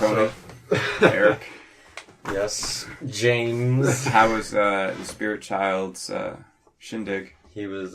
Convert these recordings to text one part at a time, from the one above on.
Tony. Eric. Yes. James. How was the Spirit Child's shindig? He was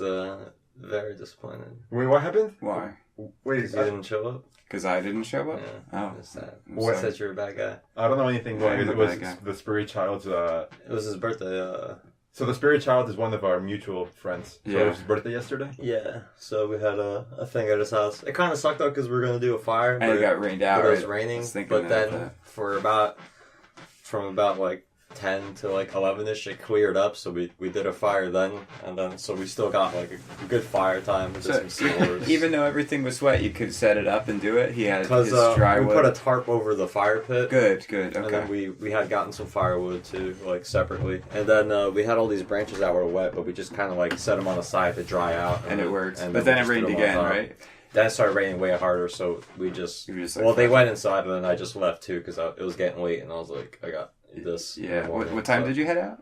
very disappointed. Wait, what happened? Why? Wait, Because he didn't show up. Because I didn't show up? Yeah. Oh. It's sad. What? Said you're a bad guy. I don't know anything. Yeah, It I'm a was bad guy. the Spirit Child's. It was his birthday. So the Spirit Child is one of our mutual friends. So Yeah. it was his birthday yesterday? Yeah. So we had a thing at his house. It kind of sucked though because we were gonna do a fire. And it got rained out. But it was right? raining. I was thinking But that, then from about like 10 to like 11ish, it cleared up. So we did a fire then, and then so we still got like a good fire time. We did some s'mores. Even though everything was wet, you could set it up and do it. He had Because his dry we wood. put a tarp over the fire pit. Good. And Okay. then we had gotten some firewood too, like separately. And then we had all these branches that were wet, but we just kind of like set them on the side to dry out. And it worked. And But then it we just rained put 'em on again, top. right? Then it started raining way harder, so we just... You were just like, well, they fuck went inside, and then I just left too, because it was getting late, and I was like, I got this. Yeah. What time did you head out?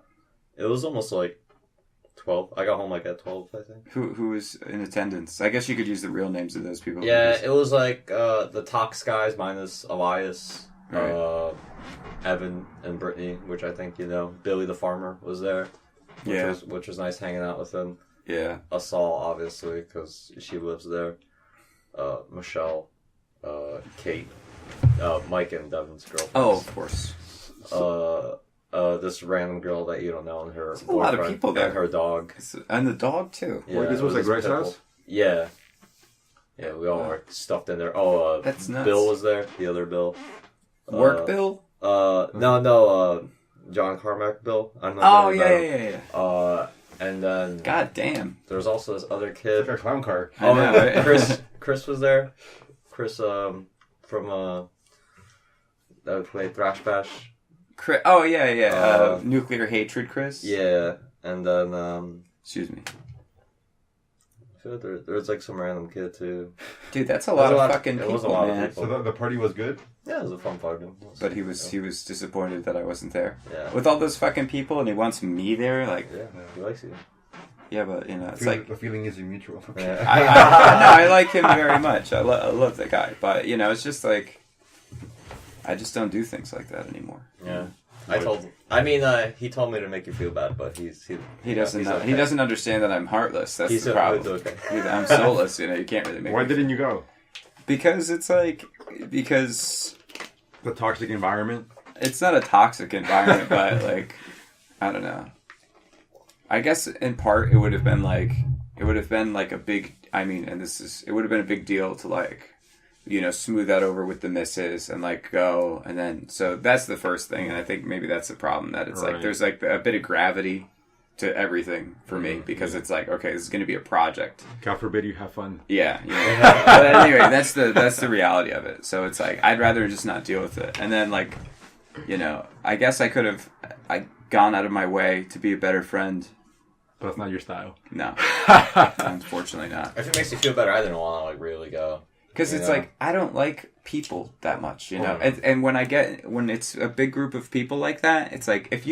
It was almost like 12. I got home like at 12, I think. Who was in attendance? I guess you could use the real names of those people. Yeah, because- it was like the Tox guys minus Elias, Right. Evan, and Brittany, which I think you know. Billy the farmer was there, which was nice hanging out with him. Yeah. Asal, obviously, because she lives there. Michelle, Kate, Mike and Devin's girlfriend. Oh, of course. This random girl that you don't know, and her There's a lot of boyfriend people there. and her dog. And the dog, too. Yeah, Wait, this was it at Greg's pitbull. house? Yeah. Yeah, we all were stuffed in there. Oh, That's nuts. Bill was there. The other Bill. Work Bill? No, John Carmack Bill. I don't know. Oh, if you know yeah. him. And then God damn. there was also this other It's kid. like a clown car. I know, right? Chris was there. Chris from that would play Thrash Bash. Oh, yeah. Nuclear Hatred, Chris? Yeah, and then Excuse me. I feel like there was like some random kid too. Dude, that's a There was lot a of lot- fucking it was a people, lot of man. people. So the party was good? Yeah, it was a fun party. But he was disappointed that I wasn't there. Yeah. With all those fucking people, and he wants me there, like... Yeah, he likes you. Yeah, but, you know, it's like... The feeling is mutual. Yeah. I like him very much. I love the guy. But, you know, it's just like... I just don't do things like that anymore. Yeah. I told him. I mean, he told me to make you feel bad, but he doesn't he's know, okay. he doesn't understand that I'm heartless. That's He's the problem. okay. Dude, I'm soulless, you know, you can't really make Why me... didn't you go? Because it's like... Because... The toxic environment? It's not a toxic environment, but, like... I don't know. I guess, in part, it would have been like a big... I mean, it would have been a big deal to, like... You know, smooth that over with the misses and like go, and then so that's the first thing, and I think maybe that's the problem, that it's like there's like a bit of gravity to everything for me, because it's like, okay, this is going to be a project. God forbid you have fun. Yeah, you know. But anyway, that's the reality of it. So it's like I'd rather just not deal with it, and then like, you know, I guess I could have gone out of my way to be a better friend. But that's not your style. No, unfortunately not. If it makes you feel better, I didn't want to like really go. Because it's like, I don't like people that much, you know? And when it's a big group of people like that, it's like, if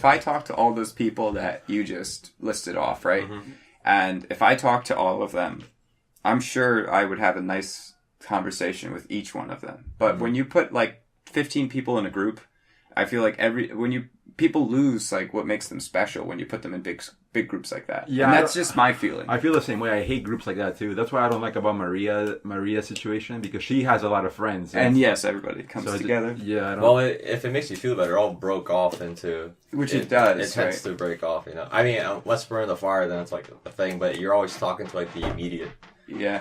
I talk to all those people that you just listed off, right? Mm-hmm. And if I talk to all of them, I'm sure I would have a nice conversation with each one of them. But when you put like 15 people in a group, I feel like people lose like what makes them special when you put them in big groups like that. Yeah, and that's just my feeling. I feel the same way. I hate groups like that too. That's what I don't like about Maria's situation, because she has a lot of friends. And yes, everybody comes together. Yeah. Well, if it makes you feel better, it all broke off into... Which it does, It tends to break off, you know. I mean, unless we're in the fire, then it's like a thing, but you're always talking to like the immediate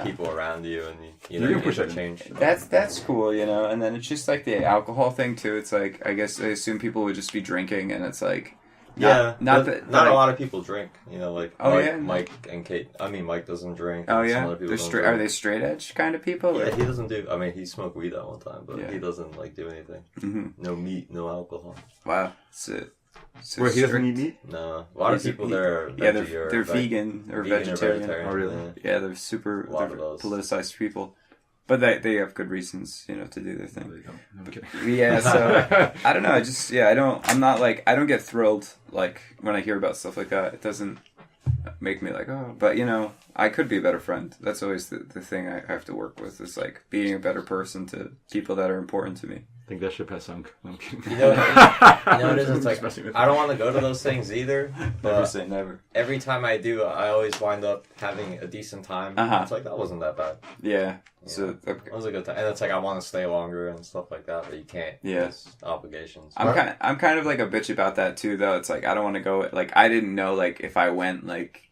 people around you, and you know, you push that change. That's cool, you know. And then it's just like the alcohol thing too. It's like, I guess I assume people would just be drinking, and it's like, not a lot of people drink, you know, like Mike and Kate. I mean, Mike doesn't drink. Oh yeah, some other people are they straight edge kind of people? Yeah, he doesn't do. I mean, he smoked weed that one time, but he doesn't like do anything. Mm-hmm. No meat, no alcohol. Wow, that's it. Where he doesn't eat meat? No, a lot of people there. They're vegan or vegetarian. Oh really? Yeah, they're super politicized people. But they have good reasons, you know, to do their thing. I'm kidding. Yeah, so I don't know. I don't get thrilled like when I hear about stuff like that. It doesn't make me like, oh, but you know, I could be a better friend. That's always the thing I have to work with, is like being a better person to people that are important to me. think that ship has sunk. No, I'm kidding. You know what it is? It's like, I don't want to go to those things either. But Never say never. every time I do, I always wind up having a decent time. It's like, that wasn't that bad. Yeah. Yeah. So It was a good time. And it's like, I want to stay longer and stuff like that, but you can't. Yeah. There's obligations. I'm kind of like a bitch about that too, though. It's like I don't want to go. Like I didn't know like if I went like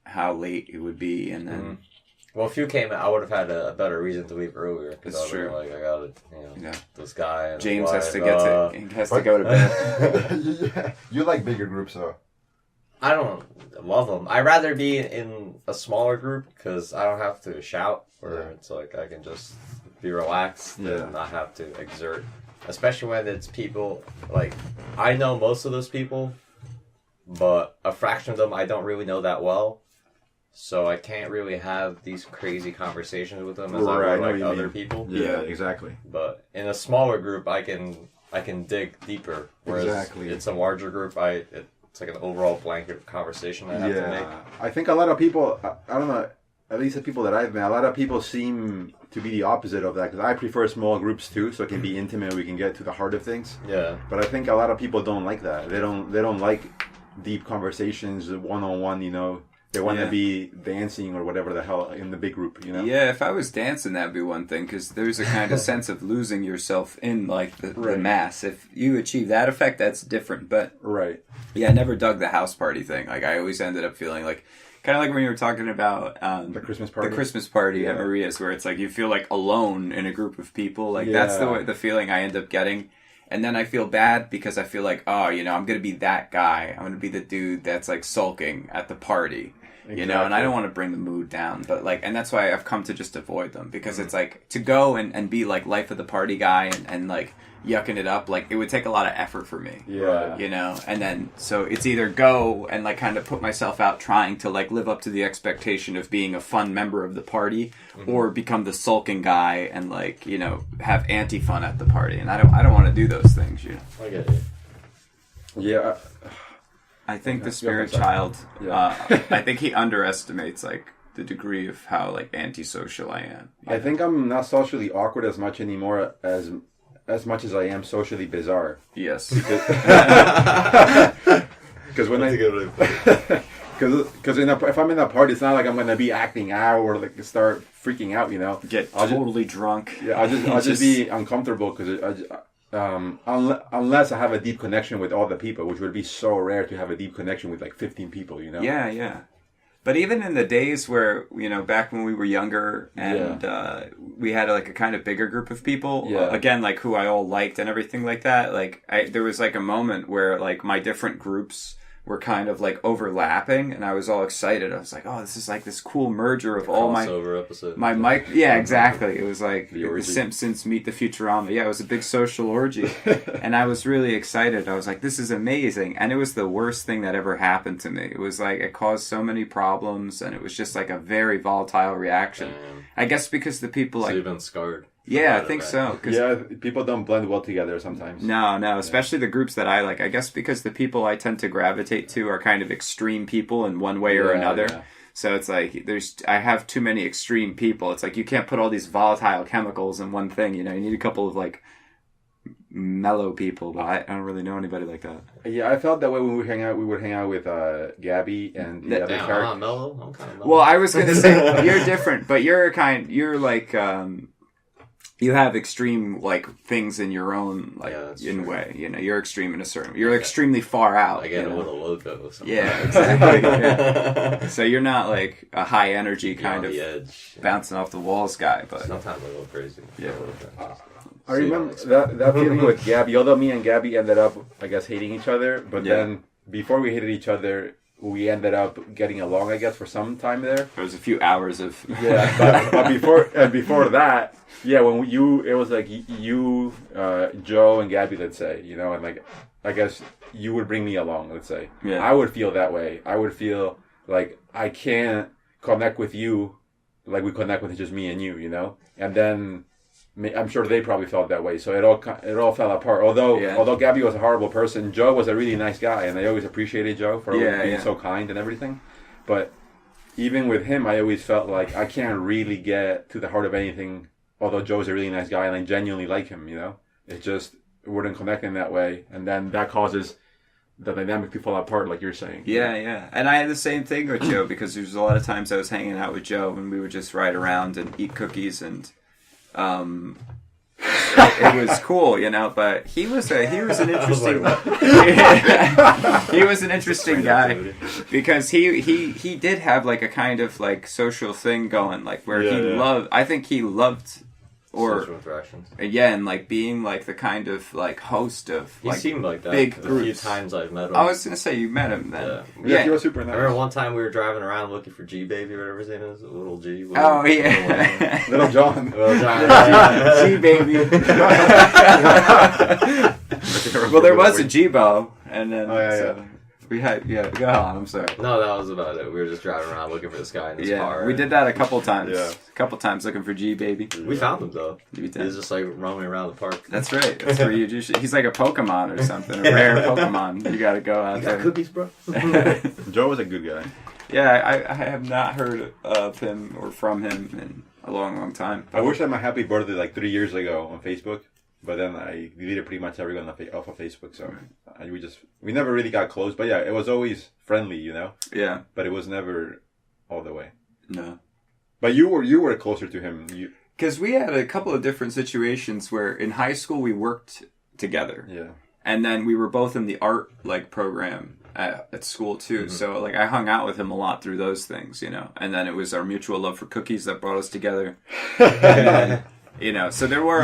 how late it would be, and then. Well, if you came, I would have had a better reason to leave earlier. Because I That's was true. like, I got this guy. And James his has to wife, to go to bed. Yeah. You like bigger groups, though. I don't love them. I'd rather be in a smaller group because I don't have to shout, or it's like I can just be relaxed and not have to exert. Especially when it's people, like, I know most of those people, but a fraction of them I don't really know that well. So I can't really have these crazy conversations with them as I would like other people. Yeah, exactly. But in a smaller group, I can dig deeper. Whereas it's a larger group, it's like an overall blanket conversation I have to make. I think a lot of people, I don't know, at least the people that I've met, a lot of people seem to be the opposite of that. Because I prefer small groups too, so it can be intimate. We can get to the heart of things. Yeah. But I think a lot of people don't like that. They don't like deep conversations, one-on-one. You know. They want to be dancing or whatever the hell in the big group, you know? Yeah, if I was dancing, that'd be one thing, because there's a kind of sense of losing yourself in, like, the mass. If you achieve that effect, that's different, but... Right. Yeah, I never dug the house party thing. Like, I always ended up feeling like... Kind of like when you were talking about... the Christmas party? The Christmas party at Maria's, where it's like you feel, like, alone in a group of people. Like, that's the feeling I end up getting. And then I feel bad because I feel like, oh, you know, I'm going to be that guy. I'm going to be the dude that's, like, sulking at the party. You know, and I don't want to bring the mood down, but like, and that's why I've come to just avoid them, because it's like, to go and be like life of the party guy and like yucking it up, like it would take a lot of effort for me. Yeah. You know, and then, so it's either go and like kind of put myself out trying to like live up to the expectation of being a fun member of the party, or become the sulking guy and like, you know, have anti-fun at the party. And I don't want to do those things, you know. I get it. Yeah. I think the spirit child, I think he underestimates like the degree of how like antisocial I am. I think I'm not socially awkward as much anymore as much as I am socially bizarre. Yes. Because when if I'm in a party, it's not like I'm gonna be acting out or like start freaking out. You know, I'll totally drunk. Yeah, I'll just be uncomfortable because unless I have a deep connection with all the people, which would be so rare to have a deep connection with like 15 people, you know? Yeah. But even in the days where, you know, back when we were younger and we had like a kind of bigger group of people, again, like who I all liked and everything like that, like there was like a moment where like my different groups were kind of like overlapping, and I was all excited. I was like, "Oh, this is like this cool merger of all my episode. My mic." Yeah, exactly. It was like the Simpsons meet the Futurama. Yeah, it was a big social orgy, and I was really excited. I was like, "This is amazing!" And it was the worst thing that ever happened to me. It was like it caused so many problems, and it was just like a very volatile reaction. I guess because the people you've been scarred. Yeah, I think so. Yeah, people don't blend well together sometimes. No, especially the groups that I like. I guess because the people I tend to gravitate to are kind of extreme people in one way or another. Yeah. So it's like I have too many extreme people. It's like you can't put all these volatile chemicals in one thing. You know, you need a couple of like mellow people. But I don't really know anybody like that. Yeah, I felt that way when we hang out. We would hang out with Gabby and the other character. I'm mellow. I'm kind of mellow. Well, I was gonna say you're different, but you're like. You have extreme like things in your own like in a way, you know. You're extreme in a certain. You're extremely far out. I get a little loco. Sometimes. Yeah, exactly. Yeah. So you're not like a high energy kind of edge, bouncing off the walls guy, but sometimes a little crazy. Yeah. I remember that feeling with Gabby. Although me and Gabby ended up, I guess, hating each other, but then before we hated each other, we ended up getting along, I guess, for some time there. There was a few hours of but before that, when it was like you, Joe and Gabby, let's say, you know, and like I guess you would bring me along, let's say. Yeah. I would feel that way. I would feel like I can't connect with you like we connect with just me and you know, and then. I'm sure they probably felt that way, so it all fell apart. Although Gabby was a horrible person, Joe was a really nice guy, and I always appreciated Joe for being so kind and everything. But even with him, I always felt like I can't really get to the heart of anything. Although Joe's a really nice guy, and I genuinely like him, you know. it just wouldn't connect in that way, and then that causes the dynamic to fall apart, like you're saying. Yeah. And I had the same thing with Joe, because there's a lot of times I was hanging out with Joe and we would just ride around and eat cookies, and it was cool, but he was an interesting he was an interesting guy, because he did have like a kind of like social thing going, like where I think he loved social interactions. Yeah, and like being like the kind of like host of he seemed like that big a groups. few times I've met him. I was gonna say you met him then. Yeah, he was super nice. I remember one time we were driving around looking for G Baby, whatever his name is, little G. Oh yeah, Little John. G Baby. Well, there was a G-Bo, and then we had go on. I'm sorry. No, that was about it. We were just driving around looking for this guy in his car. We did that a couple times. A couple times looking for G Baby. We found him though. He was just like roaming around the park. That's right. That's where you just. He's like a Pokemon or something, a rare Pokemon. You got to go out there. Cookies, bro. Joe was a good guy. Yeah, I have not heard of him or from him in a long time. I wish I had my happy birthday like 3 years ago on Facebook. But then I deleted pretty much everyone off of Facebook, so we never really got close. But yeah, it was always friendly, Yeah. But it was never all the way. No. But you were closer to him. Because we had a couple of different situations where in high school we worked together. Yeah. And then we were both in the art program at school too. Mm-hmm. So like I hung out with him a lot through those things, And then it was our mutual love for cookies that brought us together. And then, so there were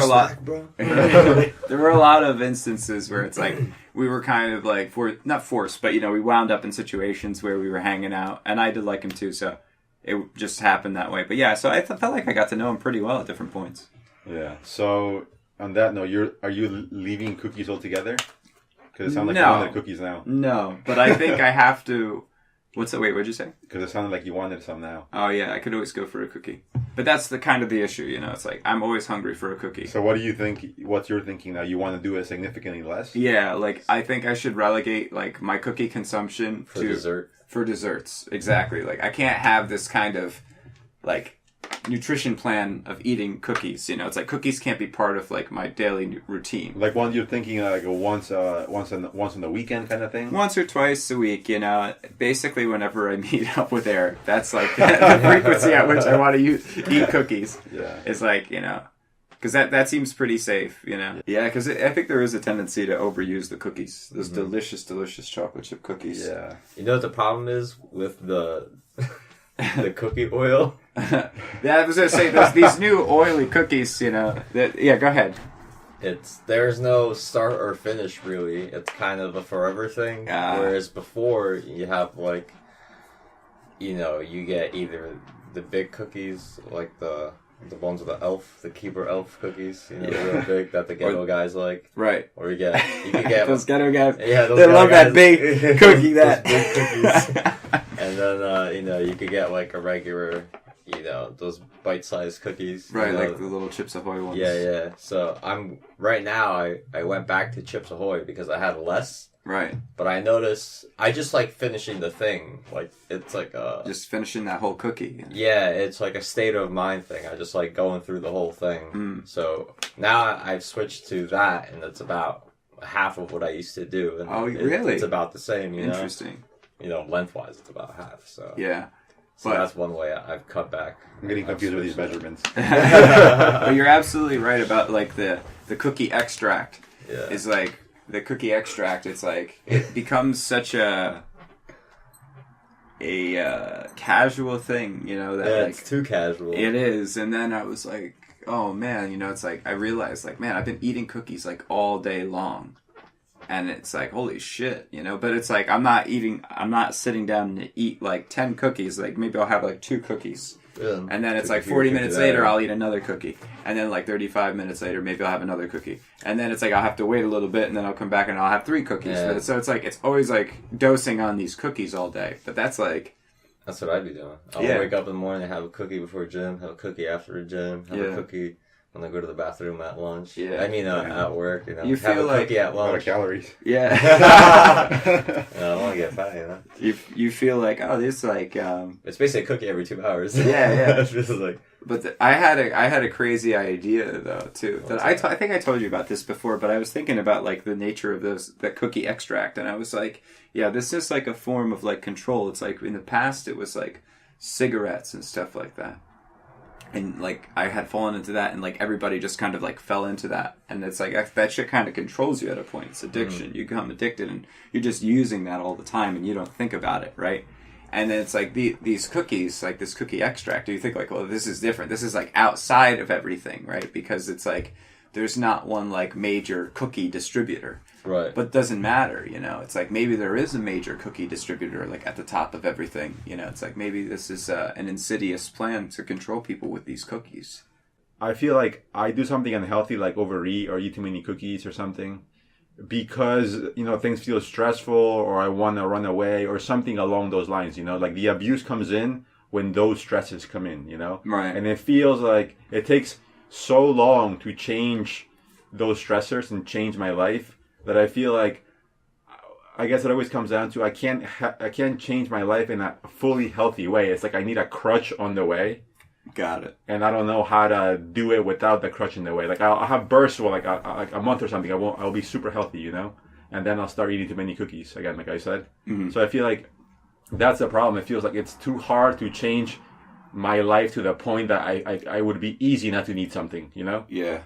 there were a lot of instances where it's like we were kind of like not forced, but we wound up in situations where we were hanging out, and I did like him too, so it just happened that way. But yeah, so I felt like I got to know him pretty well at different points. Yeah. So on that note, are you leaving cookies altogether? Because it sounds like you wanted cookies now. No, but I think I have to. Wait, what'd you say? Because it sounded like you wanted some now. Oh yeah, I could always go for a cookie. But that's the kind of the issue, It's like, I'm always hungry for a cookie. So what do you think, what's your thinking now? You want to do it significantly less? Yeah, like, I think I should relegate, like, my cookie consumption for desserts. Exactly. Like, I can't have this kind of, like, nutrition plan of eating cookies, It's like cookies can't be part of, like, my daily routine. Like one you're thinking like a once on the weekend kind of thing? Once or twice a week, Basically whenever I meet up with Eric, that's like the frequency at which I want to eat cookies. Yeah. It's like, because that seems pretty safe, Yeah, because I think there is a tendency to overuse the cookies. Those delicious, delicious chocolate chip cookies. Yeah. You know what the problem is with the cookie oil? Yeah, I was going to say, there's these new oily cookies, go ahead. There's no start or finish, really. It's kind of a forever thing. Whereas before, you have, like, you get either the big cookies, like the ones with the keeper elf cookies, real big, that the ghetto guys like. Right. Or you can get those ghetto guys. Yeah, they love that big cookie. Those big cookies. And then, you could get, like, a regular, those bite-sized cookies. Right, like the little Chips Ahoy ones. Yeah. So right now, I went back to Chips Ahoy because I had less. Right. But I noticed, I just like finishing the thing. Like, it's like just finishing that whole cookie. Yeah, it's like a state of mind thing. I just like going through the whole thing. So now I've switched to that, and it's about half of what I used to do. And really? It's about the same, Interesting. Lengthwise, it's about half. So yeah. So that's one way I've cut back. I'm getting confused with these measurements. But you're absolutely right about, like, the cookie extract. Yeah. Is like, the cookie extract, it's like, it becomes such a casual thing, that it's too casual. It is. And then I was like, oh man, it's like, I realized, like, man, I've been eating cookies, like, all day long. And it's like, holy shit, but it's like, I'm not sitting down to eat like 10 cookies. Like, maybe I'll have like 2 cookies. Yeah. And then it's like 40 minutes later, I'll eat another cookie. And then like 35 minutes later, maybe I'll have another cookie. And then it's like, I'll have to wait a little bit, and then I'll come back and I'll have 3 cookies. Yeah. So it's like, it's always like dosing on these cookies all day. But that's like... That's what I'd be doing. I'll wake up in the morning, have a cookie before gym, have a cookie after the gym, have a cookie when I go to the bathroom at lunch. Yeah. I mean, at work, You feel have a like cookie at lunch. A lot of calories. Yeah. I don't want to get fat, You feel like, oh, this like... It's basically a cookie every 2 hours. Yeah. It's just like... But I had a crazy idea though too. That I think I told you about this before, but I was thinking about like the nature of that cookie extract, and I was like, yeah, this is like a form of like control. It's like in the past it was like cigarettes and stuff like that, and like I had fallen into that, and like everybody just kind of like fell into that, and it's like that shit kind of controls you at a point. It's addiction. You become addicted, and you're just using that all the time, and you don't think about it, right? And then it's like these cookies, like this cookie extract, you think like, well, this is different. This is like outside of everything, right? Because it's like there's not one like major cookie distributor. Right. But it doesn't matter, you know. It's like maybe there is a major cookie distributor like at the top of everything, you know. It's like maybe this is an insidious plan to control people with these cookies. I feel like I do something unhealthy, like overeat or eat too many cookies or something, because, you know, things feel stressful, or I want to run away or something along those lines, you know, like the abuse comes in when those stresses come in, you know, right? And it feels like it takes so long to change those stressors and change my life that I feel like, I guess it always comes down to I can't change my life in a fully healthy way. It's like I need a crutch on the way. Got it. And I don't know how to do it without the crutch in the way. Like I'll have bursts for like a month or something. I'll be super healthy, you know, and then I'll start eating too many cookies again, like I said. Mm-hmm. So I feel like that's the problem. It feels like it's too hard to change my life to the point that I would be easy not to need something, you know? Yeah.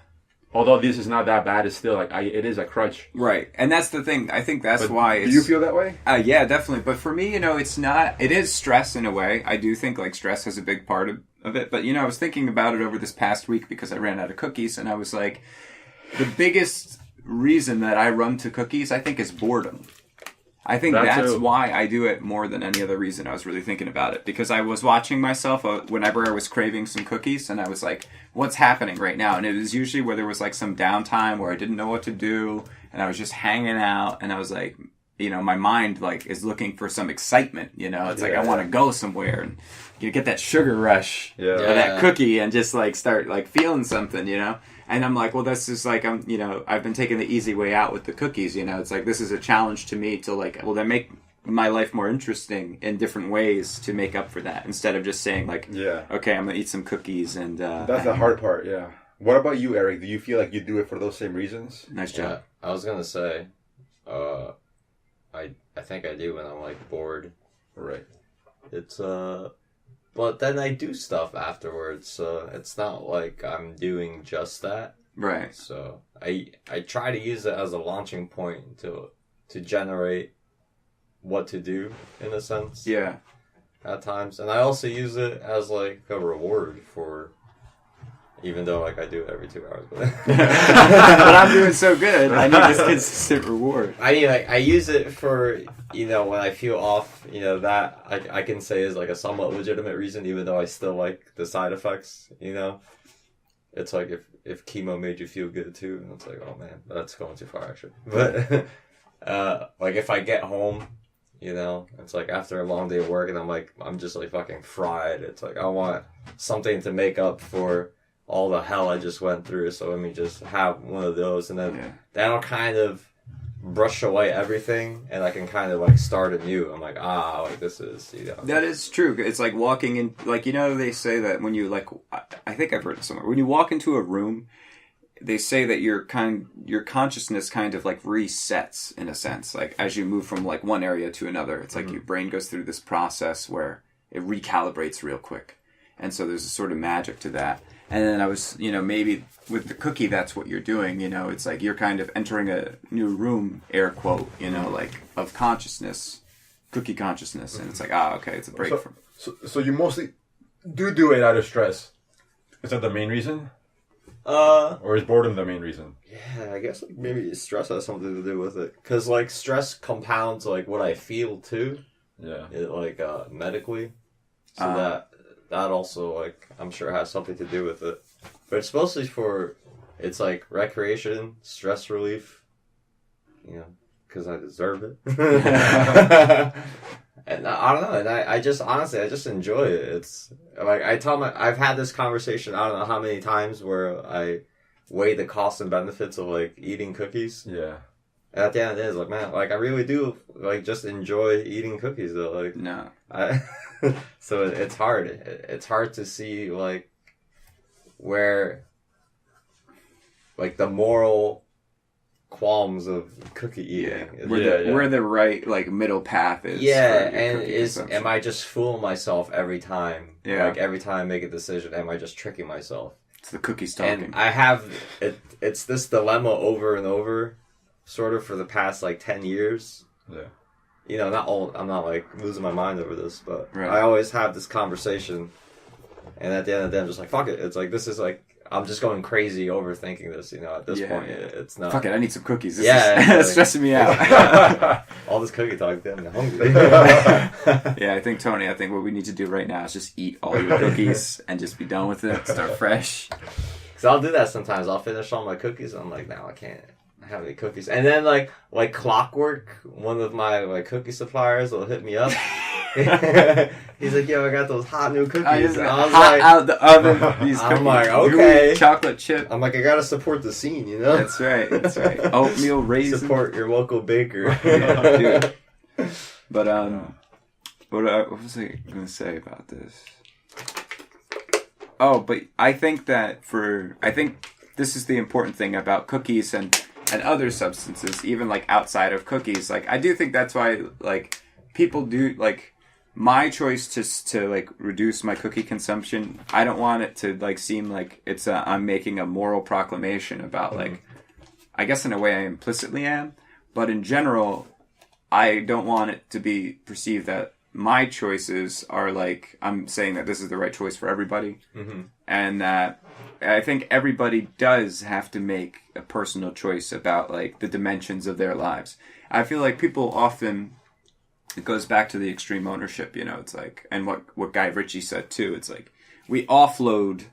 Although this is not that bad, it's still like it is a crutch. Right, and that's the thing. I think that's why. It's, do you feel that way? Yeah, definitely. But for me, you know, it's not. It is stress in a way. I do think like stress has a big part of it. But you know, I was thinking about it over this past week because I ran out of cookies, and I was like, the biggest reason that I run to cookies, I think, is boredom. I think that's why I do it more than any other reason. I was really thinking about it because I was watching myself whenever I was craving some cookies, and I was like, what's happening right now? And it was usually where there was like some downtime where I didn't know what to do, and I was just hanging out, and I was like, you know, my mind like is looking for some excitement, you know. It's like I want to go somewhere and you get that sugar rush of that cookie and just like start like feeling something, you know. And I'm like, well, this is like, you know, I've been taking the easy way out with the cookies, you know. It's like, this is a challenge to me to like, well, then make my life more interesting in different ways to make up for that. Instead of just saying like, okay, I'm going to eat some cookies and... That's the hard part, yeah. What about you, Eric? Do you feel like you do it for those same reasons? Nice job. I was going to say, I think I do when I'm like bored. Right. It's, but then I do stuff afterwards, so it's not like I'm doing just that. Right. So I try to use it as a launching point to generate what to do, in a sense. Yeah. At times. And I also use it as like a reward for, even though like I do it every 2 hours. But, but I'm doing so good. I need this consistent reward. I mean, like, I use it for, you know, when I feel off, you know, that I can say is like a somewhat legitimate reason, even though I still like the side effects, you know. It's like if chemo made you feel good too, and it's like, oh man, that's going too far actually. But like if I get home, you know, it's like after a long day of work and I'm just like fucking fried. It's like I want something to make up for all the hell I just went through, so let me just have one of those, and then that'll kind of brush away everything, and I can kind of like start anew. I'm like, like this is, you know. That is true. It's like walking in, like, you know, they say that when you like, I think I've heard it somewhere. When you walk into a room, they say that your consciousness kind of like resets in a sense, like as you move from like one area to another. It's like your brain goes through this process where it recalibrates real quick, and so there's a sort of magic to that. And then I was, you know, maybe with the cookie, that's what you're doing, you know. It's like you're kind of entering a new room, air quote, you know, like of consciousness, cookie consciousness. And it's like, okay, it's a break from... So you mostly do it out of stress. Is that the main reason? Or is boredom the main reason? Yeah, I guess like maybe stress has something to do with it. Because like stress compounds like what I feel too. Yeah. It, like medically. So that also, like, I'm sure has something to do with it. But it's mostly for, it's like recreation, stress relief, you know, because I deserve it. And I don't know, and I just, honestly, I just enjoy it. It's, like, I've had this conversation, I don't know how many times, where I weigh the costs and benefits of, like, eating cookies. Yeah. And at the end of the day, it's like, man, like, I really do, like, just enjoy eating cookies, though. Like, no. So it's hard. It's hard to see, like, where like the moral qualms of cookie eating. Where the right like middle path is. And am I just fooling myself every time? Yeah. Like every time I make a decision, am I just tricking myself? It's the cookie stalking. And I have it's this dilemma over and over, sort of for the past like 10 years. Yeah. You know, I'm not like losing my mind over this, but right. I always have this conversation, and at the end of the day, I'm just like, fuck it. It's like, this is like, I'm just going crazy overthinking this, you know, at this point. It's not. Fuck it, I need some cookies. This is stressing me out. All this cookie talk, damn, I'm hungry. Yeah, I think what we need to do right now is just eat all your cookies and just be done with it, start fresh. Because I'll do that sometimes. I'll finish all my cookies, and I'm like, no, I can't have any cookies. And then, like clockwork, one of my cookie suppliers will hit me up. He's like, yo, I got those hot new cookies. I was hot like, out the oven. These I'm like, okay. Chocolate chip. I'm like, I gotta support the scene, you know? That's right. Oatmeal raisin. Support your local baker. Yeah, dude. But, what was I going to say about this? Oh, but I think this is the important thing about cookies and other substances, even like outside of cookies. Like, I do think that's why, like, people do, like, my choice to like reduce my cookie consumption, I don't want it to like seem like it's I'm making a moral proclamation about like, I guess in a way I implicitly am, but in general, I don't want it to be perceived that my choices are like, I'm saying that this is the right choice for everybody, and that I think everybody does have to make a personal choice about like the dimensions of their lives. I feel like people often, it goes back to the extreme ownership, you know, it's like, and what Guy Ritchie said too, it's like, we offload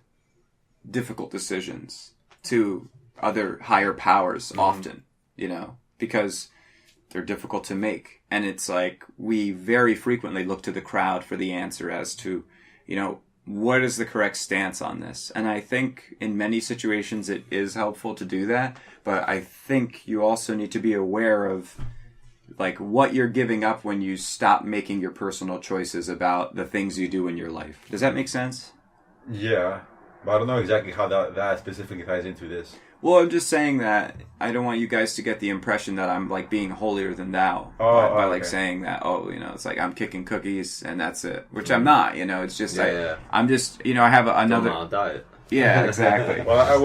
difficult decisions to other higher powers often, you know, because they're difficult to make. And it's like, we very frequently look to the crowd for the answer as to, you know, what is the correct stance on this? And I think in many situations it is helpful to do that, but I think you also need to be aware of like what you're giving up when you stop making your personal choices about the things you do in your life. Does that make sense? Yeah, but I don't know exactly how that specifically ties into this. Well, I'm just saying that I don't want you guys to get the impression that I'm like being holier than thou by like saying that, oh, you know, it's like I'm kicking cookies and that's it, which I'm not, you know, it's just I'm just, you know, I have another diet. Yeah, exactly. Well, I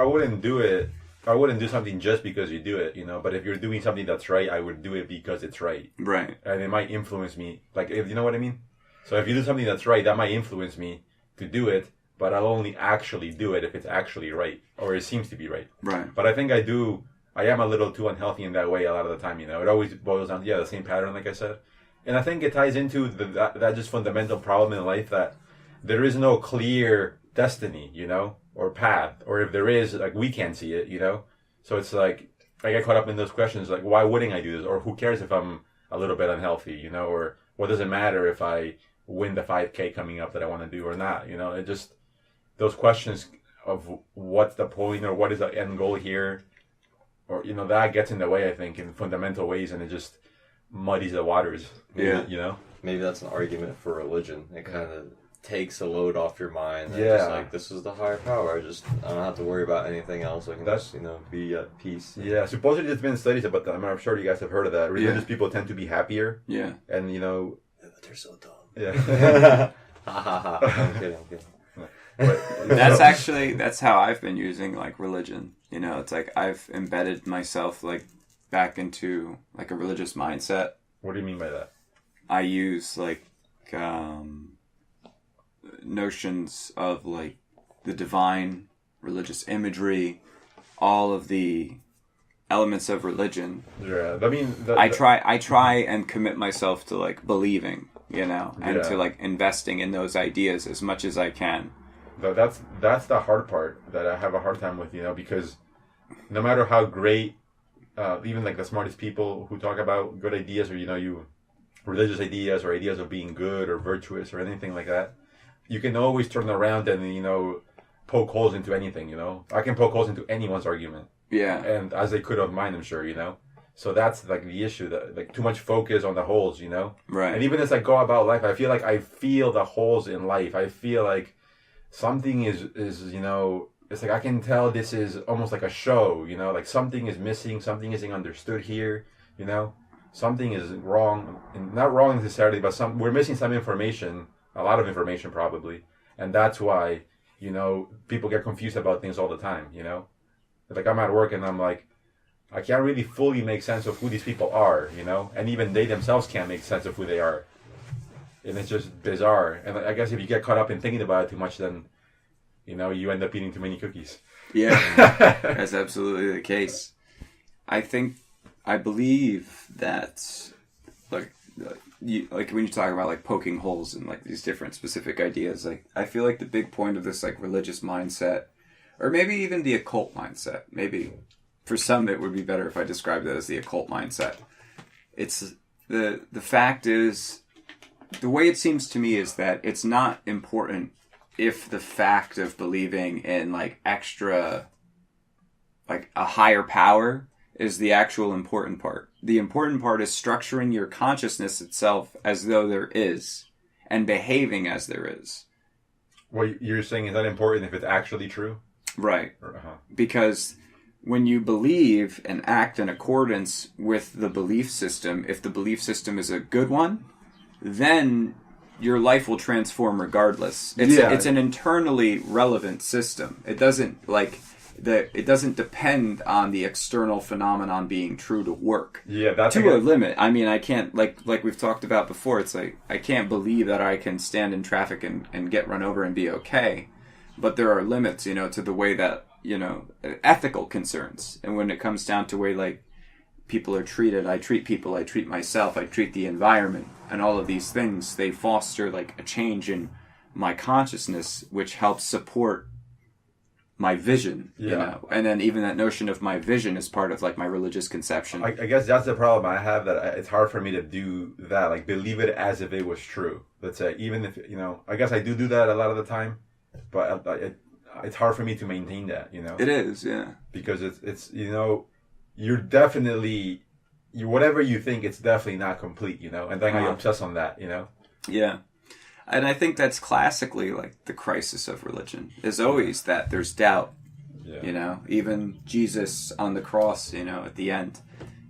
wouldn't do it. I wouldn't do something just because you do it, you know, but if you're doing something that's right, I would do it because it's right. Right. And it might influence me, like, if you know what I mean? So if you do something that's right, that might influence me to do it, but I'll only actually do it if it's actually right, or it seems to be right. Right. But I think I am a little too unhealthy in that way a lot of the time, you know. It always boils down to, the same pattern, like I said. And I think it ties into that just fundamental problem in life that there is no clear destiny, you know, or path, or if there is, like, we can't see it, you know. So it's like, I get caught up in those questions, like, why wouldn't I do this? Or who cares if I'm a little bit unhealthy, you know, or what does it matter if I win the 5K coming up that I want to do or not, you know. It just, those questions of what's the point or what is the end goal here, or, you know, that gets in the way, I think, in fundamental ways, and it just muddies the waters. Yeah. You know? Maybe that's an argument for religion. It kind of takes a load off your mind. And just like, this is the higher power. I don't have to worry about anything else. I can just, you know, be at peace. Yeah, supposedly there's been studies about that. I'm sure you guys have heard of that. Religious people tend to be happier. Yeah. And, you know... But they're so dumb. Yeah. Ha ha ha. I'm kidding. But, that's how I've been using like religion, you know. It's like I've embedded myself like back into like a religious mindset. What do you mean by that? I use like notions of like the divine, religious imagery, all of the elements of religion. Yeah, I mean, I try and commit myself to like believing, you know, and to like investing in those ideas as much as I can. That's the hard part that I have a hard time with, you know, because no matter how great, even like the smartest people who talk about good ideas or, you know, religious ideas or ideas of being good or virtuous or anything like that, you can always turn around and, you know, poke holes into anything, you know. I can poke holes into anyone's argument. Yeah. And as they could of mine, I'm sure, you know. So that's like the issue, that like too much focus on the holes, you know. Right. And even as I go about life, I feel the holes in life. I feel like something is it's like I can tell this is almost like a show, like something is missing, something isn't understood here, something is wrong, and not wrong necessarily, but we're missing some information, a lot of information probably, and that's why people get confused about things all the time. Like I'm at work and I'm like, I can't really fully make sense of who these people are, and even they themselves can't make sense of who they are, and it's just bizarre. And I guess if you get caught up in thinking about it too much, then you end up eating too many cookies. Yeah, that's absolutely the case. I believe that, like when you talk about like poking holes in like these different specific ideas, like I feel like the big point of this like religious mindset, or maybe even the occult mindset, maybe for some it would be better if I described it as the occult mindset. It's the fact is, the way it seems to me is that it's not important if the fact of believing in like extra, like a higher power is the actual important part. The important part is structuring your consciousness itself as though there is, and behaving as there is. Well, you're saying is that important if it's actually true? Right. Because when you believe and act in accordance with the belief system, if the belief system is a good one, then your life will transform regardless. It's an internally relevant system. It doesn't it doesn't depend on the external phenomenon being true to work. Yeah, that's to a limit. I mean, I can't like we've talked about before. It's like I can't believe that I can stand in traffic and get run over and be okay. But there are limits, to the way that ethical concerns, and when it comes down to way like people are treated, I treat people, I treat myself, I treat the environment, and all of these things, they foster like a change in my consciousness, which helps support my vision, and then even that notion of my vision is part of like my religious conception. I guess that's the problem I have, that it's hard for me to do that, like believe it as if it was true. Let's say, even if, I guess I do that a lot of the time, but it's hard for me to maintain that, It is, yeah. Because it's you're definitely, whatever you think, it's definitely not complete, and then I obsess on that, Yeah. And I think that's classically like the crisis of religion is always that there's doubt, even Jesus on the cross, at the end,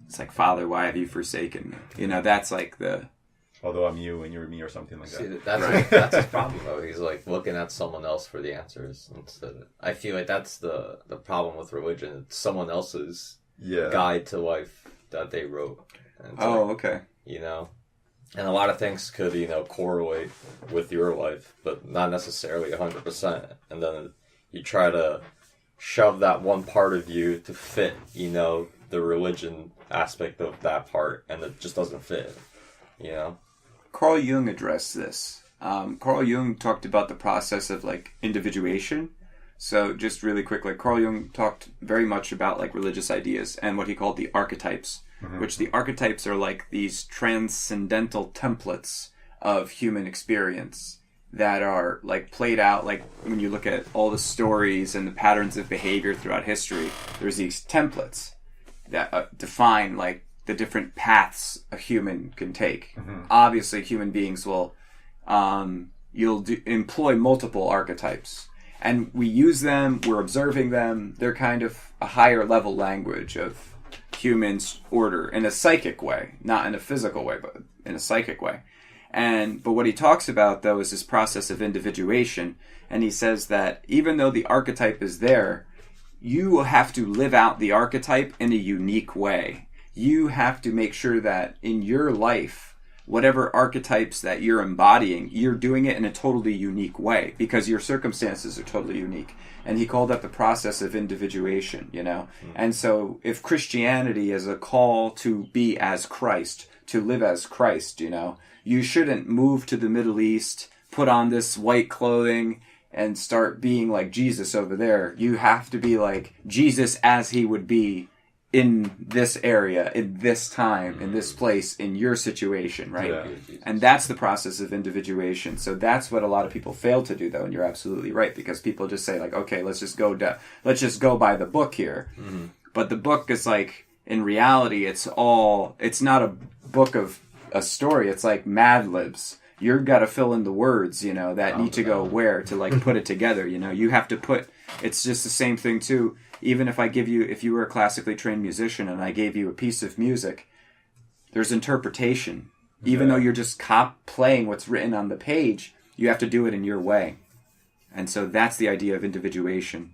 it's like, Father, why have you forsaken me? That's like the... Although I'm you and you're me, or something like that. See, that's his problem, though. He's like looking at someone else for the answers instead. I feel like that's the problem with religion. It's someone else's guide to life that they wrote. Okay. And a lot of things could, correlate with your life, but not necessarily 100%. And then you try to shove that one part of you to fit, the religion aspect of that part, and it just doesn't fit, Carl Jung addressed this. Carl Jung talked about the process of like individuation. So just really quick, like Carl Jung talked very much about like religious ideas and what he called the archetypes, which the archetypes are like these transcendental templates of human experience that are like played out. Like when you look at all the stories and the patterns of behavior throughout history, there's these templates that define like the different paths a human can take. Obviously, human beings will employ multiple archetypes. And we use them, we're observing them. They're kind of a higher level language of humans' order in a psychic way, not in a physical way, but in a psychic way. But what he talks about, though, is this process of individuation. And he says that even though the archetype is there, you have to live out the archetype in a unique way. You have to make sure that in your life, whatever archetypes that you're embodying, you're doing it in a totally unique way because your circumstances are totally unique. And he called that the process of individuation, And so if Christianity is a call to be as Christ, to live as Christ, you shouldn't move to the Middle East, put on this white clothing, and start being like Jesus over there. You have to be like Jesus as he would be in this area, in this time, in this place, in your situation, right? Yeah. And that's the process of individuation. So that's what a lot of people fail to do, though, and you're absolutely right, because people just say, like, okay, let's just go by the book here. But the book is like, in reality, it's not a book of a story. It's like Mad Libs. you're got to fill in the words, you know, that need to go where to like put it together. You know, you have to put. It's just the same thing too. Even if if you were a classically trained musician and I gave you a piece of music, there's interpretation. Even though you're just playing what's written on the page, you have to do it in your way. And so that's the idea of individuation.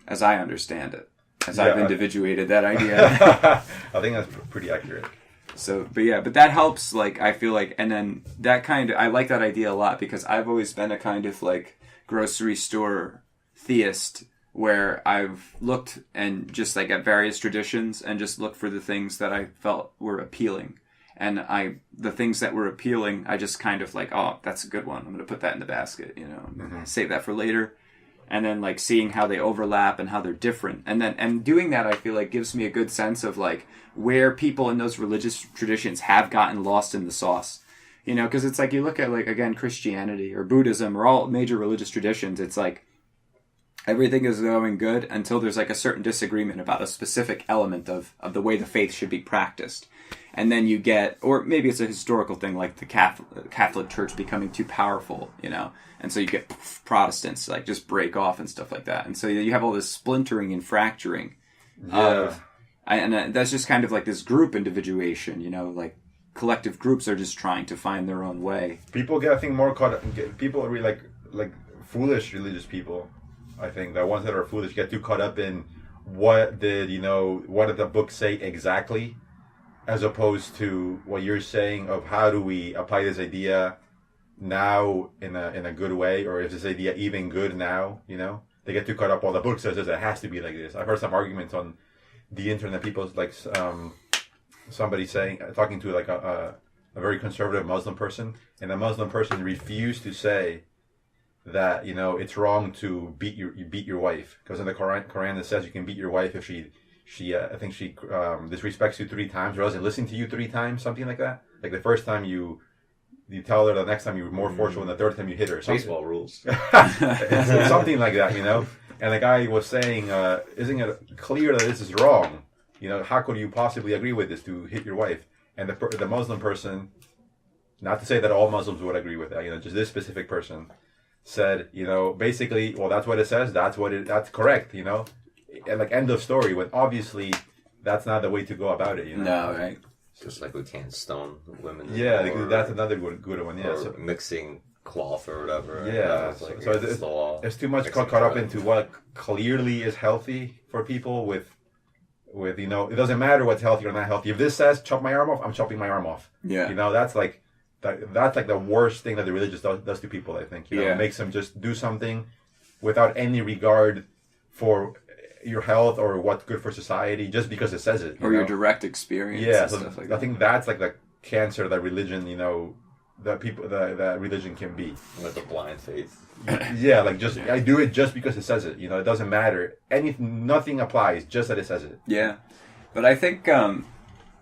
As I understand it. As I've individuated that idea. I think that's pretty accurate. So, but that helps, like, I feel like, and then that kind of, I like that idea a lot because I've always been a kind of, like, grocery store theist where I've looked and just, like, at various traditions and just looked for the things that I felt were appealing. And the things that were appealing, I just kind of like, oh, that's a good one. I'm going to put that in the basket, you know, save that for later. And then like seeing how they overlap and how they're different. And doing that, I feel like gives me a good sense of like where people in those religious traditions have gotten lost in the sauce. You know, because it's like you look at like, again, Christianity or Buddhism or all major religious traditions. It's like everything is going good until there's like a certain disagreement about a specific element of the way the faith should be practiced. And then you get, or maybe it's a historical thing like the Catholic Church becoming too powerful, you know, and so you get Protestants like just break off and stuff like that. And so you have all this splintering and fracturing and that's just kind of like this group individuation, you know, like collective groups are just trying to find their own way. People get, I think, more caught up, people are really like foolish religious people. I think the ones that are foolish get too caught up in what did the book say exactly, as opposed to what you're saying of how do we apply this idea now in a good way, or is this idea even good now? You know, they get too caught up. Well, the book says this, it has to be like this. I've heard some arguments on the internet. People like somebody talking to like a very conservative Muslim person, and the Muslim person refused to say that it's wrong to beat your wife, because in the Quran it says you can beat your wife if she I think she disrespects you 3 times or doesn't listen to you 3 times, something like that. Like the first time you tell her, the next time you're more forceful, and the third time you hit her. Baseball rules. It's something like that, And the guy was saying, isn't it clear that this is wrong? How could you possibly agree with this, to hit your wife? And the Muslim person, not to say that all Muslims would agree with that, just this specific person said, basically, well, that's what it says. That's correct, And like end of story, when obviously that's not the way to go about it, No, right? Just like we can't stone women. Yeah, that's another good one. Yeah, or mixing cloth or whatever. Yeah, it's too much caught up into what clearly is healthy for people. With it doesn't matter what's healthy or not healthy. If this says chop my arm off, I'm chopping my arm off. Yeah, that's like the worst thing that the religious does to people. I think it makes them just do something without any regard for your health or what's good for society, just because it says it, or your direct experience. Yeah, and so stuff like I think that's like the cancer that religion, that religion can be. Like a blind faith. Yeah, like I do it just because it says it. It doesn't matter. Nothing applies, just that it says it. Yeah, but I think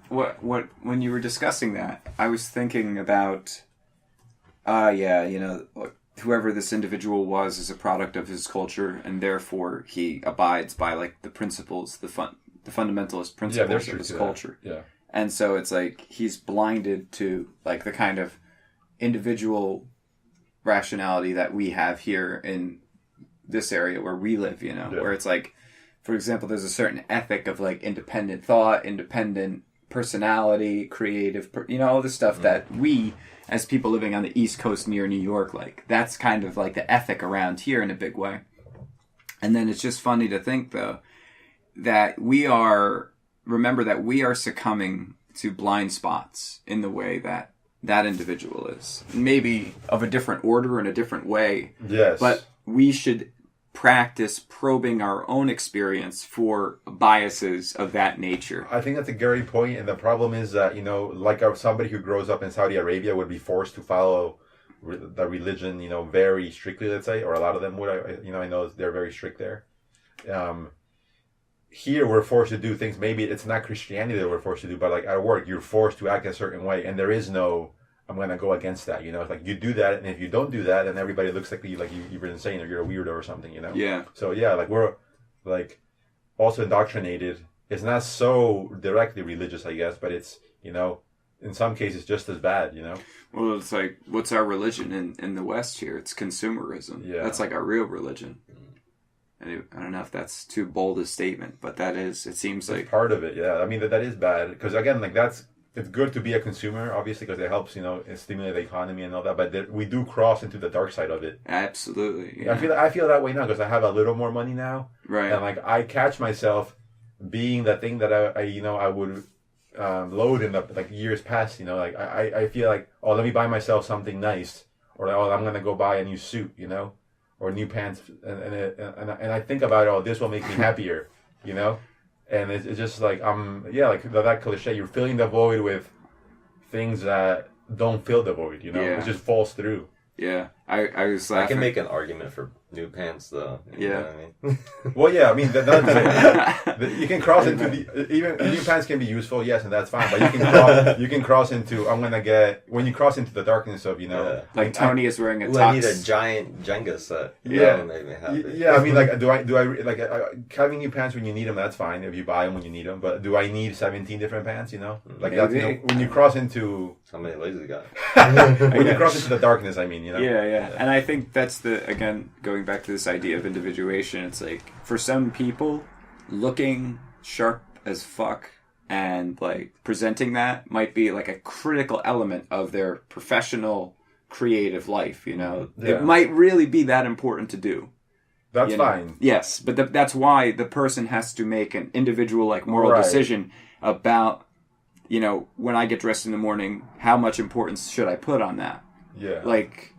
what when you were discussing that, I was thinking about whoever this individual was is a product of his culture, and therefore he abides by like the principles, the fundamentalist principles of his culture. Yeah. And so it's like he's blinded to like the kind of individual rationality that we have here in this area where we live, where it's like, for example, there's a certain ethic of like independent thought, independent personality, creative, all the stuff that we, as people living on the East Coast near New York, like that's kind of like the ethic around here in a big way. And then it's just funny to think though that remember that we are succumbing to blind spots in the way that individual is, maybe of a different order in a different way. Yes, but we should practice probing our own experience for biases of that nature. I think that's a great point, and the problem is that like somebody who grows up in Saudi Arabia would be forced to follow the religion very strictly, let's say, or a lot of them would. I know they're very strict there. Here we're forced to do things, maybe it's not Christianity that we're forced to do, but like at work you're forced to act a certain way, and there is no I'm going to go against that, It's like you do that, and if you don't do that, then everybody looks like you're insane or you're a weirdo or something, Yeah. So yeah, like we're like also indoctrinated it's not so directly religious, I guess, but it's, you know, in some cases just as bad, you know? Well, it's like, what's our religion in the West here? It's consumerism. Yeah. That's like our real religion. And I don't know if that's too bold a statement, but that is, it seems like... part of it, yeah. I mean, that is bad. Because, again, like, it's good to be a consumer, obviously, because it helps, you know, stimulate the economy and all that. But we do cross into the dark side of it. Absolutely. Yeah. I feel that way now because I have a little more money now. Right. And, like, I catch myself being the thing that I would load in the, like, years past, you know. Like, I feel like, oh, let me buy myself something nice. Or, oh, I'm going to go buy a new suit, you know. Or new pants. And I think about, oh, this will make me happier, you know. And it's just like, like that cliche, you're filling the void with things that don't fill the void, you know? Yeah. It just falls through. Yeah. I was laughing. I can make an argument for new pants, though. You know what I mean? Well, yeah, I mean, you can cross into even new pants can be useful, yes, and that's fine. But you can cross into, when you cross into the darkness of, you know. Like Tony is wearing a tux. I need a giant Jenga set. Yeah. That would make me happy. Yeah, I mean, like, do I like, having new pants when you need them, that's fine if you buy them when you need them. But do I need 17 different pants, you know? Like, that's, you know, when you cross into... How many lazy guys? When you cross into the darkness, I mean, you know? Yeah. And I think that's again, going back to this idea of individuation, it's like, for some people, looking sharp as fuck and, like, presenting that might be, like, a critical element of their professional, creative life, you know? Yeah. It might really be that important to do. That's fine. Yes, but that's why the person has to make an individual, like, moral decision about, you know, when I get dressed in the morning, how much importance should I put on that? Yeah. Like,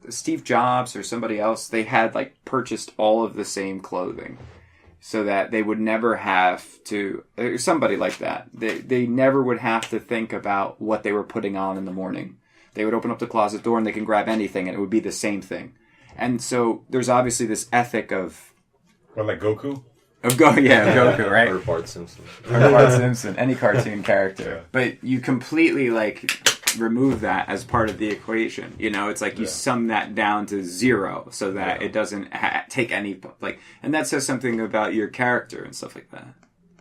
Steve Jobs or somebody else, they had, like, purchased all of the same clothing so that they would never have to, or somebody like that, they never would have to think about what they were putting on in the morning. They would open up the closet door and they can grab anything and it would be the same thing. And so there's obviously this ethic of... What, like Goku? Of Goku, right? Or Bart Simpson. Any cartoon character. Yeah. But you completely, like, remove that as part of the equation. You know, it's like you sum that down to zero so that it doesn't take any, like, and that says something about your character and stuff like that.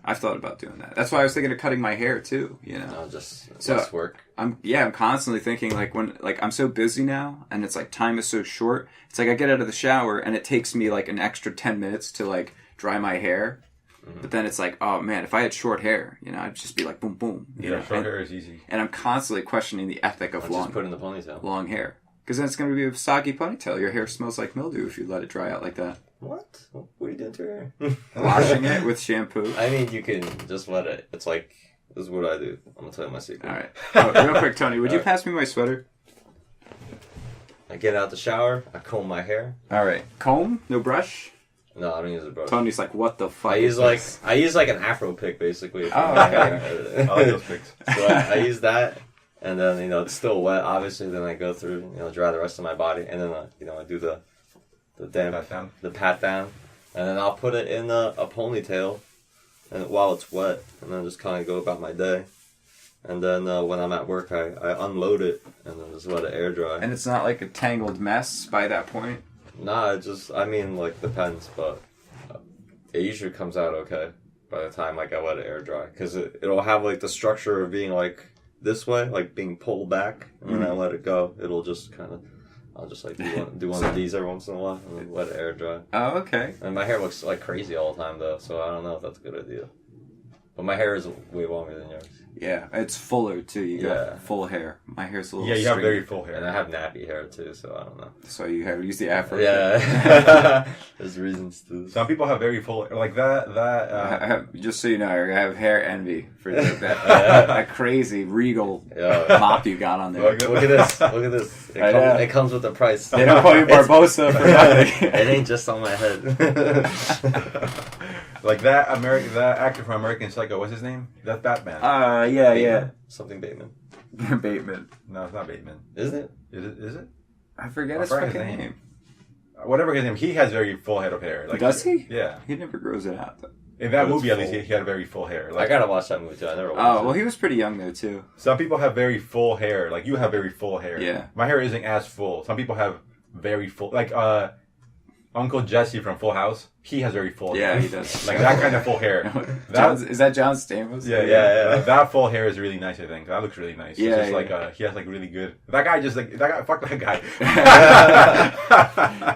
I've thought about doing that. That's why I was thinking of cutting my hair too, you know. No, just less work. I'm constantly thinking, like, when, like, I'm so busy now and it's like time is so short. It's like I get out of the shower and it takes me like an extra 10 minutes to, like, dry my hair. Mm-hmm. But then it's like, oh man, if I had short hair, you know, I'd just be like boom boom. Short hair is easy. And I'm constantly questioning the ethic of just put in the ponytail. Long hair. Because then it's going to be a soggy ponytail. Your hair smells like mildew if you let it dry out like that. What? What are you doing to your hair? Washing it with shampoo. I mean, you can just let it. It's like, this is what I do. I'm going to tell you my secret. All right. Real quick, Tony, would you pass me my sweater? I get out the shower. I comb my hair. All right. Comb? No brush? No, I don't use a brush. Tony's like, what the fuck? I use like an Afro pick basically. Oh, okay. I like those picks. So I use that, and then, you know, it's still wet. Obviously, then I go through, you know, dry the rest of my body, and then you know, I do the pat down, and then I'll put it in a ponytail, and while it's wet, and then just kind of go about my day. And then when I'm at work, I unload it and then just let it air dry. And it's not like a tangled mess by that point? Nah, it just, I mean, like, depends, but it usually comes out okay by the time, like, I let it air dry. Because it'll have, like, the structure of being, like, this way, like, being pulled back, and then I let it go. It'll just kind of, I'll just, like, do one of these every once in a while, and then let it air dry. Oh, okay. And my hair looks, like, crazy all the time, though, so I don't know if that's a good idea. But my hair is way longer than yours. Yeah, it's fuller too. You got full hair. My hair's a little you have very full hair. And I have nappy hair too, so I don't know. So you have use the afro. Yeah. There's reasons to. Some people have very full, like that. I have, just so you know, I have hair envy for that crazy regal mop you got on there. Look at this. Look at this. It comes with a price. They don't call you Barbosa for nothing. It ain't just on my head. Like that actor from American Psycho, what's his name? That's Batman. Yeah. Bateman. Something Bateman. Bateman. No, it's not Bateman. Is it? Is it? I forget his fucking name. Whatever his name, he has very full head of hair. Like, does he? Yeah. He never grows it out though. In that movie, at least, he had very full hair. Like, I gotta watch that movie too. I never watched it. Well, he was pretty young though too. Some people have very full hair. Like, you have very full hair. Yeah. My hair isn't as full. Some people have very full. Like, Uncle Jesse from Full House, he has very full hair. Yeah, he does. Like that kind of full hair. Is that John Stamos? Yeah. That full hair is really nice, I think. That looks really nice. Yeah, it's just he has like really good... That guy, fuck that guy.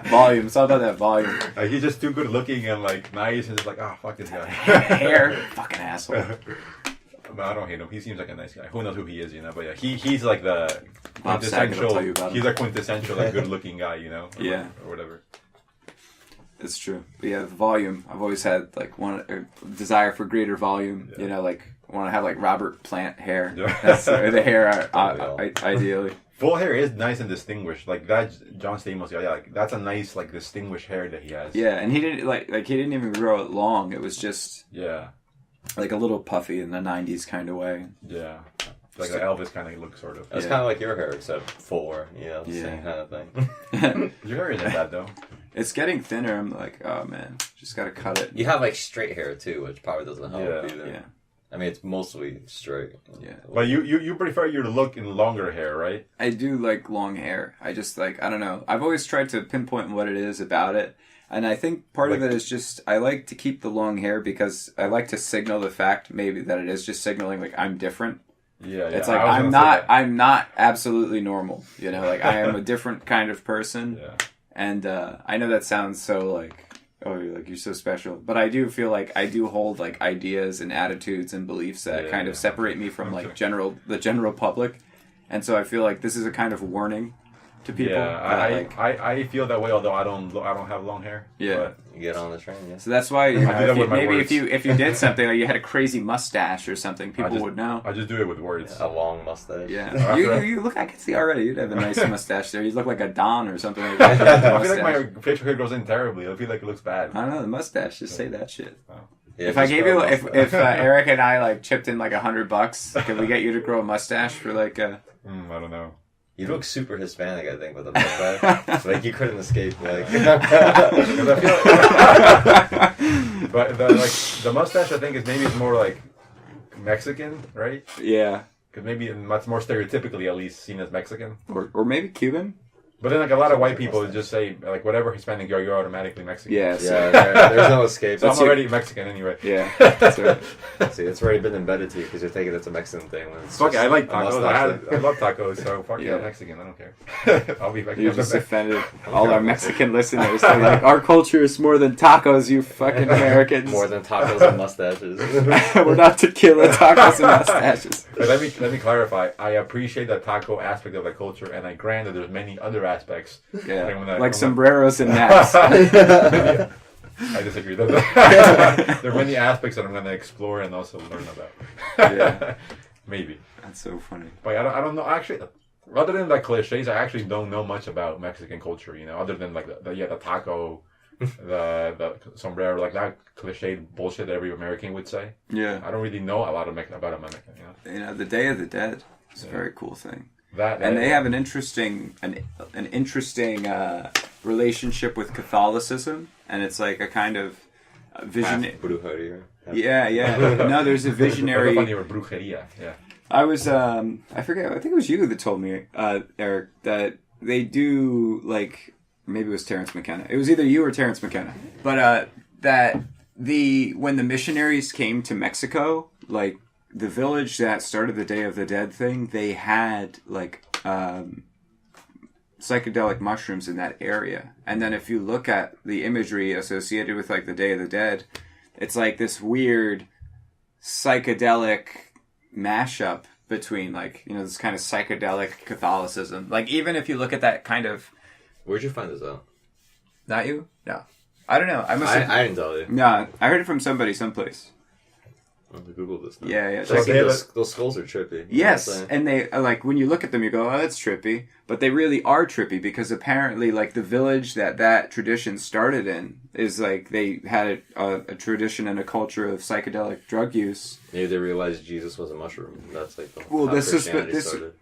Volume, it's all about that volume. He's just too good looking and like nice and just like, fuck this guy. Hair, fucking asshole. But I don't hate him. He seems like a nice guy. Who knows who he is, But yeah, he's like the quintessential... He's a quintessential like good looking guy, Yeah. Or whatever. It's true. But yeah, the volume. I've always had like a desire for greater volume. Yeah. Like I want to have like Robert Plant hair. Yeah. That's the hair ideally. Full hair is nice and distinguished. Like that John Stamos guy, like that's a nice like distinguished hair that he has. Yeah, and he didn't he didn't even grow it long. It was just like a little puffy in the '90s kind of way. Yeah. Like the Elvis kind of look, sort of. It's kind of like your hair, except fuller, same kind of thing. Your hair isn't bad, though. It's getting thinner. I'm like, oh, man, just got to cut it. You have, like, straight hair, too, which probably doesn't help either. Yeah. I mean, it's mostly straight. Yeah. But you prefer your look in longer hair, right? I do like long hair. I just, I don't know. I've always tried to pinpoint what it is about it. And I think part of it is just, I like to keep the long hair because I like to signal the fact, maybe, that it is just signaling, like, I'm different. Yeah, it's like I'm not absolutely normal, like I am a different kind of person. Yeah. And I know that sounds so like, oh, you're so special, but I do feel like I do hold like ideas and attitudes and beliefs that kind of separate me from like the general public, and so I feel like this is a kind of warning to people. Yeah, I feel that way, although I don't have long hair. Yeah. But you get on the train, yeah. So that's why if you did something like you had a crazy mustache or something, people would know. I just do it with words. A long mustache. Yeah. you look. I can see already. You'd have a nice mustache there. You'd look like a Don or something like that. I feel like my facial hair goes in terribly. I feel like it looks bad. I don't know the mustache. Just say that shit. Oh. Yeah, if I gave you, if Eric and I like chipped in like $100, could we get you to grow a mustache for like a? I don't know. You look super Hispanic, I think, with a mustache. Like you couldn't escape. Like, but the mustache, I think, is maybe more like Mexican, right? Yeah. Because maybe it's more stereotypically, at least, seen as Mexican, or maybe Cuban. But then, like, a lot of white people just say, like, whatever Hispanic you are, you're automatically Mexican. Yes. Yeah, there's no escape. So I'm already Mexican anyway. Yeah. That's right. See, it's already been embedded to you because you're thinking it's a Mexican thing. When it's fuck it, I like tacos. I love tacos, so fuck yeah, I'm Mexican. I don't care. I'll be Mexican. You just offended all our Mexican listeners. They're like, our culture is more than tacos, you fucking Americans. More than tacos and mustaches. We're not tequila, tacos, and mustaches. But let me clarify. I appreciate the taco aspect of the culture, and I grant that there's many other aspects. Yeah, like sombreros and naps. I disagree. There are many aspects that I'm going to explore and also learn about. Yeah, maybe. That's so funny. But I don't know. Actually, other than like cliches, I actually don't know much about Mexican culture. Other than like the taco, the sombrero, like that cliche bullshit that every American would say. Yeah, I don't really know a lot about American. The Day of the Dead is a very cool thing. And they have an interesting relationship with Catholicism, and it's like a kind of vision. Yeah. No, there's a visionary. Brujeria. Yeah. I was I forget. I think it was you that told me, Eric, that they do like maybe it was Terrence McKenna. It was either you or Terrence McKenna, but that when the missionaries came to Mexico, like. The village that started the Day of the Dead thing, they had like psychedelic mushrooms in that area. And then if you look at the imagery associated with like the Day of the Dead, it's like this weird psychedelic mashup between like, this kind of psychedelic Catholicism. Like even if you look at that kind of... Where'd you find this out? Not you? No. I don't know. I didn't tell you. No, I heard it from somebody someplace. I'm gonna Google this now. Yeah. Those skulls are trippy. Yes, and they like when you look at them, you go, "Oh, that's trippy," but they really are trippy because apparently, like the village that tradition started in is like they had a tradition and a culture of psychedelic drug use. Maybe they realized Jesus was a mushroom. That's like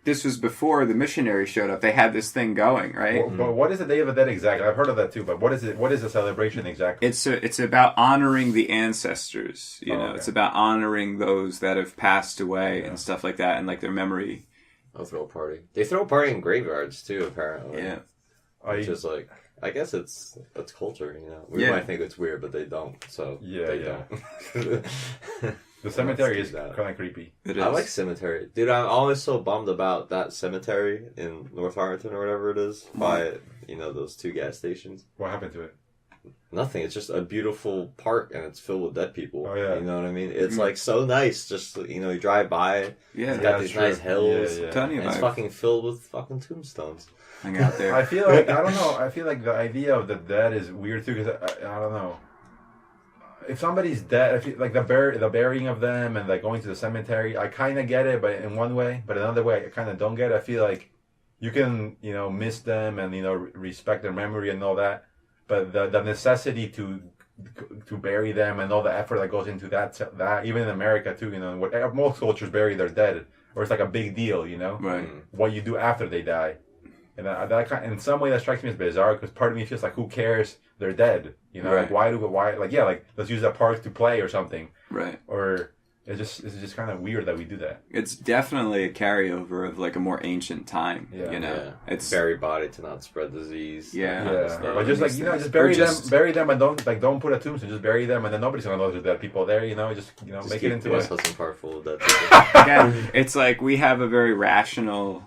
this was before the missionaries showed up. They had this thing going, right? But what is the Day of the Dead exactly? I've heard of that too. But what is it? What is the celebration exactly? It's about honoring the ancestors. It's about honoring those that have passed away and stuff like that, and like their memory. They'll throw a party. They throw a party in graveyards too, apparently. Yeah. Which is like I guess it's culture, you know. We might think it's weird, but they don't. So they don't. The cemetery is kind of creepy. It is. I like cemetery, dude. I'm always so bummed about that cemetery in North Arlington or whatever it is by those 2 gas stations. What happened to it? Nothing. It's just a beautiful park, and it's filled with dead people. Oh yeah. You know what I mean? It's like so nice. Just you drive by. Yeah. It's got these nice hills. Yeah. Tell you It's fucking filled with fucking tombstones. Hang out there. I feel like I don't know. I feel like the idea of the dead is weird too because I don't know. If somebody's dead, I feel like the burying of them and like going to the cemetery, I kind of get it, but in one way, but another way, I kind of don't get it. I feel like you can miss them and respect their memory and all that, but the necessity to bury them and all the effort that goes into that even in America too, most cultures bury their dead, or it's like a big deal, Right. What you do after they die. And that in some way that strikes me as bizarre because part of me feels like who cares? They're dead. Right. Like let's use that park to play or something. Right. Or it's just kind of weird that we do that. It's definitely a carryover of like a more ancient time. Yeah. It's bury body to not spread disease. But just just bury them and don't put a tombstone. Just bury them and then nobody's gonna know there's dead people there. Just make it into a park full of dead people. Again, it's like we have a very rational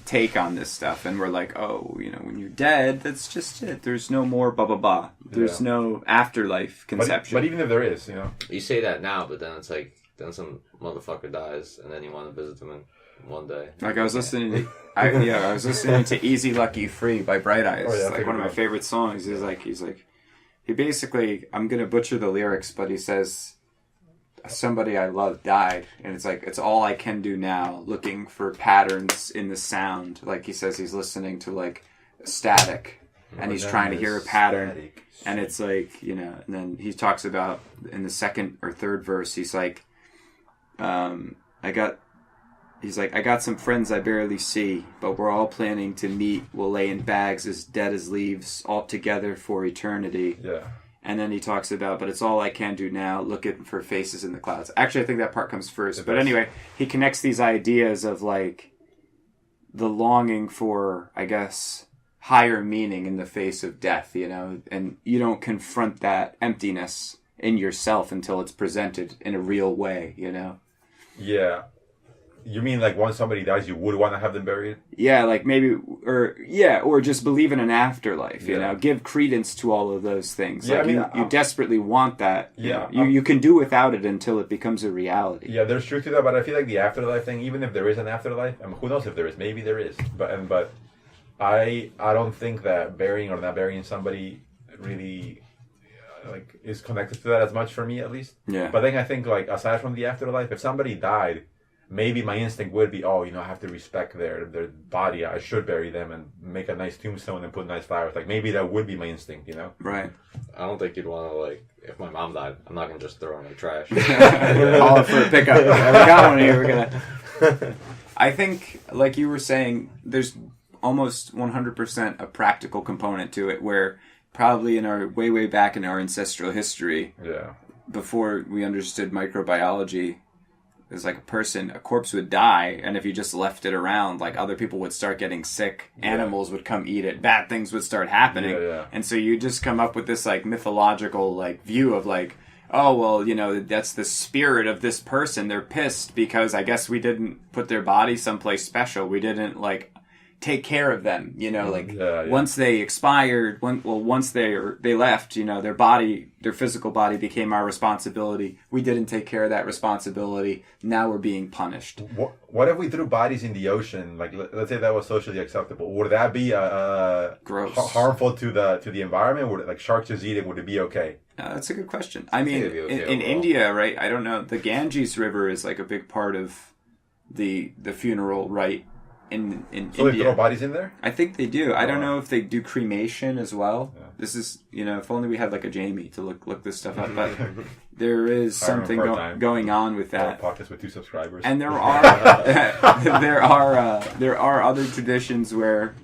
take on this stuff, and we're like, oh, when you're dead, that's just it. There's no more blah blah blah. There's no afterlife conception. But even if there is, you say that now, but then it's like then some motherfucker dies, and then you want to visit them in one day. Like I was listening to, I was listening to "Easy Lucky Free" by Bright Eyes. Like one of my favorite songs. He basically, I'm gonna butcher the lyrics, but he says, somebody I love died, and it's like it's all I can do now, looking for patterns in the sound. Like he says he's listening to like static and he's trying to hear a pattern static. And it's like and then he talks about in the second or third verse he's like I got some friends I barely see, but we're all planning to meet. We'll lay in bags as dead as leaves all together for eternity. And then he talks about, but it's all I can do now, looking for faces in the clouds. Actually, I think that part comes first. But anyway, he connects these ideas of, like, the longing for, I guess, higher meaning in the face of death, And you don't confront that emptiness in yourself until it's presented in a real way, Yeah. You mean like once somebody dies, you would want to have them buried? Yeah, like maybe, or just believe in an afterlife. Give credence to all of those things. Yeah, like you desperately want that. Yeah, you can do without it until it becomes a reality. Yeah, there's truth to that, but I feel like the afterlife thing, even if there is an afterlife, who knows if there is? Maybe there is, but I don't think that burying or not burying somebody really is connected to that as much for me, at least. Yeah. But then I think aside from the afterlife, if somebody died, maybe my instinct would be, I have to respect their body. I should bury them and make a nice tombstone and put nice flowers. Like, maybe that would be my instinct, Right. I don't think you'd want to, if my mom died, I'm not going to just throw her in the trash. Call it for a pickup. We got one here. I think, like you were saying, there's almost 100% a practical component to it, where probably in our way back in our ancestral history, before we understood microbiology, there's like a corpse would die, and if you just left it around, like other people would start getting sick, animals would come eat it, bad things would start happening. And so you just come up with this like mythological like view of like, oh, well, that's the spirit of this person. They're pissed because I guess we didn't put their body someplace special. We didn't like take care of them, once they expired, once they left, their physical body became our responsibility. We didn't take care of that responsibility. Now we're being punished. What if we threw bodies in the ocean? Like, let's say that was socially acceptable. Would that be gross, harmful to the environment? Would like sharks just eating? Would it be okay? That's a good question. I mean, in India, right? I don't know. The Ganges River is like a big part of the funeral rite. In so India. They throw bodies in there? I think they do. I don't know if they do cremation as well. Yeah. This is, if only we had like a Jamie to look this stuff up. But there is something going on with that. Podcast with 2 subscribers. And there are there are other traditions where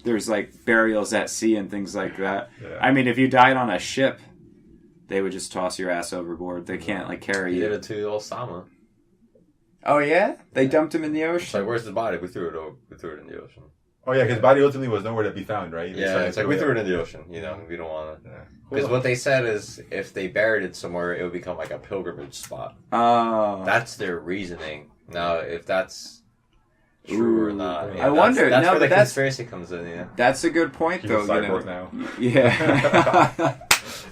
there's like burials at sea and things like that. Yeah. I mean, if you died on a ship, they would just toss your ass overboard. They can't like carry you. Did it to Osama. Oh yeah, they dumped him in the ocean. It's like, where's the body? We threw it in the ocean. Oh yeah, his body ultimately was nowhere to be found, right? It's like we threw it in the ocean. You know, we don't want to. Because what they said is, if they buried it somewhere, it would become like a pilgrimage spot. Oh, that's their reasoning. Now, if that's true or not, I wonder. That's where the conspiracy comes in. Yeah, that's a good point, though. Now. Yeah.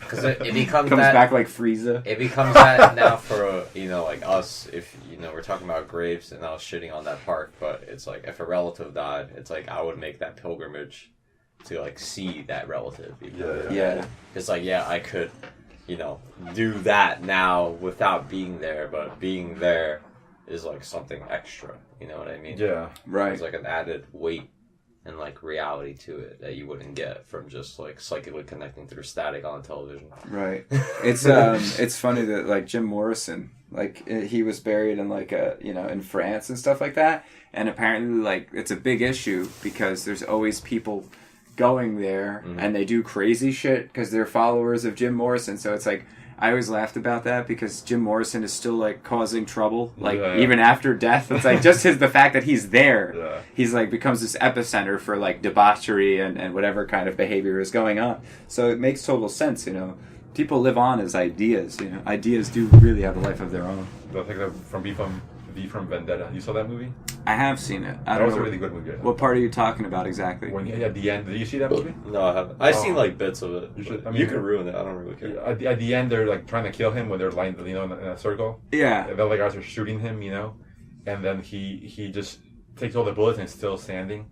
Because it becomes comes back like Frieza. It becomes that now for like us. If we're talking about graves and I was shitting on that park, but it's like if a relative died, it's like I would make that pilgrimage to like see that relative. Yeah. It's like I could, do that now without being there, but being there is like something extra. You know what I mean? Yeah. Right. It's like an added weight and like reality to it that you wouldn't get from just like psychically connecting through static on television. Right. It's funny that like Jim Morrison, like he was buried in like in France and stuff like that, and apparently like it's a big issue because there's always people going there and they do crazy shit because they're followers of Jim Morrison. So it's like I always laughed about that because Jim Morrison is still like causing trouble, like even after death. It's like just the fact that he's there, he's like becomes this epicenter for like debauchery and whatever kind of behavior is going on. So it makes total sense, People live on as ideas, Ideas do really have a life of their own. I think that from V from Vendetta. You saw that movie? I have seen it. That was a really good movie. What part are you talking about exactly? When at the end, did you see that movie? No, I haven't. I've seen like bits of it. You can ruin it. I don't really care. At the end, they're like trying to kill him when they're lying, in a circle. Yeah. And the other guys are shooting him, and then he just takes all the bullets and is still standing,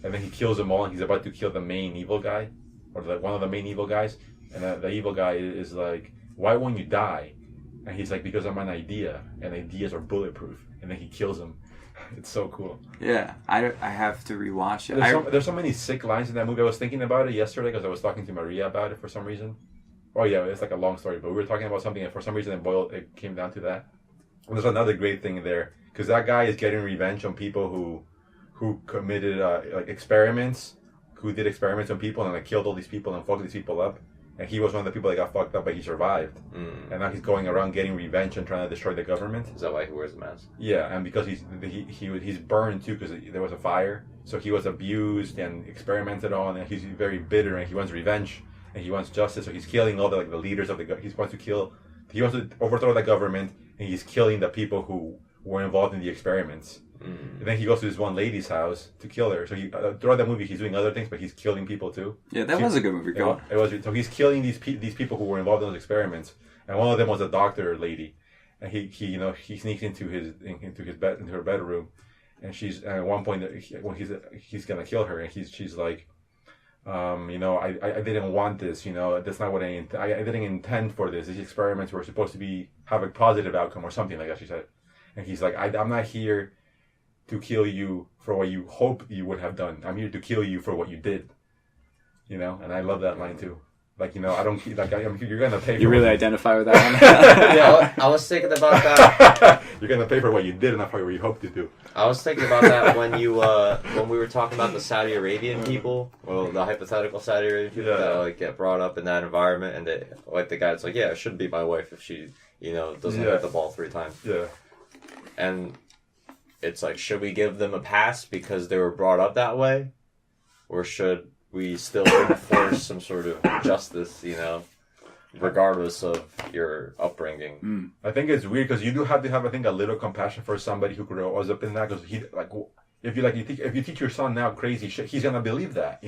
and then he kills them all, and he's about to kill the main evil guy, or one of the main evil guys, and the evil guy is like, "Why won't you die?" And he's like, "Because I'm an idea, and ideas are bulletproof." And then he kills him. It's so cool. Yeah, I have to rewatch it. There's so many sick lines in that movie. I was thinking about it yesterday because I was talking to Maria about it for some reason. Oh yeah, it's like a long story, but we were talking about something and for some reason it came down to that. And there's another great thing there because that guy is getting revenge on people who committed experiments, who did experiments on people and like killed all these people and fucked these people up. And he was one of the people that got fucked up, but he survived. And now he's going around getting revenge and trying to destroy the government. Is that why he wears the mask? Yeah, and because he's burned too because there was a fire, so he was abused and experimented on, and he's very bitter and he wants revenge and he wants justice. So he's killing all the leaders of he wants to overthrow the government, and he's killing the people who were involved in the experiments. And then he goes to this one lady's house to kill her. So throughout the movie, he's doing other things, but he's killing people too. Yeah, that was a good movie. So he's killing these people who were involved in those experiments, and one of them was a doctor lady, and he sneaks into her bedroom, and she's at one point when he's gonna kill her, and she's like, I didn't want this, that's not what I didn't intend for this. These experiments were supposed to have a positive outcome or something like that. She said, and he's like, I'm not here to kill you for what you hope you would have done. I'm here to kill you for what you did. And I love that line too. Like, I don't like. You're gonna pay. You really identify with that one? Yeah, I was thinking about that. You're gonna pay for what you did, and not for what you hoped to do. I was thinking about that when we were talking about the Saudi Arabian people, well, the hypothetical Saudi Arabian people that like get brought up in that environment, and they, like the guy's like, it should be my wife if she, doesn't hit the ball 3 times. Yeah. And it's like, should we give them a pass because they were brought up that way? Or should we still enforce some sort of justice, regardless of your upbringing? I think it's weird because you do have to have, I think, a little compassion for somebody who grew up in that. Because if you teach your son now crazy shit, he's gonna believe that,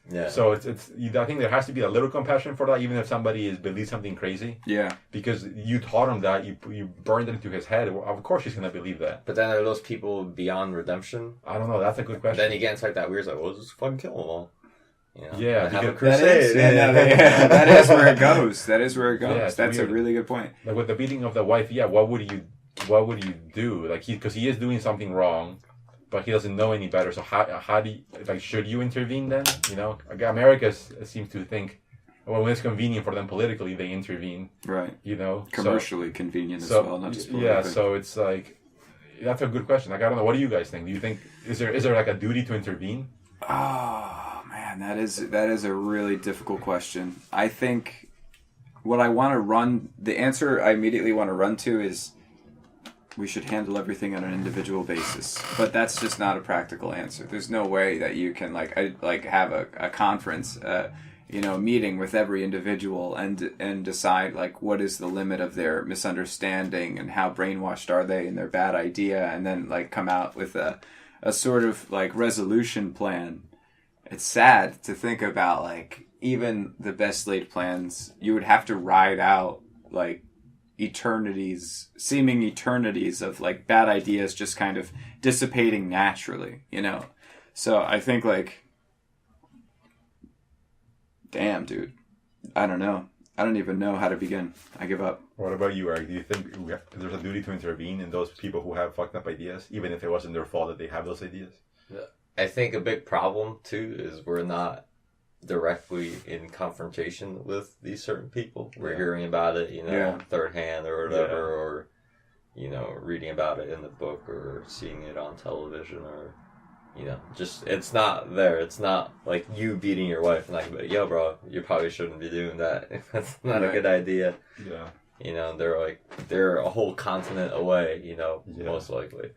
Yeah. So I think there has to be a little compassion for that, even if somebody believes something crazy. Yeah. Because you taught him that, you burned it into his head. Of course, he's gonna believe that. But then are those people beyond redemption? I don't know. That's a good question. Then you get into like that weird, like, well, just fucking kill them all. Yeah, have a crusade. That is where it goes. Yeah, that's weird. A really good point. Like with the beating of the wife, what would you do? Like because he is doing something wrong, but he doesn't know any better. So how do you, should you intervene then? America seems to think, when it's convenient for them politically, they intervene. Right. Commercially convenient as well, not just politically. Yeah. So it's like, that's a good question. Like I don't know. What do you guys think? Do you think is there like a duty to intervene? Oh man, that is a really difficult question. I think the answer I immediately want to run to is we should handle everything on an individual basis, but that's just not a practical answer. There's no way that you can have a conference, meeting with every individual and decide like what is the limit of their misunderstanding and how brainwashed are they in their bad idea, and then like come out with a sort of like resolution plan. It's sad to think about, like, even the best laid plans, you would have to ride out like seeming eternities of like bad ideas just kind of dissipating naturally, So I think like, damn, dude, I don't know. I don't even know how to begin. I give up. What about you, Eric? Do you think there's a duty to intervene in those people who have fucked up ideas, even if it wasn't their fault that they have those ideas? I think a big problem too is we're not directly in confrontation with these certain people. We're hearing about it, third hand or whatever, or reading about it in the book or seeing it on television, or just it's not there. It's not like you beating your wife and like, yo, bro, you probably shouldn't be doing that. That's not a good idea. Yeah. They're a whole continent away. Most likely.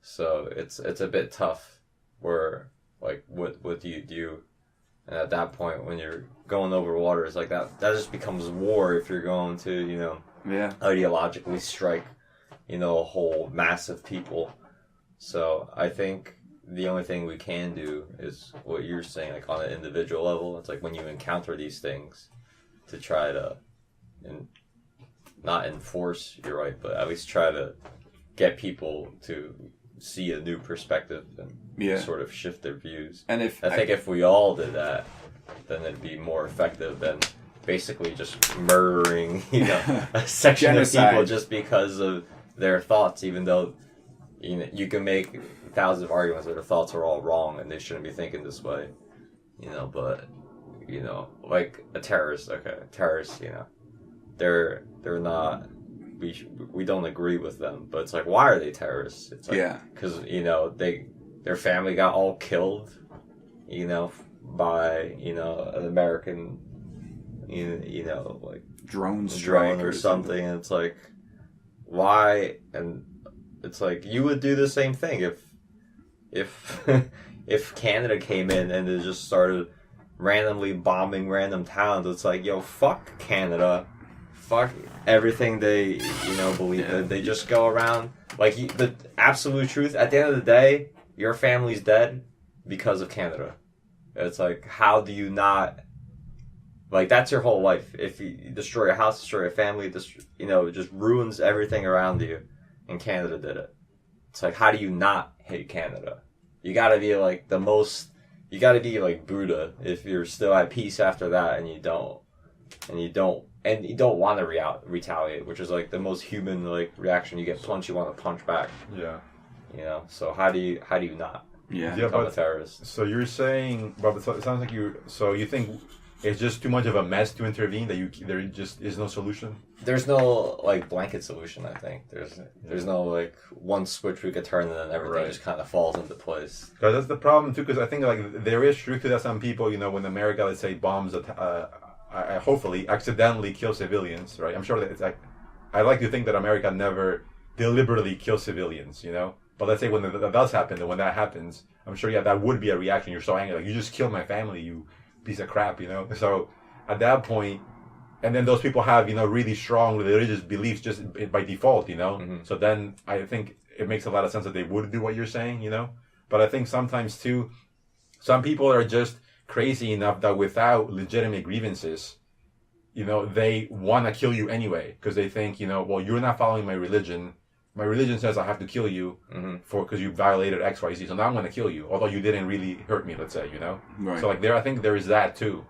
So it's a bit tough. Where like what do you do? And at that point, when you're going over waters like that just becomes war. If you're going to ideologically strike a whole mass of people. So I think the only thing we can do is what you're saying, like on an individual level. It's like when you encounter these things, to try to not enforce your right, but at least try to get people to see a new perspective and sort of shift their views. And I think if we all did that, then it'd be more effective than basically just murdering, a section Genocide. Of people just because of their thoughts, even though you can make thousands of arguments that their thoughts are all wrong and they shouldn't be thinking this way. But like a terrorist, they're not. We don't agree with them, but it's like, why are they terrorists? It's like, because their family got all killed, by an American, like drone or something. And it's like, why? And it's like, you would do the same thing if Canada came in and they just started randomly bombing random towns. It's like, yo, fuck Canada. Fuck everything they, believe in. They just go around, like, the absolute truth, at the end of the day, your family's dead because of Canada. It's like, how do you not, like, that's your whole life. If you destroy your house, destroy your family, it just ruins everything around you, and Canada did it. It's like, how do you not hate Canada? You gotta be, like, you gotta be, like, Buddha if you're still at peace after that, and you don't want to retaliate, which is like the most human like reaction. You get punched, you want to punch back. Yeah. So how do you not become a terrorist? So you're saying, but it sounds like you think it's just too much of a mess to intervene, that there just is no solution? There's no like blanket solution. I think there's no like one switch we could turn and then everything just kind of falls into place. Because that's the problem too. Because I think like there is truth to that. Some people, when America, let's say, bombs hopefully accidentally kill civilians, right? I'm sure that it's like, I like to think that America never deliberately kills civilians, But let's say when that does happen, and when that happens, I'm sure that would be a reaction. You're so angry, like, you just killed my family, you piece of crap, So at that point, and then those people have really strong religious beliefs just by default, Mm-hmm. So then I think it makes a lot of sense that they would do what you're saying, But I think sometimes too, some people are just crazy enough that without legitimate grievances, they want to kill you anyway, because they think, well, you're not following my religion. My religion says I have to kill you because you violated X, Y, Z. So now I'm going to kill you, although you didn't really hurt me. Let's say, Right. So like I think there is that too,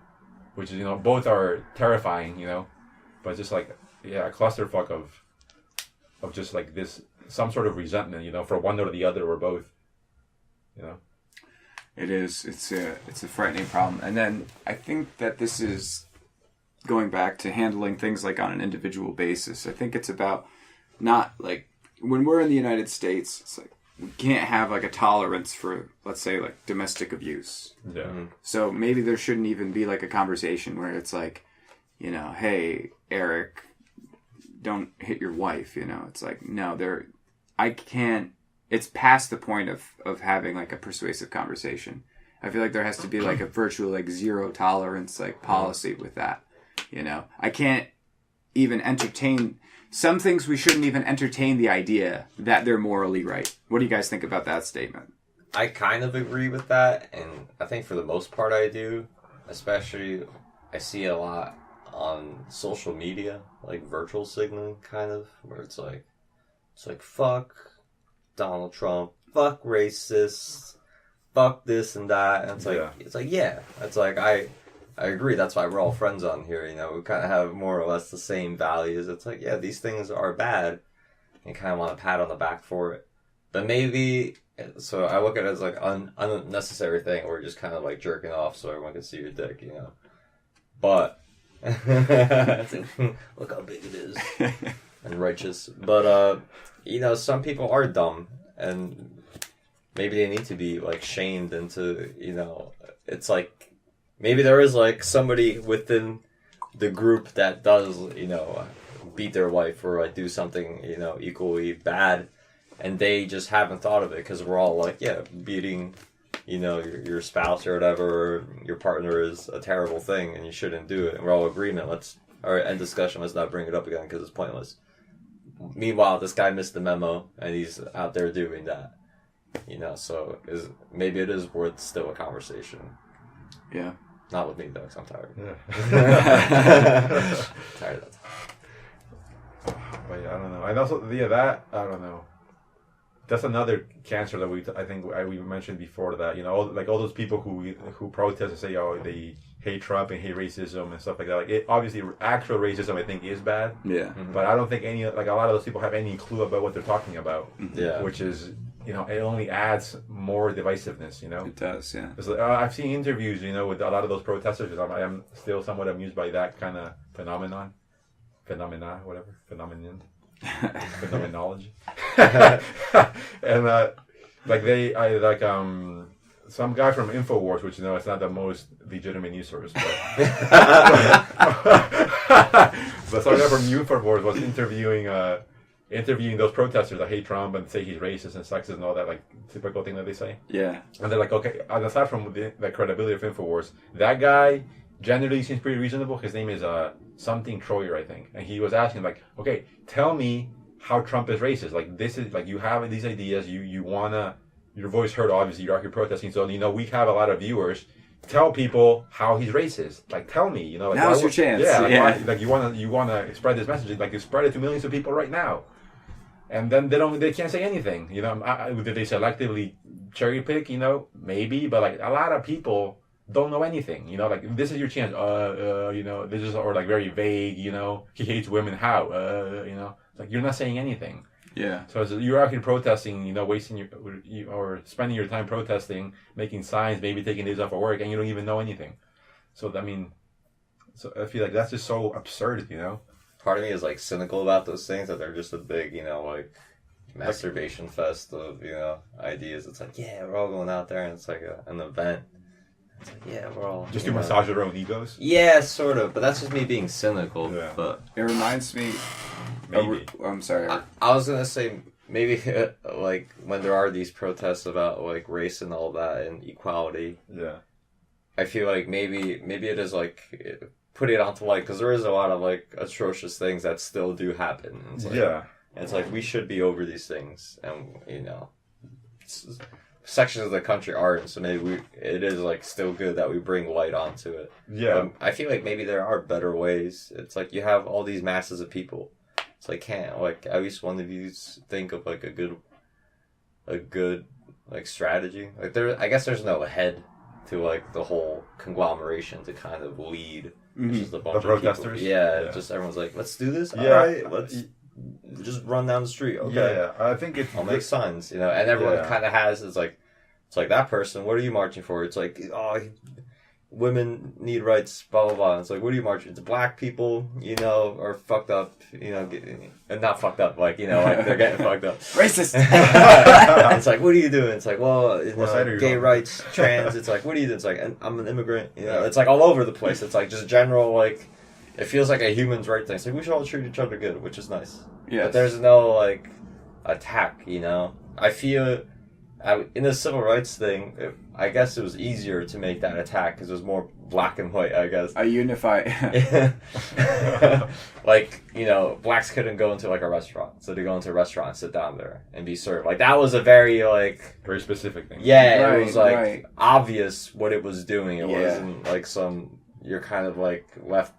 which is both are terrifying, but just like a clusterfuck of just like this, some sort of resentment, for one or the other or both, It is. It's a frightening problem. And then I think that this is going back to handling things like on an individual basis. I think it's about not like when we're in the United States, it's like we can't have like a tolerance for, let's say, like domestic abuse. Yeah. Mm-hmm. So maybe there shouldn't even be like a conversation where it's like, hey, Eric, don't hit your wife. It's like, no, I can't. It's past the point of having like a persuasive conversation. I feel like there has to be like a virtual like zero tolerance like policy with that. You know, I can't even entertain some things. We shouldn't even entertain the idea that they're morally right. What do you guys think about that statement? I kind of agree with that, and I think for the most part I do. Especially, I see a lot on social media, like virtual signaling, kind of, where it's like fuck Donald Trump, fuck racists, fuck this and that, and it's like I agree. That's why we're all friends on here. You know, we kind of have more or less the same values. It's like, yeah, these things are bad, and kind of want a pat on the back for it. But maybe, so I look at it as like unnecessary thing, or just kind of like jerking off so everyone can see your dick, you know. But look how big it is and righteous. But you know, some people are dumb, and maybe they need to be like shamed into, you know, it's like maybe there is like somebody within the group that does, you know, beat their wife or like do something, you know, equally bad. And they just haven't thought of it because we're all like, yeah, beating, you know, your spouse or whatever, or your partner is a terrible thing and you shouldn't do it. And we're all in agreement. All right, end discussion. Let's not bring it up again because it's pointless. Meanwhile, this guy missed the memo and he's out there doing that. You know, so maybe it is worth still a conversation. Yeah. Not with me though, because I'm tired. Yeah. Tired of that. But yeah, I don't know. And also, that I don't know. That's another cancer that we mentioned before, that, you know, all those people who protest and say, oh, they hate Trump and hate racism and stuff like that. Like, obviously actual racism I think is bad. Yeah. Mm-hmm. But I don't think a lot of those people have any clue about what they're talking about. Yeah. Which is, you know, it only adds more divisiveness, you know. It does, yeah. I've seen interviews, you know, with a lot of those protesters. I am still somewhat amused by that kind of phenomenon. Phenomenology. And some guy from Infowars, which, you know, it's not the most legitimate news source, but but some guy from Infowars was interviewing those protesters that hate Trump and say he's racist and sexist and all that, like, typical thing that they say. Yeah. And they're like, okay, and aside from the credibility of Infowars, that guy generally seems pretty reasonable. His name is something Troyer, I think, and he was asking, like, okay, tell me how Trump is racist. Like, this is like, you have these ideas, you wanna your voice heard. Obviously, you're out here protesting, so, you know, we have a lot of viewers. Tell people how he's racist. Like, tell me, you know. Like, now's your chance. Yeah. Like, you wanna spread this message. Like, you spread it to millions of people right now. And then they can't say anything. You know, did they selectively cherry pick? You know, maybe, but like a lot of people don't know anything. You know, like, this is your chance. You know, this is, or like very vague. You know, he hates women. How? You know, like, you're not saying anything. Yeah. So you're out here protesting, you know, wasting or spending your time protesting, making signs, maybe taking days off of work, and you don't even know anything. So I mean, I feel like that's just so absurd, you know. Part of me is like cynical about those things, that they're just a big, you know, like masturbation fest of, you know, ideas. It's like, yeah, we're all going out there and it's like an event. It's like, yeah, we're all just to massage their own egos. Yeah, sort of, but that's just me being cynical. Yeah. But it reminds me. Maybe. I'm sorry. I was gonna say, maybe like when there are these protests about like race and all that and equality. Yeah. I feel like maybe it is like, put it onto like, because there is a lot of like atrocious things that still do happen. It's like, yeah. And it's like, we should be over these things, and, you know, sections of the country aren't, so maybe it is like still good that we bring light onto it. Yeah. I feel like maybe there are better ways. It's like, you have all these masses of people. It's like, can't, like, at least one of you think of like a good like strategy. Like, I guess there's no head to like the whole conglomeration to kind of lead. Mm-hmm. Just a bunch of protesters. People. Yeah, just everyone's like, let's do this. Yeah. All right, let's just run down the street. Okay. Yeah. I think I'll make signs, you know, and everyone kind of has, it's like that person. What are you marching for? It's like, oh, women need rights, blah blah blah. It's like, what are you marching? The black people, you know, are fucked up, you know, and not fucked up, like, you know, like they're getting fucked up. Racist. It's like, what are you doing? It's like, well, you know, gay rights, trans. It's like, what are you doing? It's like, I'm an immigrant. You know, it's like all over the place. It's like just general, like, it feels like a human's right thing. It's like, we should all treat each other good, which is nice. Yes. But there's no like attack, you know? I feel in the civil rights thing, I guess it was easier to make that attack because it was more black and white, I guess. A unify. Like, you know, blacks couldn't go into like a restaurant, so they go into a restaurant and sit down there and be served. Like, that was a very very specific thing. Yeah, right, it was like obvious what it was doing. It wasn't like you're kind of like left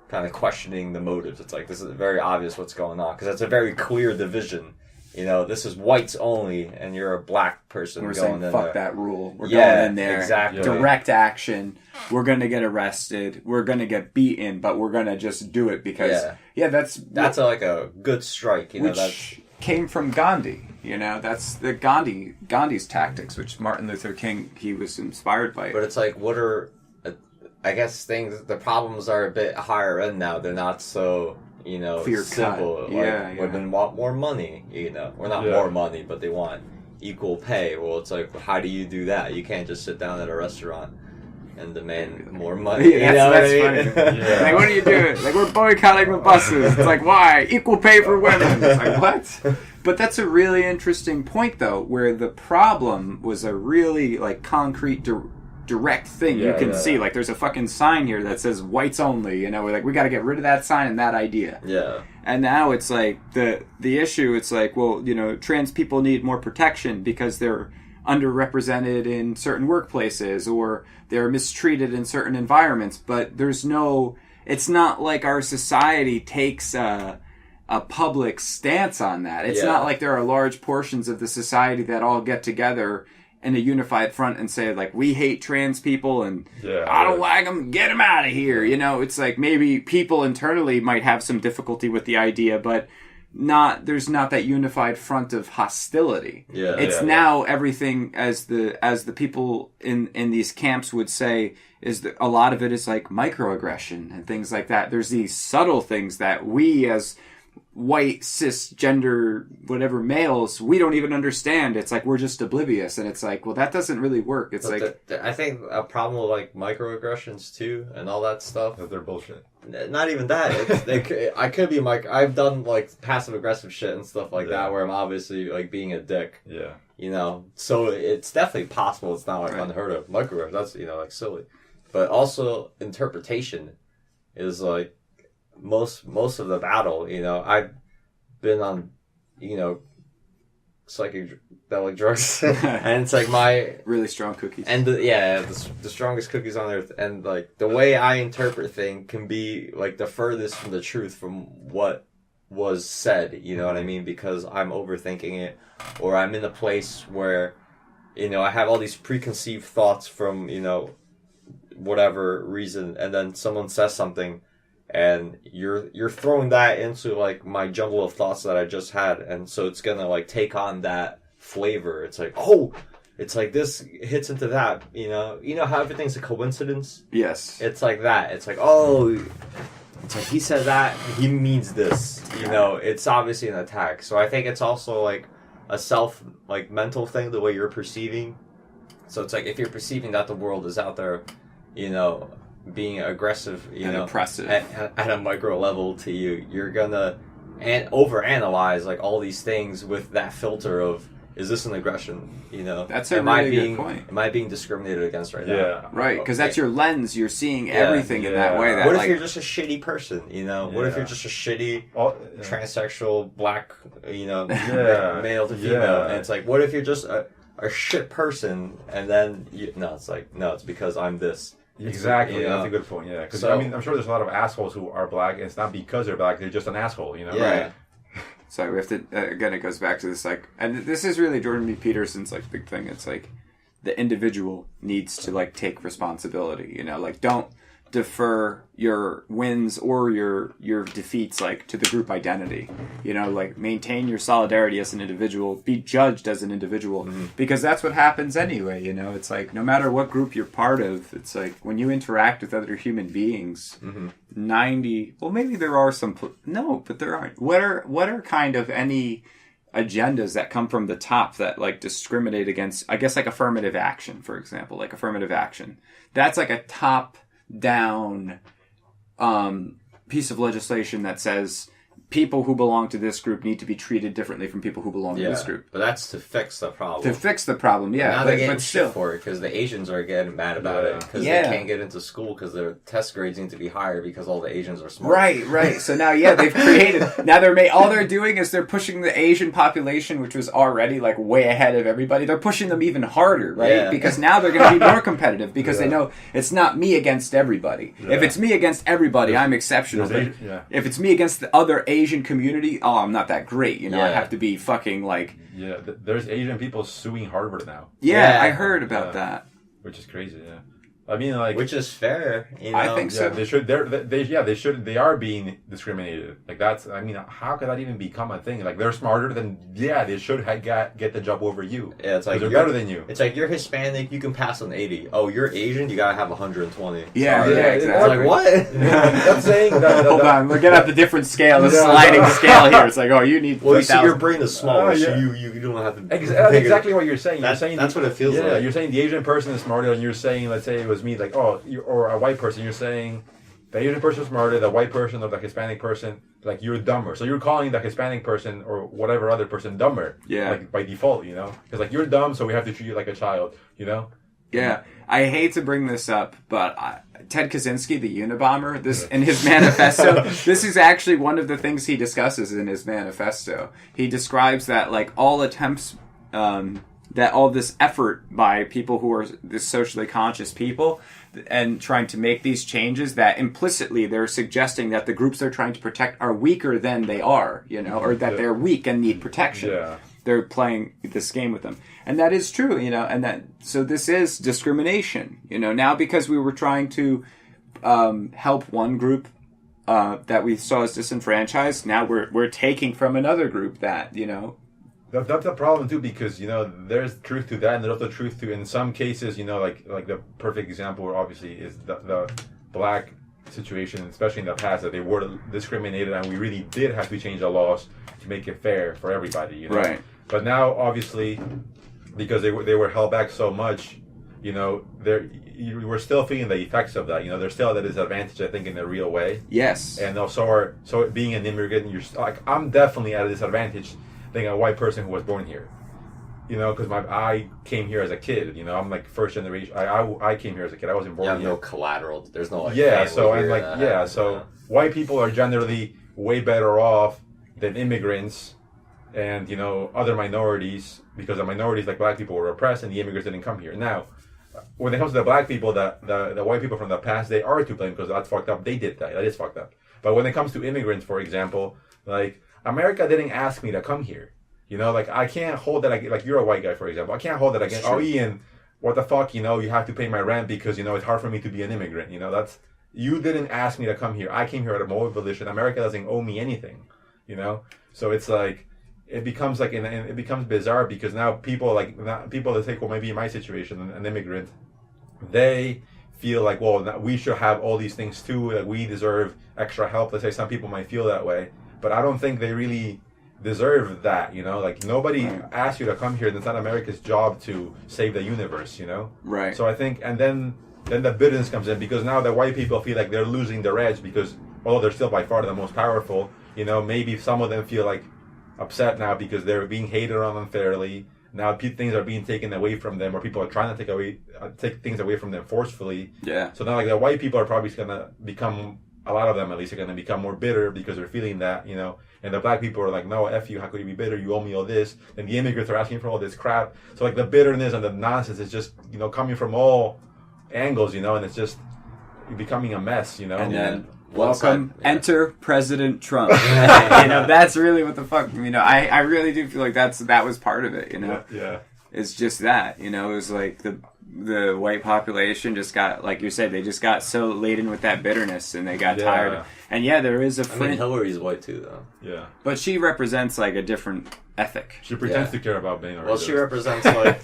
kind of questioning the motives. It's like, this is very obvious what's going on because it's a very clear division. You know, this is whites only, and you're a black person. We're going saying, in fuck there. that rule. We're going in there. Exactly. Direct action. We're going to get arrested. We're going to get beaten, but we're going to just do it because, that's like a good strike. You know, which came from Gandhi. You know, that's the Gandhi's tactics, which Martin Luther King, he was inspired by. But it's like, what are, I guess the problems are a bit higher end now. They're not so... You know, clear simple. cut. Women want more money, you know. Well, not more money, but they want equal pay. Well, it's like, how do you do that? You can't just sit down at a restaurant and demand more money. That's funny. Like, what are you doing? Like, we're boycotting the buses. It's like, why? Equal pay for women. It's like, what? But that's a really interesting point, though, where the problem was a really, like, concrete, direct thing you can see. Like, there's a fucking sign here that says whites only, you know. We're like, we got to get rid of that sign and that idea. Yeah. And now it's like the issue, it's like, well, you know, trans people need more protection because they're underrepresented in certain workplaces or they're mistreated in certain environments, but it's not like our society takes a public stance on that. It's not like there are large portions of the society that all get together in a unified front and say, like, we hate trans people and I don't like them, get them out of here. You know, it's like maybe people internally might have some difficulty with the idea, but there's not that unified front of hostility. It's now everything, as the people in these camps would say, is a lot of it is like microaggression and things like that. There's these subtle things that we as white cisgender whatever males, we don't even understand. It's like we're just oblivious, and it's like, well, that doesn't really work. It's but like I think a problem with like microaggressions too and all that stuff, that they're bullshit. Not even that. I could be I've done like passive aggressive shit and stuff like that where I'm obviously like being a dick. Yeah. You know, so it's definitely possible. It's not like unheard of. Microaggression, that's, you know, like silly, but also interpretation is like most of the battle. You know, I've been on, you know, psychedelic drugs and it's like my really strong cookies and the strongest cookies on earth, and like the way I interpret things can be like the furthest from the truth from what was said, you know what I mean, because I'm overthinking it, or I'm in a place where, you know, I have all these preconceived thoughts from, you know, whatever reason, and then someone says something and you're throwing that into like my jungle of thoughts that I just had, and so it's gonna like take on that flavor. It's like, oh, it's like this hits into that, you know how everything's a coincidence? Yes. It's like that. It's like, oh, it's like he said that, he means this, you know. It's obviously an attack. So I think it's also like a self, like, mental thing, the way you're perceiving. So it's like, if you're perceiving that the world is out there, you know, being aggressive, you know, oppressive at a micro level to you, you're gonna overanalyze like all these things with that filter of, is this an aggression? You know, that's a really good point. Am I being discriminated against right now? Yeah, right. Because that's your lens. You're seeing everything in that way. That, what if you're just a shitty person? You know, what if you're just a shitty transsexual black, you know, male to female? And it's like, what if you're just a shit person? And then it's because I'm this. Exactly, that's a good point. Yeah, because I mean, I'm sure there's a lot of assholes who are black, and it's not because they're black; they're just an asshole, you know? Yeah. Right. So we have to again. It goes back to this, like, and this is really Jordan B. Peterson's like big thing. It's like the individual needs to like take responsibility. You know, like, don't defer your wins or your defeats like to the group identity. You know, like, maintain your solidarity as an individual, be judged as an individual, because that's what happens anyway. You know, it's like, no matter what group you're part of, it's like when you interact with other human beings, 90, well, maybe there are some, no, but there aren't. What are kind of any agendas that come from the top that like discriminate against, I guess, like affirmative action, for example, like affirmative action. That's like a top down piece of legislation that says people who belong to this group need to be treated differently from people who belong to this group. But that's to fix the problem. To fix the problem, yeah. Now they're getting shit for it because the Asians are getting mad about it because they can't get into school because their test grades need to be higher because all the Asians are smart. Right. So now, they've created. Now all they're doing is they're pushing the Asian population, which was already like way ahead of everybody. They're pushing them even harder, right? Yeah. Because now they're going to be more competitive because they know it's not me against everybody. Yeah. If it's me against everybody, I'm exceptional. But if it's me against the other Asian community, I'm not that great. I have to be fucking like. Yeah, there's Asian people suing Harvard now. Yeah, I heard about that. Which is crazy. Yeah. I mean, like, which is fair. I think so. They should. They should. They are being discriminated. Like that's. I mean, how could that even become a thing? Like they're smarter than. Yeah, they should get the job over you. Yeah, it's like they're better than you. It's like you're Hispanic, you can pass an 80. Oh, you're Asian, you gotta have 120. Yeah, exactly. It's like what? I'm saying that. Hold on, we're getting at the different scale, the sliding scale here. It's like, you need. Well, you see, your brain is smaller, so you don't have to. That's exactly what you're saying. That's what it feels like. Yeah, you're saying the Asian person is smarter, and you're saying, let's say it was me, like, or a white person, you're saying the Asian person is smarter, the white person or the Hispanic person, like, you're dumber. So you're calling the Hispanic person or whatever other person dumber. Yeah. Like, by default, Because, like, you're dumb, so we have to treat you like a child, Yeah. I hate to bring this up, but Ted Kaczynski, the Unabomber, in his manifesto, this is actually one of the things he discusses in his manifesto. He describes that, like, all attempts... that all this effort by people who are this socially conscious people and trying to make these changes, that implicitly they're suggesting that the groups they're trying to protect are weaker than they are, or that they're weak and need protection. Yeah. They're playing this game with them. And that is true, so this is discrimination, now because we were trying to help one group that we saw as disenfranchised, now we're taking from another group that, That's a problem too, because there's truth to that, and there's also truth to, in some cases, like the perfect example obviously is the black situation, especially in the past, that they were discriminated, and we really did have to change the laws to make it fair for everybody. Right. But now, obviously, because they were held back so much, we're still feeling the effects of that. They're still at a disadvantage, I think, in a real way. Yes. And also, so being an immigrant, you're like, I'm definitely at a disadvantage than a white person who was born here, because I came here as a kid. I'm like first generation. I came here as a kid. I wasn't born here. No collateral. There's no white people are generally way better off than immigrants and other minorities, because the minorities like black people were oppressed and the immigrants didn't come here. Now, when it comes to the black people, the white people from the past, they are to blame because that's fucked up. They did that. That is fucked up. But when it comes to immigrants, for example, like, America didn't ask me to come here. Like, I can't hold that. Like, you're a white guy, for example. I can't hold that against, Ian, what the fuck, you have to pay my rent because, it's hard for me to be an immigrant. You didn't ask me to come here. I came here at a moral volition. America doesn't owe me anything, So it's like, it becomes like, it becomes bizarre because now people that think, well, maybe in my situation, an immigrant, they feel like, well, we should have all these things too, that we deserve extra help. Let's say some people might feel that way. But I don't think they really deserve that, Like, nobody asked you to come here. It's not America's job to save the universe, Right. So I think, and then the bitterness comes in because now the white people feel like they're losing their edge because, although they're still by far the most powerful, maybe some of them feel like upset now because they're being hated on unfairly. Now things are being taken away from them, or people are trying to take things away from them forcefully. Yeah. So now, like, the white people are probably going to become... a lot of them, at least, are going to become more bitter because they're feeling that, and the black people are like, no, F you, how could you be bitter? You owe me all this. And the immigrants are asking for all this crap. So, like, the bitterness and the nonsense is just, coming from all angles, and it's just becoming a mess, And then, enter President Trump. That's really what the fuck, I really do feel like that was part of it, Yeah. It's just that, it was like the white population just got, like you said, they just got so laden with that bitterness and they got tired. And there is a Hillary's white too, though. Yeah. But she represents like a different ethic. She pretends to care about being Well, she represents like,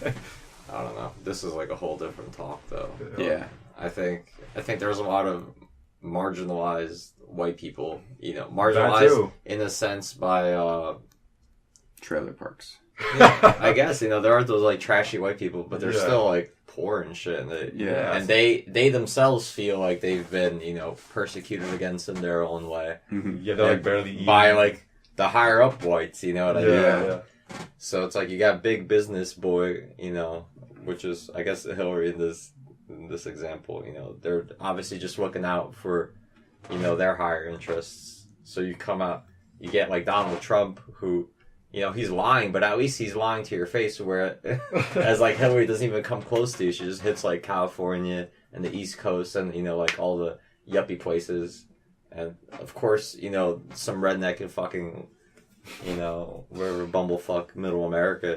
I don't know. This is like a whole different talk, though. Yeah. I think there's a lot of marginalized white people, marginalized in a sense by trailer parks. Yeah, I guess, there are those, like, trashy white people, but they're still, like, poor and shit. And they themselves feel like they've been, persecuted against in their own way. Mm-hmm. Yeah, they're, like, barely eating. By, like, the higher up whites, you know what I mean? Yeah. So it's like you got big business boy, which is, I guess, Hillary in this example, they're obviously just looking out for, their higher interests. So you come out, you get like Donald Trump, who, he's lying, but at least he's lying to your face, where as like Hillary doesn't even come close to you. She just hits like California and the East Coast and, like all the yuppie places. And of course, some redneck and fucking, wherever bumblefuck middle America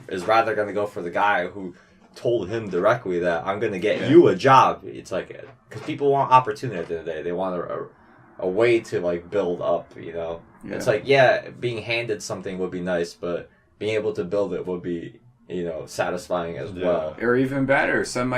is rather going to go for the guy who told him directly that I'm going to get you a job. It's like, because people want opportunity at the end of the day. They want a way to like build up, Yeah. It's like, being handed something would be nice, but being able to build it would be, satisfying as well. Or even better. Some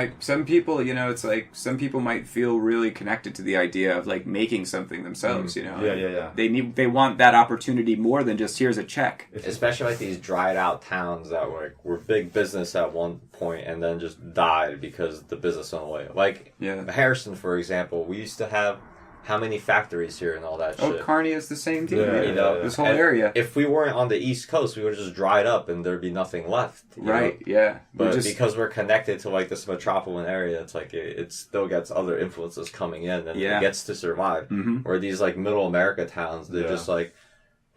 people, it's like some people might feel really connected to the idea of like making something themselves, Yeah. They want that opportunity more than just here's a check. Especially like these dried out towns that were big business at one point and then just died because the business went away. Like Harrison, for example, we used to have how many factories here and all that shit. Kearney is the same thing. This whole and area. If we weren't on the East Coast, we would have just dried up and there'd be nothing left. Right, yeah. But because we're connected to like this metropolitan area, it's like it still gets other influences coming in and it gets to survive. Mm-hmm. Or these like middle America towns, they're just like,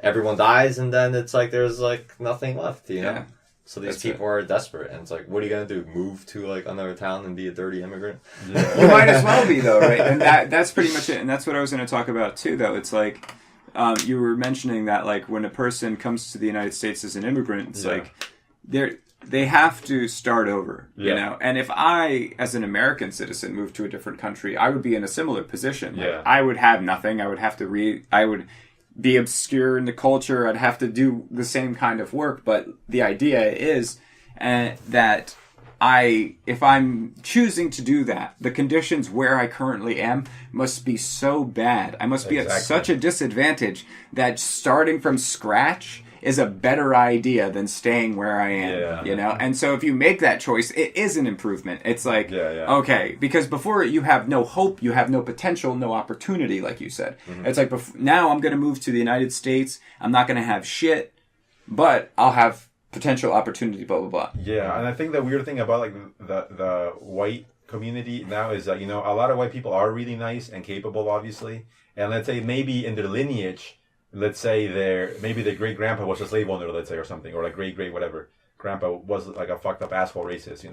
everyone dies and then it's like there's like nothing left, Yeah. So these people are desperate, and it's like, what are you gonna do? Move to like another town and be a dirty immigrant? Yeah. You might as well be, though, right? And that's pretty much it. And that's what I was going to talk about too, though. It's like you were mentioning that, like when a person comes to the United States as an immigrant, it's like they have to start over, And if I, as an American citizen, moved to a different country, I would be in a similar position. Like, I would have nothing. I would have to be obscure in the culture. I'd have to do the same kind of work, but the idea is that if I'm choosing to do that, the conditions where I currently am must be so bad. I must be at such a disadvantage that starting from scratch is a better idea than staying where I am, And so if you make that choice, it is an improvement. It's like, okay, because before you have no hope, you have no potential, no opportunity, like you said. Mm-hmm. It's like, now I'm going to move to the United States. I'm not going to have shit, but I'll have potential opportunity, blah, blah, blah. Yeah, and I think the weird thing about like the white community now is that, a lot of white people are really nice and capable, obviously. And let's say maybe in their lineage, let's say maybe their great grandpa was a slave owner, let's say, or something, or like great whatever. Grandpa was like a fucked up asshole racist,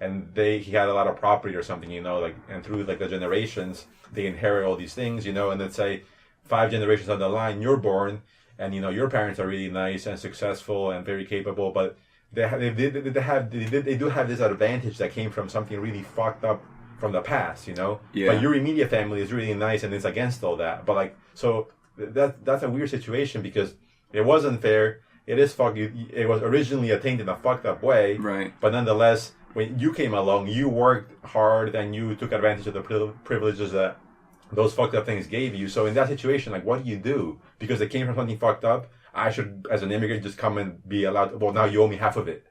and he had a lot of property or something, like, and through like the generations they inherit all these things, and let's say 5 generations down the line you're born and your parents are really nice and successful and very capable, but they do have this advantage that came from something really fucked up from the past, But your immediate family is really nice and it's against all that, but like so. That's a weird situation because it wasn't fair. It is fucked. It was originally attained in a fucked up way, right? But nonetheless, when you came along, you worked hard and you took advantage of the privileges that those fucked up things gave you. So in that situation, like, what do you do? Because it came from something fucked up. I should, as an immigrant, just come and be allowed. Well, now you owe me half of it,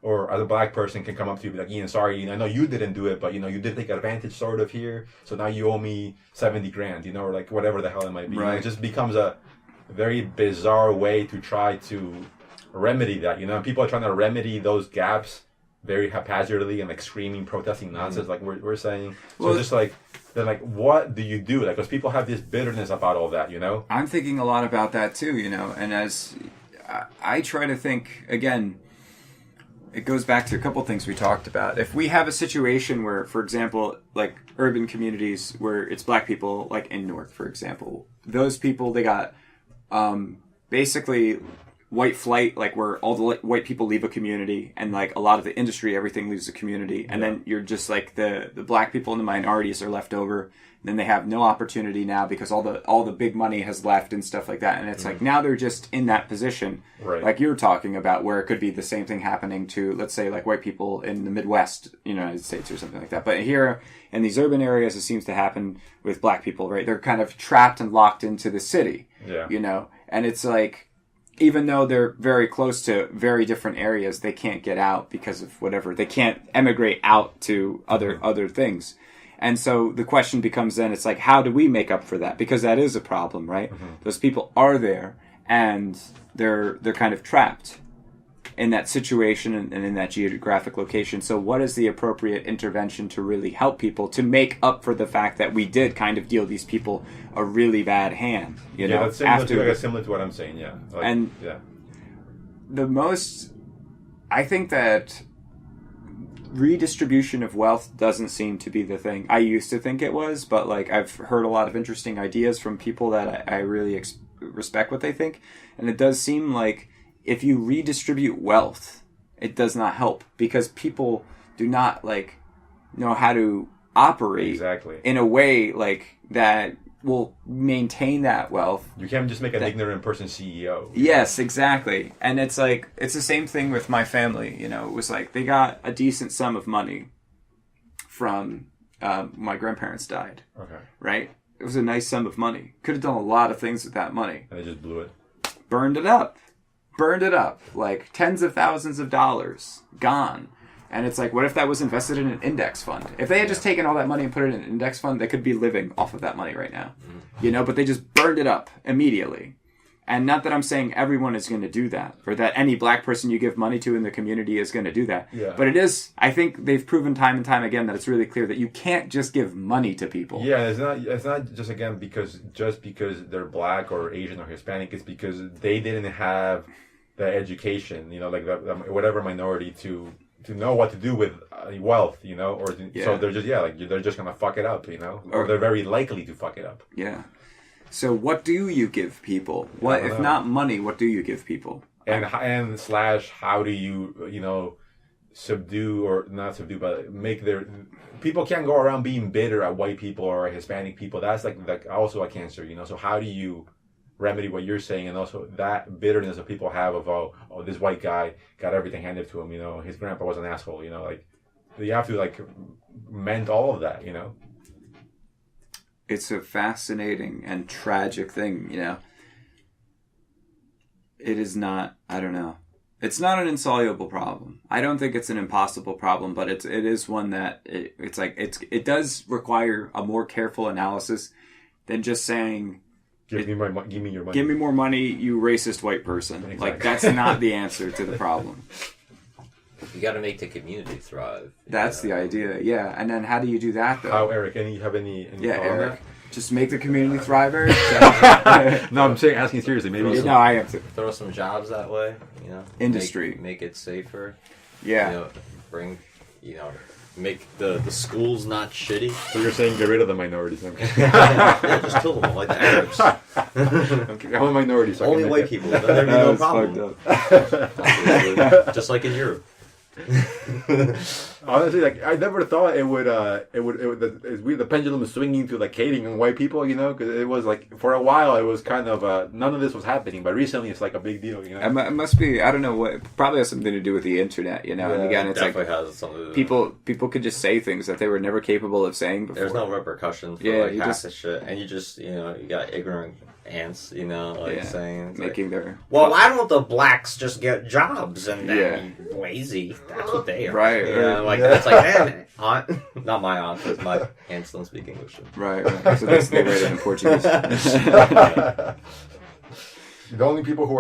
Or as a black person can come up to you and be like, Ian, sorry, I know you didn't do it, but you did take advantage sort of here, so now you owe me $70,000, or like whatever the hell it might be. Right. It just becomes a very bizarre way to try to remedy that. People are trying to remedy those gaps very haphazardly and like screaming, protesting nonsense, like we're saying. So just like then like, what do you do? Like, because people have this bitterness about all that, I'm thinking a lot about that too, and as I try to think again. It goes back to a couple things we talked about. If we have a situation where, for example, like urban communities where it's black people, like in Newark, for example, those people, they got basically white flight, like where all the white people leave a community and like a lot of the industry, everything leaves the community. And then you're just like the black people and the minorities are left over. Then they have no opportunity now because all the big money has left and stuff like that. And it's like now they're just in that position, right, like you're talking about, where it could be the same thing happening to, let's say, like white people in the Midwest, United States or something like that. But here in these urban areas, it seems to happen with black people, right? They're kind of trapped and locked into the city, and it's like, even though they're very close to very different areas, they can't get out because of whatever. They can't emigrate out to other things. And so the question becomes then, it's like, how do we make up for that? Because that is a problem, right? Those people are there, and they're kind of trapped in that situation and in that geographic location. So what is the appropriate intervention to really help people to make up for the fact that we did kind of deal these people a really bad hand? You know, that's similar to what I'm saying, yeah. Like, and I think that redistribution of wealth doesn't seem to be the thing. I used to think it was, but like I've heard a lot of interesting ideas from people that I really respect what they think, and it does seem like if you redistribute wealth, it does not help because people do not like know how to operate in a way like that will maintain that wealth. You can't just make an ignorant person CEO. Yes, exactly. And it's like, it's the same thing with my family. You know, it was like they got a decent sum of money from my grandparents died. Okay. Right? It was a nice sum of money. Could have done a lot of things with that money. And they just blew it. Burned it up. Like tens of thousands of dollars. Gone. And it's like, what if that was invested in an index fund? If they had just taken all that money and put it in an index fund, they could be living off of that money right now. You know, but they just burned it up immediately. And not that I'm saying everyone is going to do that, or that any black person you give money to in the community is going to do that. Yeah. But it is, I think they've proven time and time again that it's really clear that you can't just give money to people. Yeah, it's not just, again, because they're black or Asian or Hispanic, it's because they didn't have the education, you know, like whatever minority to know what to do with wealth, you know, so they're just they're just gonna fuck it up, you know, or they're very likely to fuck it up. Yeah. So what do you give people? What if not money? What do you give people? And slash how do you subdue or not subdue, but make people can't go around being bitter at white people or Hispanic people. That's like also a cancer, you know. So how do you remedy what you're saying, and also that bitterness that people have of this white guy got everything handed to him, you know, his grandpa was an asshole, you know, like you have to like mend all of that, you know. It's a fascinating and tragic thing, you know. It is not, I don't know. It's not an insoluble problem. I don't think it's an impossible problem, but it is one that it does require a more careful analysis than just saying, Give me your money. Give me more money, you racist white person. Exactly. Like, that's not the answer to the problem. You got to make the community thrive. That's the idea, yeah. And then how do you do that, though? How, Eric? Have any Eric. Just make the community thrive, Eric. No, I'm asking seriously. Maybe. I am too. Throw some jobs that way, you know. Industry. Make it safer. Yeah. You know, make the schools not shitty. So you're saying get rid of the minorities? Yeah, just kill them all, like the Arabs. Okay, all minorities. Only white people. Then there'd be no problem. Just like in Europe. Honestly, like I never thought the pendulum was swinging to like hating on white people, you know, because it was like for a while it was kind of none of this was happening, but recently it's like a big deal, you know. It must be, I don't know what, probably has something to do with the internet, you know. Yeah, and again, it's definitely like has something to do. People could just say things that they were never capable of saying before. There's no repercussion for half the shit, and you got ignorant ants, you know, saying making their why don't the blacks just get jobs and then be lazy? That's what they are, right? That's like, man, aunt, not my aunt, because my aunts don't speak English. Right. So they write it in Portuguese. The only people who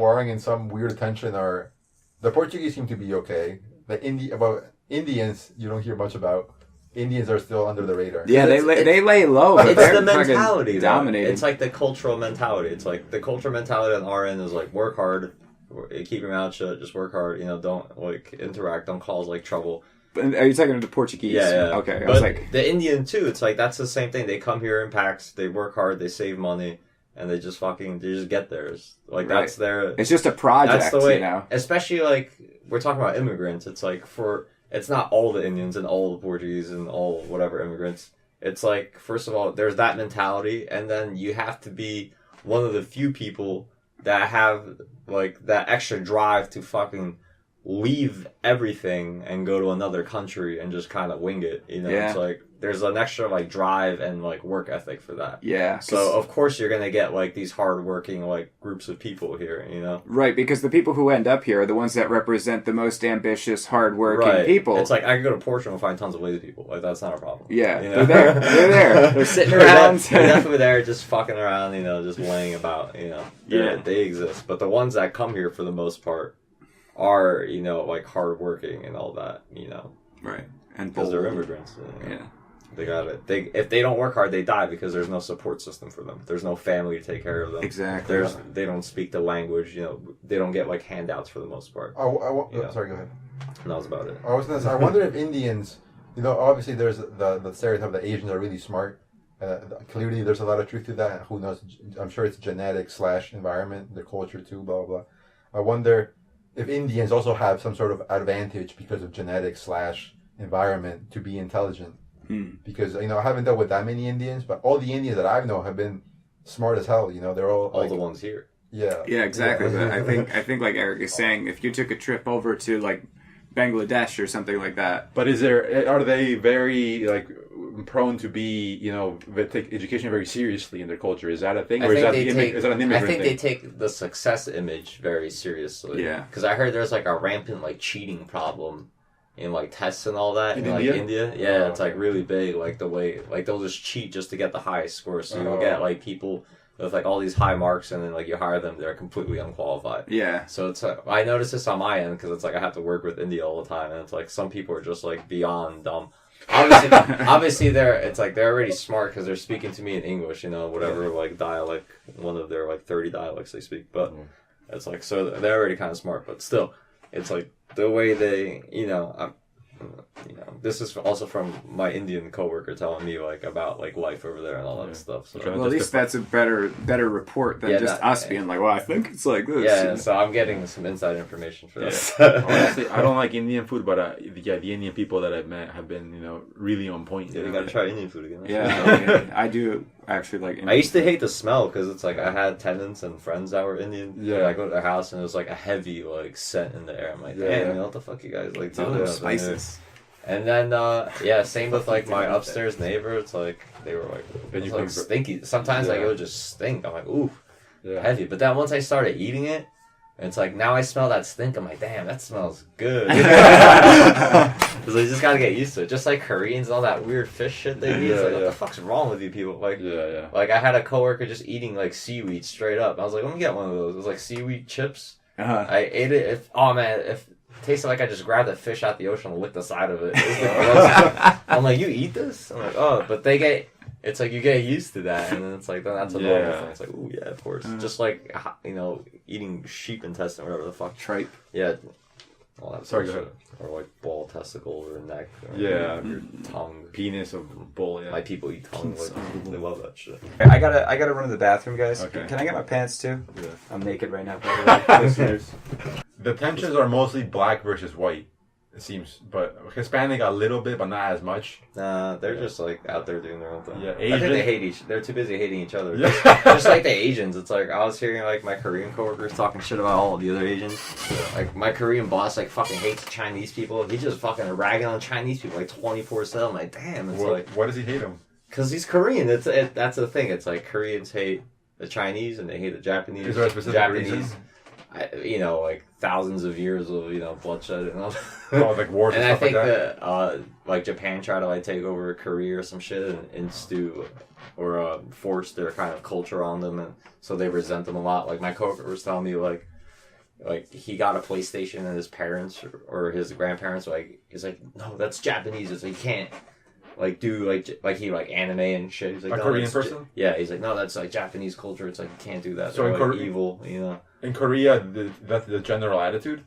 are in some weird tension are the Portuguese. Seem to be okay. About Indians, you don't hear much about. Indians are still under the radar. Yeah, they lay low. It's the mentality. Dominating. It's like the cultural mentality. It's like the cultural mentality on our end is like work hard, keep your mouth shut, just work hard. You know, don't like interact, don't cause like trouble. Are you talking to the Portuguese? Yeah. Okay. But I was like, the Indian too. It's like that's the same thing. They come here in packs. They work hard. They save money, and they just get theirs. Like that's their. It's just a project. That's the way. You know? Especially like we're talking about immigrants. It's like it's not all the Indians and all the Portuguese and all whatever immigrants. It's like, first of all, there's that mentality, and then you have to be one of the few people that have like that extra drive to fucking leave everything and go to another country and just kind of wing it. You know, it's like there's an extra like drive and like work ethic for that. Yeah. So of course you're gonna get like these hardworking like groups of people here. You know. Right, because the people who end up here are the ones that represent the most ambitious, hardworking people. It's like I could go to Portugal and find tons of lazy people. Like that's not a problem. Yeah, you know? they're there. They're there. They're sitting around. They're definitely there, just fucking around. You know, just laying about. You know, they exist. But the ones that come here for the most part are, you know, like hardworking and all that. You know, right, and because they're immigrants. You know? Yeah. They got it. If they don't work hard, they die because there's no support system for them. There's no family to take care of them. Exactly. They don't speak the language. You know, they don't get like handouts for the most part. Sorry, go ahead. And that was about it. I was gonna say, I wonder if Indians, you know, obviously there's the stereotype that Asians are really smart. Clearly, there's a lot of truth to that. Who knows? I'm sure it's genetics / environment, the culture too. Blah blah blah. I wonder if Indians also have some sort of advantage because of genetics / environment to be intelligent. Because, you know, I haven't dealt with that many Indians, but all the Indians that I know have been smart as hell. You know, they're all the ones here. Yeah, exactly. Yeah. But I think like Eric is saying, if you took a trip over to like Bangladesh or something like that. But are they very like prone to be, you know, they take education very seriously in their culture? Is that a thing, or is that an immigrant I think thing? they take the success image very seriously. Yeah, because I heard there's like a rampant like cheating problem in like tests and all that in like India. Yeah, it's like really big. Like the way like they'll just cheat just to get the highest score. So you'll get like people with like all these high marks, and then like you hire them, they're completely unqualified. Yeah. So it's I notice this on my end because it's like I have to work with India all the time, and it's like some people are just like beyond dumb. Obviously it's like they're already smart because they're speaking to me in English, you know, whatever like dialect, one of their like 30 dialects they speak. But it's like so they're already kind of smart, but still, it's like the way they, you know, this is also from my Indian coworker telling me like about like life over there and all that stuff. So well, at least that's a better report than just us being like, well, I think it's like this. Yeah, so I'm getting some inside information for this. Honestly, I don't like Indian food, but the Indian people that I've met have been, you know, really on point. Yeah, you gotta try Indian food again. Yeah, I do actually like Indian I used to hate the smell because it's like I had tenants and friends that were Indian. Yeah, and I go to their house and it was like a heavy like scent in the air. I'm like, damn, you know, what the fuck you guys like doing? Spices. And then, same with like my upstairs neighbor. It's like they were like, stinky. Sometimes like it would just stink. I'm like, ooh, heavy. But then once I started eating it, it's like now I smell that stink. I'm like, damn, that smells good. Because I just gotta get used to it. Just like Koreans and all that weird fish shit they eat. It's like, what the fuck's wrong with you people? Like, like I had a coworker just eating like seaweed straight up. I was like, let me get one of those. It was like seaweed chips. I ate it. It tasted like I just grabbed a fish out the ocean and licked the side of it. I'm like, you eat this? I'm like, oh, but it's like you get used to that, and then it's like that's a normal thing. It's like, ooh, yeah, of course. Just like, you know, eating sheep intestine or whatever the fuck. Tripe. Yeah. All that Sorry, go ahead. Or like ball testicle or neck. Or your tongue. Penis of bull, My people eat tongue. Like, they love that shit. I gotta run to the bathroom, guys. Okay. Can I get my pants too? Yeah. I'm naked right now, by the way, listeners. The tensions are mostly black versus white, it seems, but Hispanic a little bit, but not as much. Nah, they're just like out there doing their own thing. Yeah, I think they're too busy hating each other. Just like the Asians. It's like I was hearing like my Korean coworkers talking shit about all the other Asians. Like my Korean boss like fucking hates Chinese people. He's just fucking ragging on Chinese people like 24/7. Like damn, it's like why does he hate them? Because he's Korean. That's the thing. It's like Koreans hate the Chinese and they hate the Japanese. Is there a specific reason? You know, like thousands of years of, you know, bloodshed and all that. Oh, like wars and stuff like that? And I think that, like, Japan tried to, like, take over Korea or some shit and instill or force their kind of culture on them, and so they resent them a lot. Like, my coworker was telling me, like he got a PlayStation and his parents or his grandparents, like, he's like, no, that's Japanese. It's like, you can't, like, do, like he, like, anime and shit. He's like, a no, Korean person? Yeah, he's like, no, that's, like, Japanese culture. It's like, you can't do that. So they're, like, evil, you know? In Korea, that's the general attitude?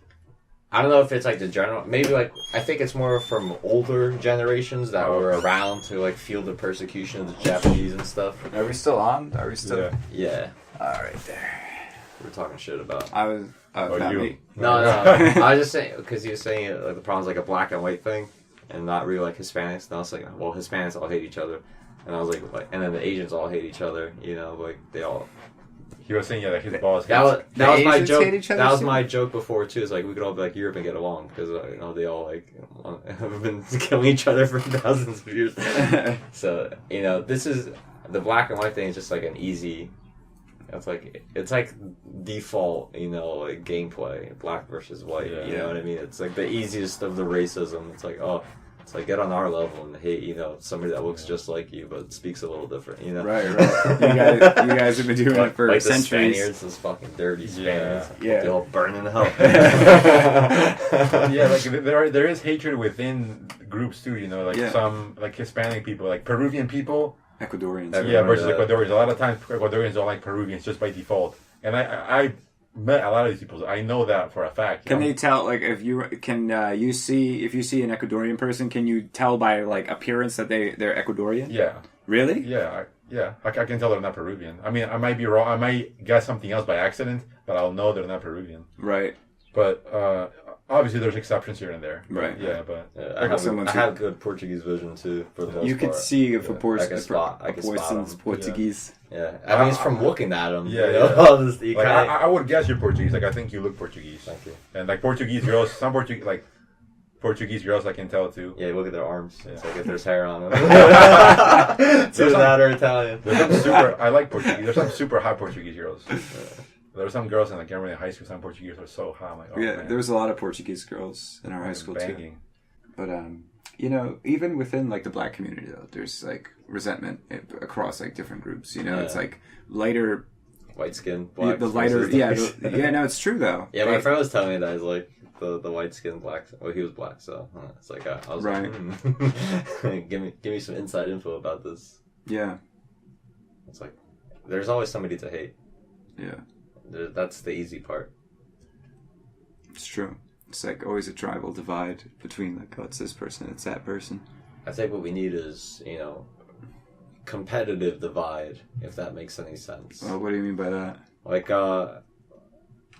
I don't know if it's like the general, maybe like, I think it's more from older generations that were around to like feel the persecution of the Japanese and stuff. Are we still on? Are we still? Yeah. Alright, there. We're talking shit about. I was. Not you. me. No. I was just saying, because he was saying like the problem's like a black and white thing and not really like Hispanics. And I was like, well, Hispanics all hate each other. And I was like, and then the Asians all hate each other, you know, like they all He was saying that his boss. That was my Asians joke. hate each other That was too? my joke before too. It's like we could all be like Europe and get along because they all have been killing each other for thousands of years. So this is the black and white thing is just like an easy. It's like default, like gameplay, black versus white. Yeah. You know what I mean? It's like the easiest of the racism. It's like it's like get on our level and hate, somebody that looks just like you but speaks a little different. Right. You guys have been doing it for like centuries. The Spaniards, those fucking dirty Spaniards. Yeah. They all burn in hell. Yeah, like there is hatred within groups too. Some like Hispanic people, like Peruvian people. Ecuadorians. Yeah, versus Ecuadorians. A lot of times Ecuadorians don't like Peruvians just by default. And I met a lot of these people. I know that for a fact. Can they tell, like, if you see an Ecuadorian person, can you tell by like appearance that they're Ecuadorian? Yeah. Really? Yeah. I can tell they're not Peruvian. I mean, I might be wrong. I might guess something else by accident, but I'll know they're not Peruvian. Right. But obviously, there's exceptions here and there. Right. Yeah, but I have good Portuguese vision too. For the most part, you could see if a person's them. Portuguese. Yeah, I mean, it's from looking at them. Yeah. I would guess you're Portuguese. Like, I think you look Portuguese. Thank you. And like Portuguese girls, some Portuguese girls I can tell too. Yeah, look at their arms. Yeah. It's like if there's hair on them. Either that or Italian. I like Portuguese. There's some super hot Portuguese girls. There were some girls in like in high school. Some Portuguese were so hot. I'm like, man. There was a lot of Portuguese girls in our high school too. But even within like the black community though, there's like resentment across like different groups. It's like lighter, white skin, black. The lighter, no, it's true though. Yeah, my friend was telling me that he's like the white skin black. Well, he was black, so it's like I was right. Like, give me some inside info about this. Yeah, it's like there's always somebody to hate. Yeah. That's the easy part. It's true. It's like always a tribal divide between like, oh, it's this person, it's that person. I think what we need is, competitive divide, if that makes any sense. Well, what do you mean by that?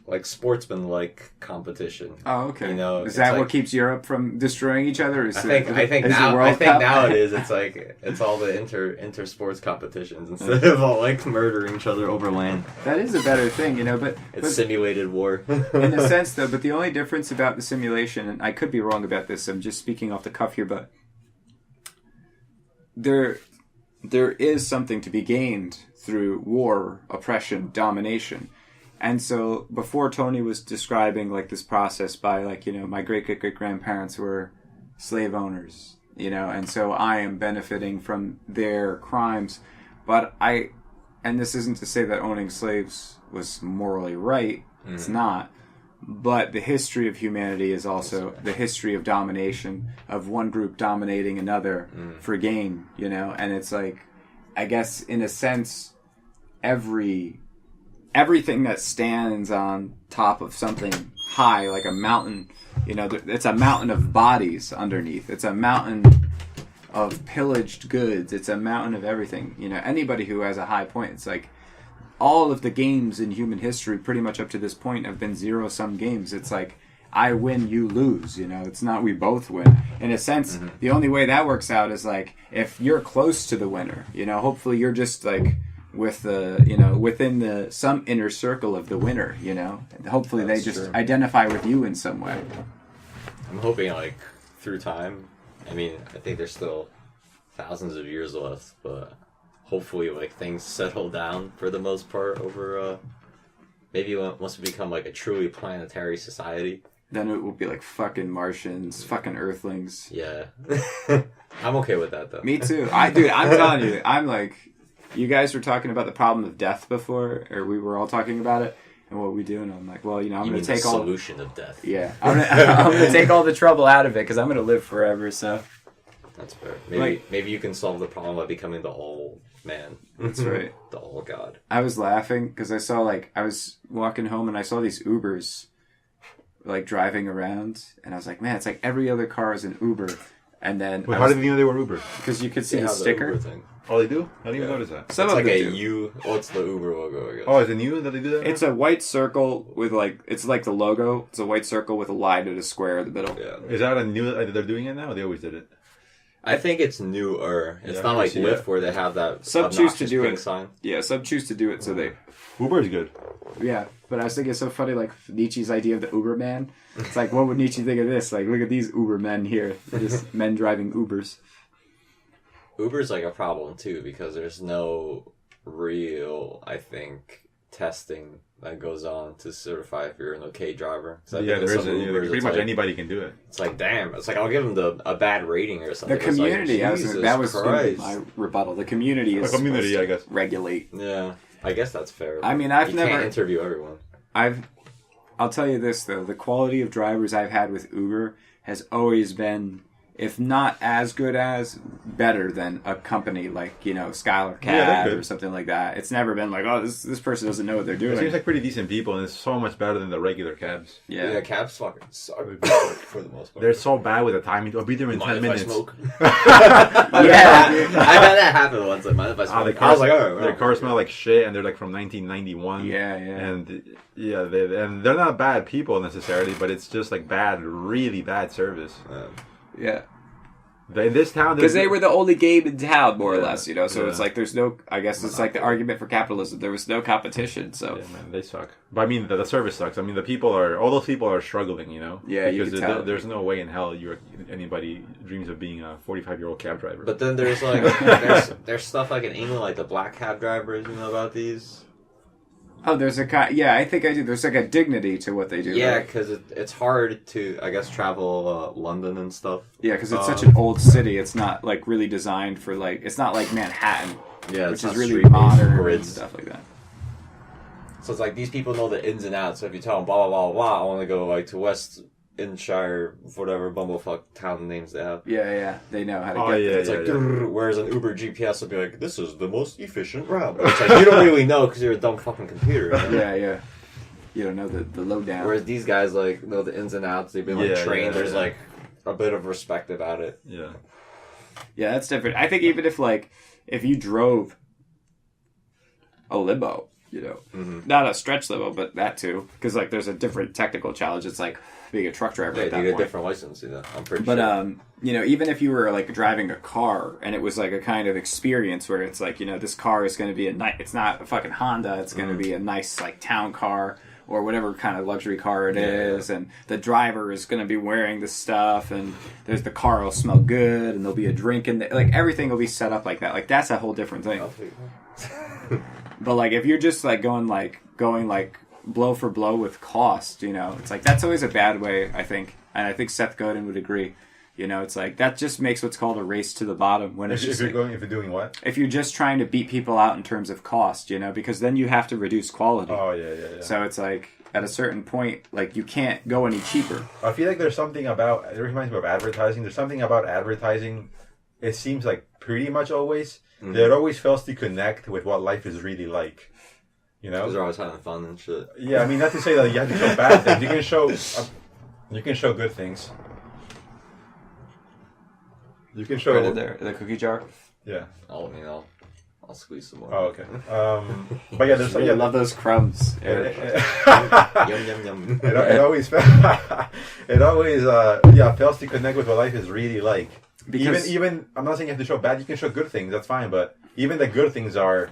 Like sportsman-like competition. Oh, okay. Is that what keeps Europe from destroying each other? I think now it is. It's like it's all the inter sports competitions instead of all like murdering each other over land. That is a better thing, but it's simulated war. In a sense, though. But the only difference about the simulation, and I could be wrong about this. I'm just speaking off the cuff here, but there is something to be gained through war, oppression, domination. And so before Tony was describing like this process by like, my great-great-great-grandparents were slave owners, and so I am benefiting from their crimes. But and this isn't to say that owning slaves was morally right. Mm. It's not. But the history of humanity is also the history of domination, of one group dominating another for gain, and it's like, I guess in a sense, everything that stands on top of something high, like a mountain, it's a mountain of bodies underneath. It's a mountain of pillaged goods. It's a mountain of everything. Anybody who has a high point, it's like all of the games in human history pretty much up to this point have been zero-sum games. It's like I win, you lose. It's not we both win. In a sense, the only way that works out is like if you're close to the winner, hopefully you're just like with the within some inner circle of the winner, and hopefully they just identify with you in some way. I'm hoping like through time, I mean, I think there's still thousands of years left, but hopefully like things settle down for the most part over maybe once we become like a truly planetary society, then it will be like fucking Martians, fucking Earthlings. Yeah. I'm okay with that though. Me too. I'm telling you, I'm like, you guys were talking about the problem of death before, or we were all talking about it, and what we do, and I'm like, well, I'm going to take all the solution of death. Yeah, I'm going to take all the trouble out of it because I'm going to live forever. So that's fair. Maybe you can solve the problem by becoming the all man. That's right. The all god. I was laughing because I was walking home and I saw these Ubers like driving around, and I was like, man, it's like every other car is an Uber. And then how did you know they were Uber? Because you could see the sticker. Oh, they do? I didn't even notice that. Some it's of like them a do. U. What's the Uber logo? I guess. Oh, is it new that they do that? It's a white circle with like, it's like the logo. It's a white circle with a line and a square in the middle. Yeah. Is that a new that they're doing it now? Or they always did it. I think it's newer. It's not like Lyft where they have that some choose to do it. Sign. Yeah, some choose to do it so they... Uber is good. Yeah, but I was thinking it's so funny, like, Nietzsche's idea of the Uber man. It's like, what would Nietzsche think of this? Like, look at these Uber men here. They're just men driving Ubers. Uber's like a problem, too, because there's no real, I think, testing that goes on to certify if you're an okay driver. Yeah, there isn't. Pretty much anybody can do it. It's like, damn. It's like, I'll give them a bad rating or something. The community, like, that was my rebuttal. The community is community, I guess. Regulate. Yeah, I guess that's fair. I mean, you can't interview everyone. I'll tell you this, though. The quality of drivers I've had with Uber has always been, if not as good as, better than a company like, Skylar Cab or something like that. It's never been like, oh, this person doesn't know what they're doing. It seems like pretty decent people, and it's so much better than the regular cabs. Yeah, cabs fucking suck for the most part. They're so bad with the timing. I'll be there in 10 minutes. I smoke? Yeah, I had that happen once. Like, mind if I smoke? I was like, oh, their cars smell like shit, and they're like from 1991. Yeah. And they're not bad people necessarily, but it's just like really bad service. Yeah. In this town, because they were the only game in town, more or less, So it's like there's no. I guess it's like the argument for capitalism. There was no competition, so yeah, man, they suck. But I mean, the service sucks. I mean, all those people are struggling, Yeah, because you can tell. There's no way in hell anybody dreams of being a 45-year-old cab driver. But then there's like there's stuff like in England, like the black cab drivers. You know about these? Oh, there's a kind. Yeah, I think I do. There's like a dignity to what they do. Yeah, because it's hard to, I guess, travel London and stuff. Yeah, because it's such an old city. It's not like really designed for like. It's not like Manhattan. Yeah, which is really modern and stuff like that. So it's like these people know the ins and outs. So if you tell them blah blah blah blah, I want to go like to West Inshire, whatever bumblefuck town names they have. Yeah, they know how to get there. It's like, whereas an Uber GPS will be like, this is the most efficient route. It's like, you don't really know because you're a dumb fucking computer. Yeah. You don't know the lowdown. Whereas these guys like know the ins and outs. They've been trained. There's like a bit of respect about it. Yeah, that's different. I think even if you drove a limo, not a stretch limo, but that too, because like there's a different technical challenge. It's like being a truck driver. Yeah, you get a different license. I'm pretty sure. But even if you were like driving a car and it was like a kind of experience where it's like this car is going to be it's not a fucking Honda. It's going to be a nice like town car or whatever kind of luxury car it is, and the driver is going to be wearing this stuff, and the car will smell good, and there'll be a drink in there. Like everything will be set up like that. Like that's a whole different thing. But like if you're just like going blow for blow with cost, it's like that's always a bad way, I think, and I think Seth Godin would agree. It's like that just makes what's called a race to the bottom when it's if you're doing what? If you're just trying to beat people out in terms of cost, because then you have to reduce quality. Oh yeah. So it's like at a certain point, like you can't go any cheaper. I feel like there's something about it reminds me of advertising. There's something about advertising. It seems like pretty much always that it always fails to connect with what life is really like. Because they're always having fun and shit. Yeah, I mean, not to say that you have to show bad things. You can show good things. You can show right there, the cookie jar. Yeah. I'll squeeze some more. Oh, okay. But yeah, there's I love those crumbs. Yum yum yum. It always fails to connect with what life is really like. Because even I'm not saying you have to show bad. You can show good things. That's fine. But even the good things are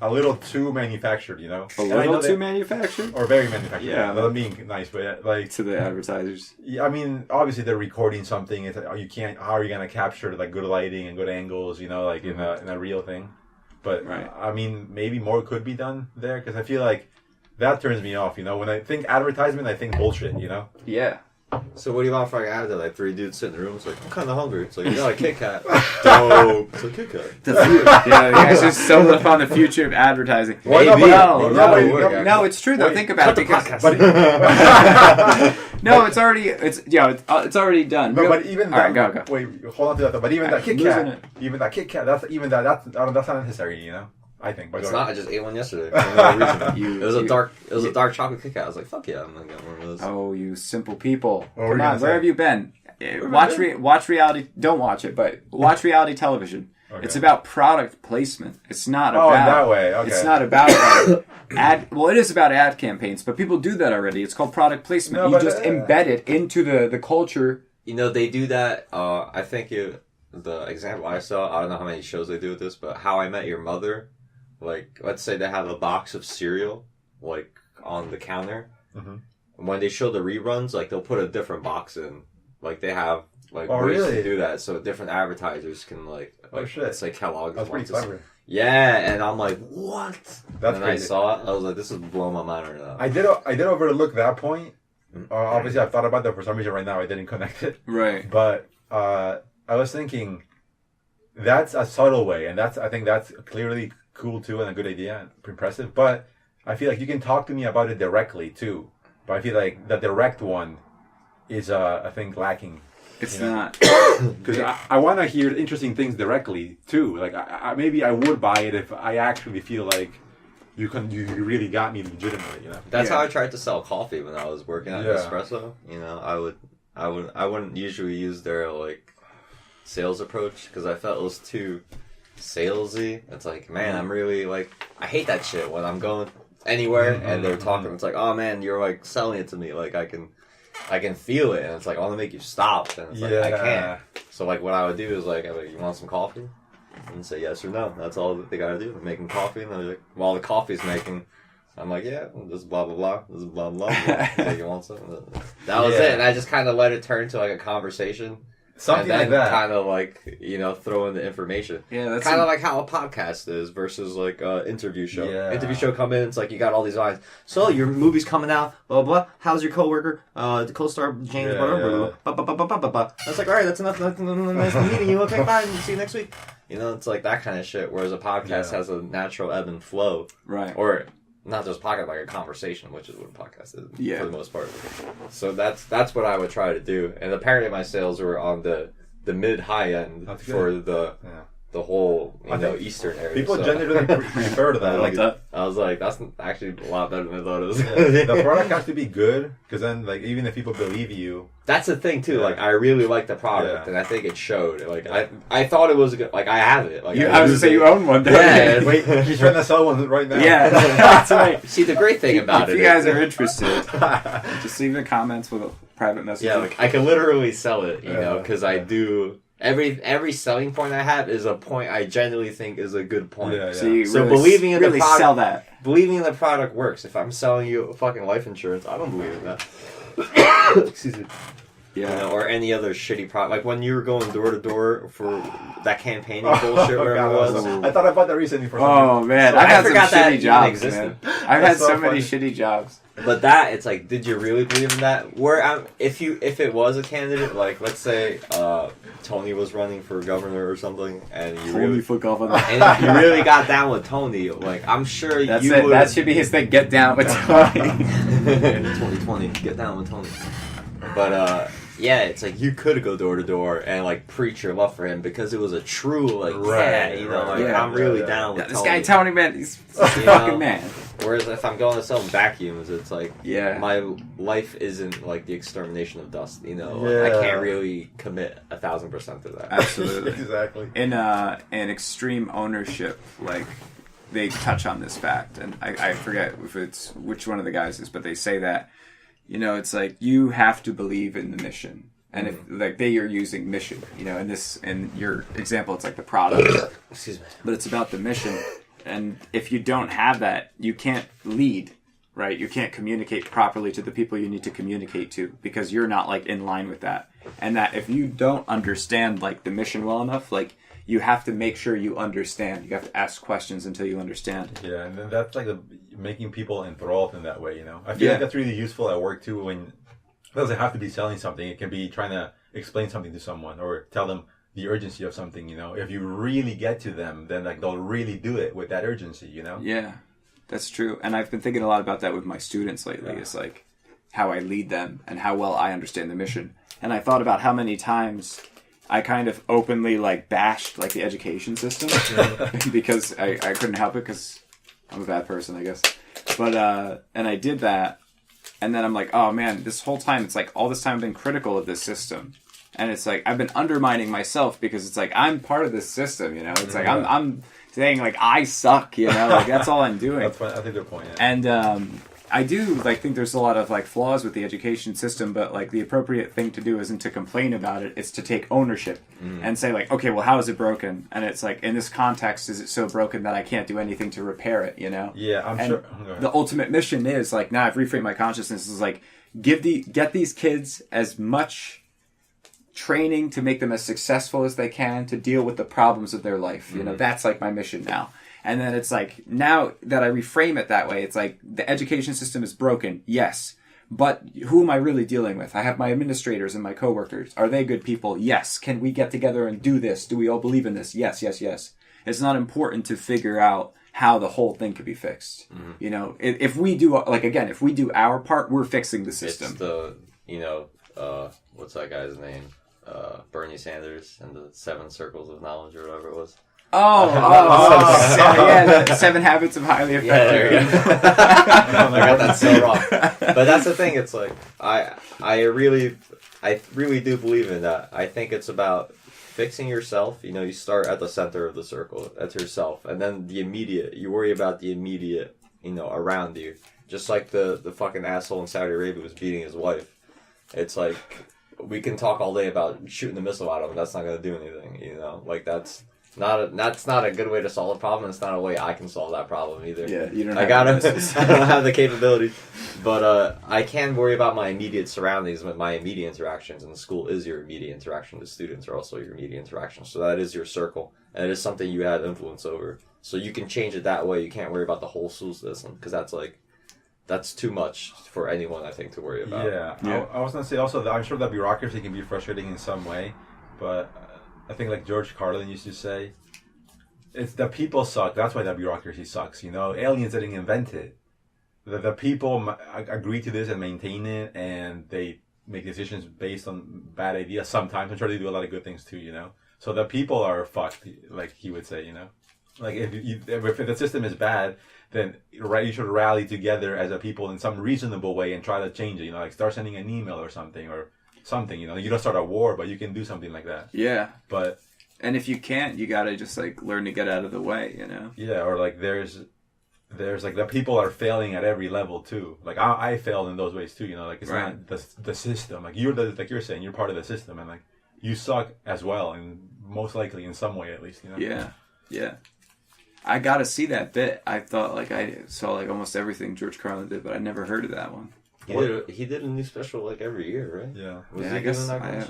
a little too manufactured, A little too manufactured? Or very manufactured. Yeah. Not being nice, but like... To the advertisers. Yeah, I mean, obviously they're recording something. It's like, how are you going to capture like good lighting and good angles, in a real thing? But, right. I mean, maybe more could be done there, because I feel like that turns me off, When I think advertisement, I think bullshit, Yeah. So what do you want for like 3 dudes sit in the room? It's like, I'm kind of hungry. It's like, you got a Kit Kat. Dope. It's a Kit Kat. The guys just stumbled upon the future of advertising. Maybe. No, it's true though. Think about it. No, it's already done. No, but even that. All right, go. Wait, hold on to that though. But even that Kit Kat, that's not necessary, I think. It's not. I just ate one yesterday for no reason. It was a dark chocolate Kit Kat. I was like, fuck yeah, I'm gonna get one of those. Oh, you simple people! Come on, where have you been? Watch reality. Don't watch it, but watch reality television. Okay. It's about product placement. It's not about that way. Okay. It's not about ad. Well, it is about ad campaigns, but people do that already. It's called product placement. You just embed it into the culture. They do that. I think the example I saw, I don't know how many shows they do with this, but How I Met Your Mother, like, let's say they have a box of cereal, like, on the counter. Mm-hmm. And when they show the reruns, like, they'll put a different box in. Like, they have, like, ways to do that so different advertisers can, like let's say Kellogg's. That's pretty clever. Yeah, and I'm like, what? That's and I saw it, I was like, this is blowing my mind right now. I did overlook that point. Obviously, I've thought about that for some reason right now. I didn't connect it. Right. But I was thinking that's a subtle way, and I think that's clearly cool too and a good idea and impressive. But I feel like you can talk to me about it directly too. But I feel like the direct one is, I think, lacking. It's not. Because I want to hear interesting things directly too. Like maybe I would buy it if I actually feel like you really got me legitimately. You know. That's how I tried to sell coffee when I was working at Espresso. You know, I wouldn't usually use their like sales approach because I felt it was too salesy. It's like, man, I'm really like, I hate that shit when I'm going anywhere and they're talking. It's like, oh man, you're like selling it to me. Like I can feel it, and it's like I want to make you stop, and it's like I can't. So like what I would do is like, I'm like, you want some coffee? And say yes or no. That's all that they gotta do. They're making coffee, and they're like, while the coffee's making, I'm like, yeah, this is blah blah blah. This is blah blah blah. Like, you want some? That was it, and I just kind of let it turn to like a conversation. Something like that. Kind of like, you know, throw in the information. Yeah, that's kind of like how a podcast is versus like an interview show. Yeah. Interview show come in, it's like you got all these lines. So your movie's coming out, blah blah blah. How's your coworker? The co-star James Blah blah blah. That's like, all right, that's enough. Nice meeting you. Okay, bye. See you next week. You know, it's like that kind of shit. Whereas a podcast has a natural ebb and flow, right? Or not just podcast, like a conversation, which is what a podcast is for the most part. So that's what I would try to do. And apparently my sales were on the mid-high end for the whole Eastern area. People generally prefer to that. I like that. I was like, that's actually a lot better than I thought it was. The product has to be good, because then like even if people believe you. That's the thing too. Like I really like the product, and I think it showed. Like I thought it was good. Like I have it. Like I was gonna say you own one. Yeah. Wait, he's trying to sell one right now. Yeah, that's right. See, the great thing about if you guys are interested, just leave in the comments with a private message. Yeah, like I can literally sell it. You know, because I do. Every selling point I have is a point I genuinely think is a good point. Yeah. So, really, believing in the product, sell that. Believing in the product works. If I'm selling you fucking life insurance, I don't believe in that. Excuse me. Yeah. You know, or any other shitty product. Like when you were going door to door for that campaigning bullshit, whatever it was. I thought about that recently for some reason. Man, I've had some shitty jobs, man. I've had so many shitty jobs. But that, it's like, did you really believe in that? If it was a candidate, like let's say Tony was running for governor or something, and you really for governor, and you really got down with Tony, like I'm sure that's it. That should be his thing. Get down with Tony. 2020, get down with Tony. But yeah, it's like you could go door to door and like preach your love for him because it was a true like I'm really down with this Tony. guy Tony, man, he's a fucking man. Whereas if I'm going to sell vacuums, it's like my life isn't like the extermination of dust. You know, I can't really commit 1,000% to that. Absolutely, exactly. In extreme ownership, like they touch on this fact, and I forget if it's which one of the guys is, but they say that. You know, it's like you have to believe in the mission, and if like they are using mission, you know, in your example, it's like the product. Excuse me, but it's about the mission, and if you don't have that, you can't lead, right? You can't communicate properly to the people you need to communicate to because you're not like in line with that, and that if you don't understand like the mission well enough, like. You have to make sure you understand. You have to ask questions until you understand. Yeah, and then that's like making people enthralled in that way, you know? I feel like that's really useful at work too when it doesn't have to be selling something. It can be trying to explain something to someone or tell them the urgency of something, you know? If you really get to them, then like they'll really do it with that urgency, you know? Yeah, that's true. And I've been thinking a lot about that with my students lately. It's like how I lead them and how well I understand the mission. And I thought about how many times... I kind of openly like bashed like the education system because I couldn't help it because I'm a bad person, I guess. But and I did that, and then I'm like, oh man, this whole time it's like all this time I've been critical of this system, and it's like I've been undermining myself because it's like I'm part of this system, you know. It's like I'm saying like I suck, you know, like that's all I'm doing. That's fine. I think they're point. Yeah. And I do think there's a lot of flaws with the education system, but the appropriate thing to do isn't to complain about it. It's to take ownership and say okay, well, how is it broken? And it's in this context, is it so broken that I can't do anything to repair it? Yeah, I'm sure. The ultimate mission is now I've reframed my consciousness is get these kids as much training to make them as successful as they can to deal with the problems of their life. That's my mission now. And then it's now that I reframe it that way, it's the education system is broken, yes. But who am I really dealing with? I have my administrators and my coworkers. Are they good people? Yes. Can we get together and do this? Do we all believe in this? Yes, yes, yes. It's not important to figure out how the whole thing could be fixed. If we do, if we do our part, we're fixing the system. It's the, what's that guy's name? Bernie Sanders and the 7 circles of knowledge or whatever it was. Yeah, the 7 habits of highly effective. Yeah, I got that so wrong. But that's the thing. It's I really do believe in that. I think it's about fixing yourself. You start at the center of the circle. That's yourself, and then the immediate. You worry about the immediate. Around you. Just like the fucking asshole in Saudi Arabia was beating his wife. It's we can talk all day about shooting the missile at him. That's not going to do anything. That's not a good way to solve a problem. It's not a way I can solve that problem either. Yeah, you don't. I don't have the capabilities, but I can worry about my immediate surroundings with my immediate interactions, and the school is your immediate interaction. The students are also your immediate interaction, so that is your circle, and it is something you have influence over. So you can change it that way. You can't worry about the whole school system because that's too much for anyone, I think, to worry about. Yeah. I was gonna say also that I'm sure that bureaucracy can be frustrating in some way, but. I think George Carlin used to say, it's the people suck. That's why the bureaucracy sucks. Aliens didn't invent it. The people agree to this and maintain it, and they make decisions based on bad ideas. Sometimes I'm sure they do a lot of good things too. So the people are fucked, like he would say. If the system is bad, then you should rally together as a people in some reasonable way and try to change it. Start sending an email or something or. Something, you don't start a war, but you can do something like that. Yeah. But and if you can't, you gotta just learn to get out of the way, Yeah, or there's the people are failing at every level too. I failed in those ways too, it's right. Not the system. You're saying you're part of the system, and you suck as well, and most likely in some way at least, Yeah. Yeah. I gotta see that bit. I thought I saw almost everything George Carlin did, but I never heard of that one. He did a new special every year, right? Yeah. I guess I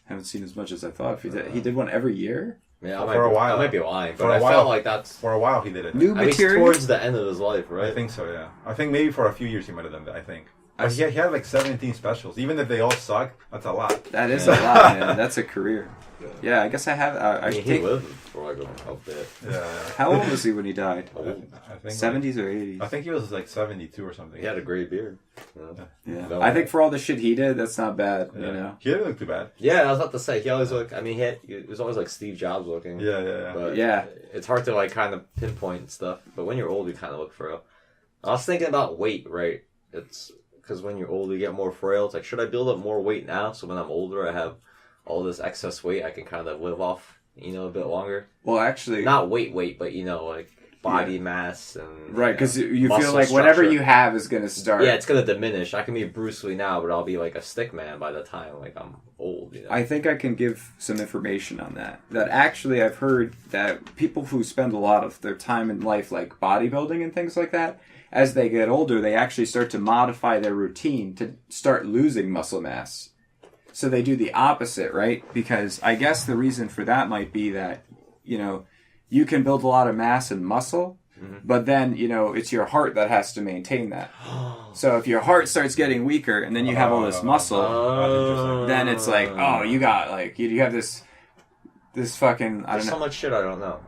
haven't seen as much as I thought. He did one every year? Yeah, for a while. I might be lying, but I felt like that's... For a while he did it. New material? Towards the end of his life, right? I think so, yeah. I think maybe for a few years he might have done that, I think. He had 17 specials. Even if they all suck, that's a lot. That is a lot, man. That's a career. Yeah, I guess I have... he lived for a bit. Yeah. How old was he when he died? I think 70s or 80s? I think he was 72 or something. He had a gray beard. Yeah. I think for all the shit he did, that's not bad, He didn't look too bad. Yeah, I was about to say, he always looked... he was always Steve Jobs looking. Yeah. But yeah. It's hard to kind of pinpoint stuff, but when you're old, you kind of look frail. I was thinking about weight, right? It's... Because when you're older, you get more frail. It's should I build up more weight now so when I'm older, I have all this excess weight I can kind of live off, a bit longer? Well, actually... Not weight, but, body mass and... Right, because you feel whatever you have is going to start... Yeah, it's going to diminish. I can be Bruce Lee now, but I'll be a stick man by the time, I'm old, I think I can give some information on that. That actually, I've heard that people who spend a lot of their time in life, bodybuilding and things like that, as they get older, they actually start to modify their routine to start losing muscle mass. So they do the opposite, right? Because I guess the reason for that might be that, you can build a lot of mass and muscle, but then, it's your heart that has to maintain that. So if your heart starts getting weaker and then you have all this muscle, then it's you got, you have this fucking... There's so much shit I don't know.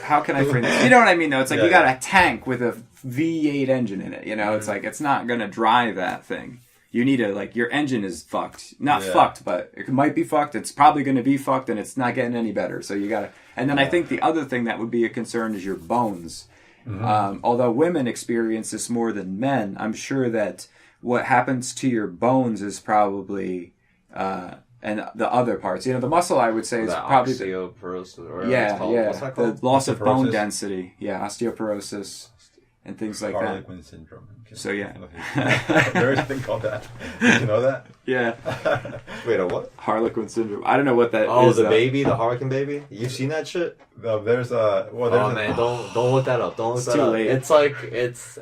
How can I frame this? You know what I mean, though? It's you got a tank with a V8 engine in it, It's it's not going to drive that thing. You need your engine is fucked. Not fucked, but it might be fucked. It's probably going to be fucked, and it's not getting any better. So you got to... And then I think the other thing that would be a concern is your bones. Although women experience this more than men, I'm sure that what happens to your bones is probably... and the other parts, the muscle, I would say, is probably osteoporosis. The loss of bone density. Yeah, osteoporosis. and things like Harlequin syndrome. So yeah, there is a thing called that. Did you know that? Yeah. Wait, a what? Harlequin syndrome. I don't know what that is. Oh, the baby, the Harlequin baby. You've seen that shit? No, there's a. Well, oh man, don't look that up. Don't look it's that too up. late. It's like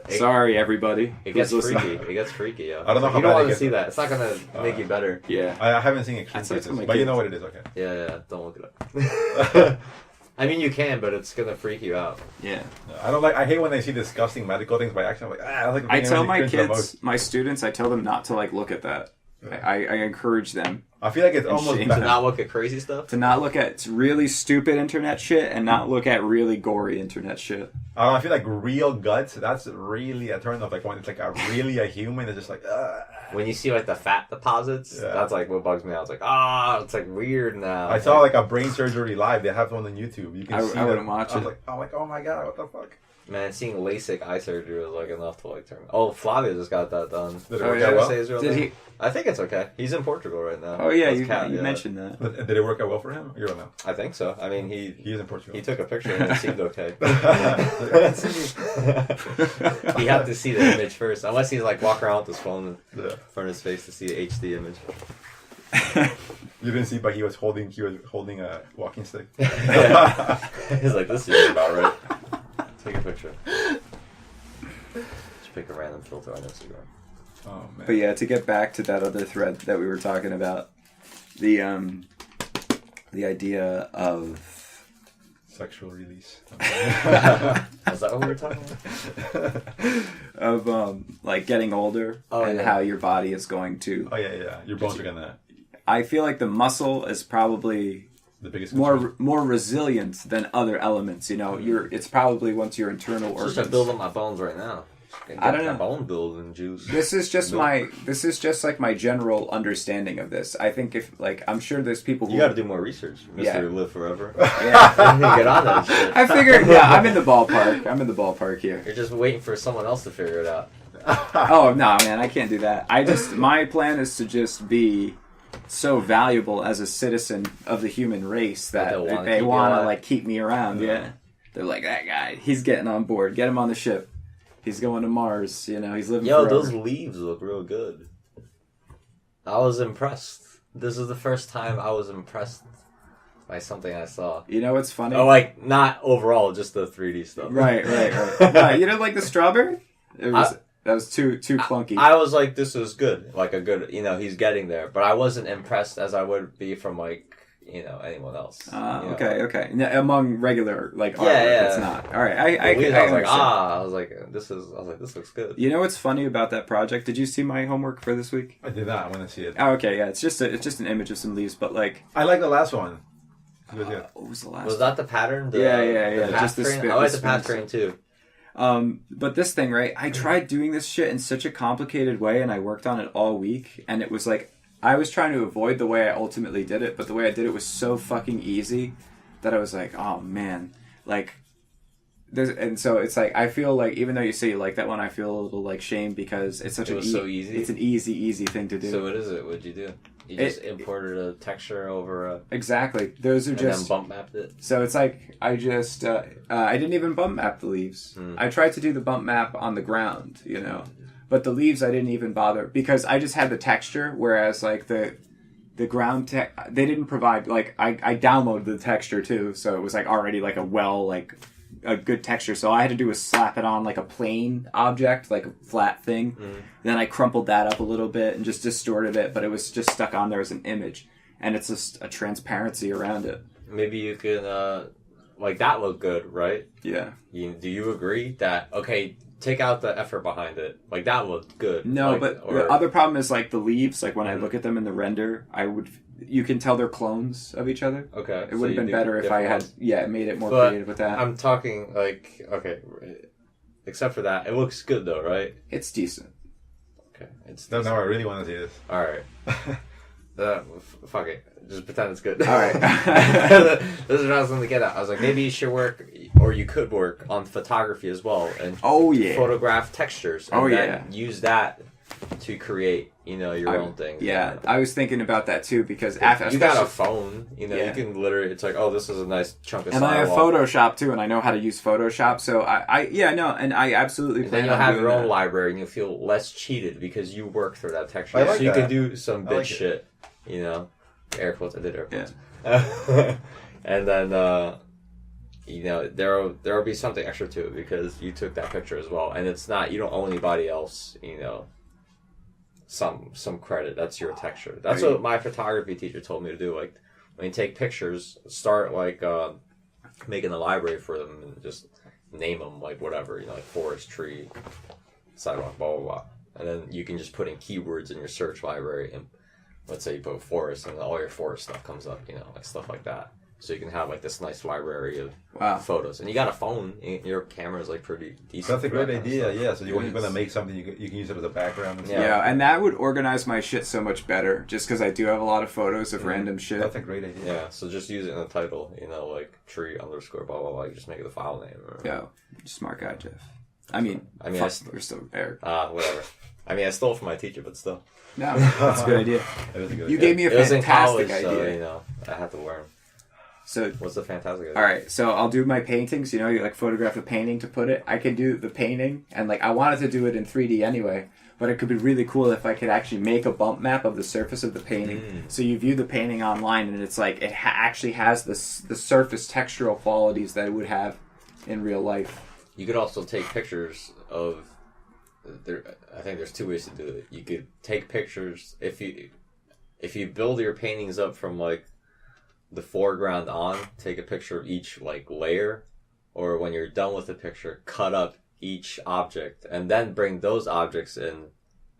Sorry, everybody. It gets freaky. It gets freaky, yo. I don't know how you don't bad want it to gets. see that. It's not gonna make you better. Yeah. I haven't seen Extreme That's Cases, my but you kids. know what it is, okay? Yeah. Don't look it up. I mean, you can, but it's gonna freak you out. Yeah. I don't like. I hate when they see disgusting medical things by accident. I'm like, I like. I tell my kids, my students, I tell them not to like look at that. I encourage them. I feel like it's almost shame To bad. not look at crazy stuff. To not look at really stupid internet shit and not look at really gory internet shit. I feel like real guts. That's really a turn off. Like when it's like really a human. It's just like. When you see like the fat deposits, that's like what bugs me out. It's like, it's like weird now. I saw like a brain surgery live. They have one on YouTube. You can see. I wouldn't watch it. I'm like, oh my god, what the fuck? Man, seeing LASIK eye surgery was like enough to like turn. Oh, Flavio just got that done. Did it Oh, work yeah? out well? Say his real Did name? he? I think it's okay. He's in Portugal right now. Oh yeah, That's you Cat, mentioned that. But did it work out well for him? You don't know. I think so. I mean, he He is in Portugal. he took a picture and it seemed okay. He had to see the image first, unless he's like walking around with his phone in front of his face to see the HD image. You didn't see, but he was holding a walking stick. Yeah. He's like, this is about right. Take a picture. Just pick a random filter on Instagram. Oh man. But yeah, to get back to that other thread that we were talking about, the idea of Sexual release. Is that what we were talking about? of like getting older and how your body is going to. Oh yeah. Your bones are gonna. I feel like the muscle is probably The biggest more resilient than other elements. You know, it's probably once your internal organs. Just to build up my bones right now. I don't know. Bone building juice. This is just like my general understanding of this. I think I'm sure there's people who You got to do more research, Mr. Yeah. Live Forever. Yeah. Get on that shit. I figured. Yeah, I'm in the ballpark here. You're just waiting for someone else to figure it out. Oh no, man, I can't do that. My plan is to just be so valuable as a citizen of the human race that they want to like keep me around. Yeah, they're like, that guy, he's getting on board. Get him on the ship. He's going to Mars. You know, he's living. Yo, forever. those leaves look real good. I was impressed. This is the first time I was impressed by something I saw. You know what's funny? Oh, like not overall, just the 3D stuff. Right. No, you didn't like the strawberry? That was too clunky. I was like, this is good. Like a good, he's getting there. But I wasn't impressed as I would be from like, anyone else. Okay. Now, among regular like artwork, yeah. it's not. All right, I was like, this looks good. You know what's funny about that project? Did you see my homework for this week? I did not want to see it. Oh, okay, yeah. It's just an image of some leaves, but like I like the last one. What was the last? Was that the pattern? Yeah. The just the I like the path train too. But this thing, right? I tried doing this shit in such a complicated way, and I worked on it all week, and it was like I was trying to avoid the way I ultimately did it, but the way I did it was so fucking easy that I was like, oh man, like. And so it's like I feel like even though you say you like that one, I feel a little like shame because it's such so easy. It's an easy thing to do. So what is it? What'd you do? You just imported a texture over a... Exactly. Those are and just... then bump mapped it? So it's like, I just... I didn't even bump map the leaves. I tried to do the bump map on the ground, But the leaves I didn't even bother because I just had the texture, whereas like the ground... they didn't provide... Like, I downloaded the texture too, so it was like already like a good texture. So all I had to do was slap it on like a plane object, like a flat thing. Then I crumpled that up a little bit and just distorted it, but it was just stuck on there as an image. And it's just a transparency around it. Maybe you can, like that looked good, right? Yeah. Do you agree that, okay, take out the effort behind it. Like that looked good. No, but the other problem is like the leaves, like when I look at them in the render, you can tell they're clones of each other. Okay. It would have been better if I had, made it more creative with that. I'm talking like, okay, except for that, it looks good though, right? It's decent. Okay. No, I really want to see this. Alright. Fuck it. Just pretend it's good. Alright. This is what I was going to get at. I was like, maybe you should work, or you could work on photography as well, and photograph textures, and then use that to create, your own thing. Yeah, I was thinking about that too because you got a phone, you can literally, it's like, oh, this is a nice chunk of sidewalk. And I have Photoshop too, and I know how to use Photoshop, so and I absolutely plan on doing that. Then you'll have your own library, and you'll feel less cheated because you work through that texture. So you can do some bitch shit, air quotes, I did air quotes. Yeah. And then, there'll be something extra to it because you took that picture as well, and it's not, you don't owe anybody else, some credit. That's your texture. That's what my photography teacher told me to do. Like, when you take pictures, start like making a library for them and just name them like whatever, like forest, tree, sidewalk, blah blah blah, and then you can just put in keywords in your search library, and let's say you put forest, and all your forest stuff comes up, like stuff like that. So you can have like this nice library of photos, and you got a phone. Your camera is like pretty decent. That's a great idea. Yeah. So when you're gonna make something, you can use it as a background. And stuff. Yeah, and that would organize my shit so much better. Just because I do have a lot of photos of random shit. That's a great idea. Yeah. So just use it in the title. like tree _ blah blah blah. You just make it the file name. Yeah. Smart guy, Jeff. I mean, we're still there. Whatever. I stole it from my teacher, but still. No, that's a good idea. You gave me a fantastic idea. So, I had to learn. So what's the fantastic idea? All right, so I'll do my paintings. You like photograph a painting to put it. I can do the painting, and like I wanted to do it in 3D anyway. But it could be really cool if I could actually make a bump map of the surface of the painting. So you view the painting online, and it's like it actually has the surface textural qualities that it would have in real life. You could also take pictures of. I think there's 2 ways to do it. You could take pictures if you build your paintings up from like the foreground on, take a picture of each like layer, or when you're done with the picture, cut up each object and then bring those objects in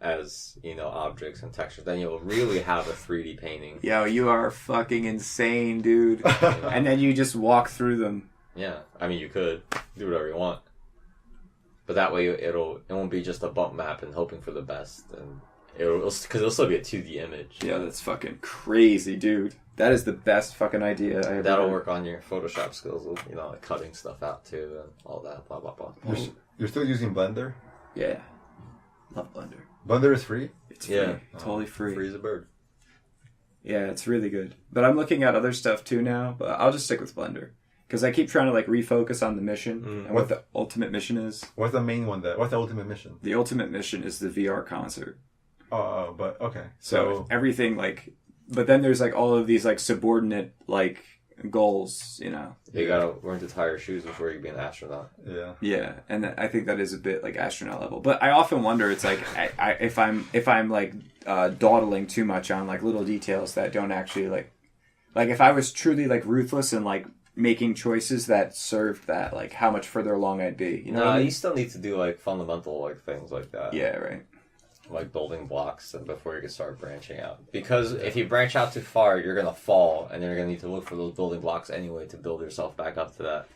as objects and textures. Then you'll really have a 3D painting. Yo, you are fucking insane, dude. And then you just walk through them. Yeah, you could do whatever you want, but that way it won't be just a bump map and hoping for the best, and because it'll still be a 2D image. Yeah, that's fucking crazy, dude. That is the best fucking idea I ever That'll heard. work on your Photoshop skills, like cutting stuff out too and all that, blah, blah, blah. You're still using Blender? Yeah. Love Blender. Blender is free? It's free. Yeah. Totally free. Free as a bird. Yeah, it's really good. But I'm looking at other stuff too now, but I'll just stick with Blender. Because I keep trying to like refocus on the mission and what the ultimate mission is. What's the main one? What's the ultimate mission? The ultimate mission is the VR concert. Oh, but okay. So everything like... But then there's like all of these like subordinate like goals, You gotta learn to tie your shoes before you can be an astronaut. Yeah. Yeah, and I think that is a bit like astronaut level. But I often wonder, it's like if I'm like dawdling too much on like little details that don't actually like if I was truly like ruthless and like making choices that served that, like how much further along I'd be. You still need to do like fundamental like things like that. Yeah, right. Like building blocks and before you can start branching out. Because if you branch out too far, you're going to fall, and you're going to need to look for those building blocks anyway to build yourself back up to that.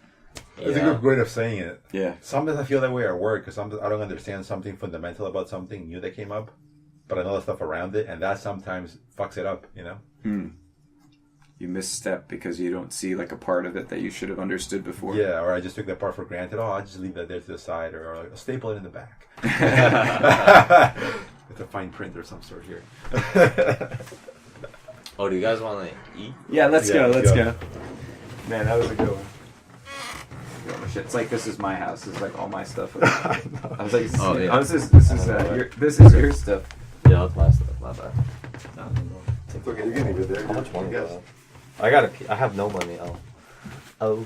It's a good way of saying it. Yeah. Sometimes I feel that way at work because I don't understand something fundamental about something new that came up, but I know the stuff around it, and that sometimes fucks it up, You misstep because you don't see like a part of it that you should have understood before. Yeah, or I just took that part for granted. I'll just leave that there to the side, or like, I'll staple it in the back. It's a fine print or some sort here. Do you guys want to eat? Yeah, let's go. Man, that was a good one. It's like this is my house. This is like all my stuff. I was like, this is your stuff. Yeah, that's my stuff. Not bad. It's okay. You can leave it there. How much money? I have no money. Oh.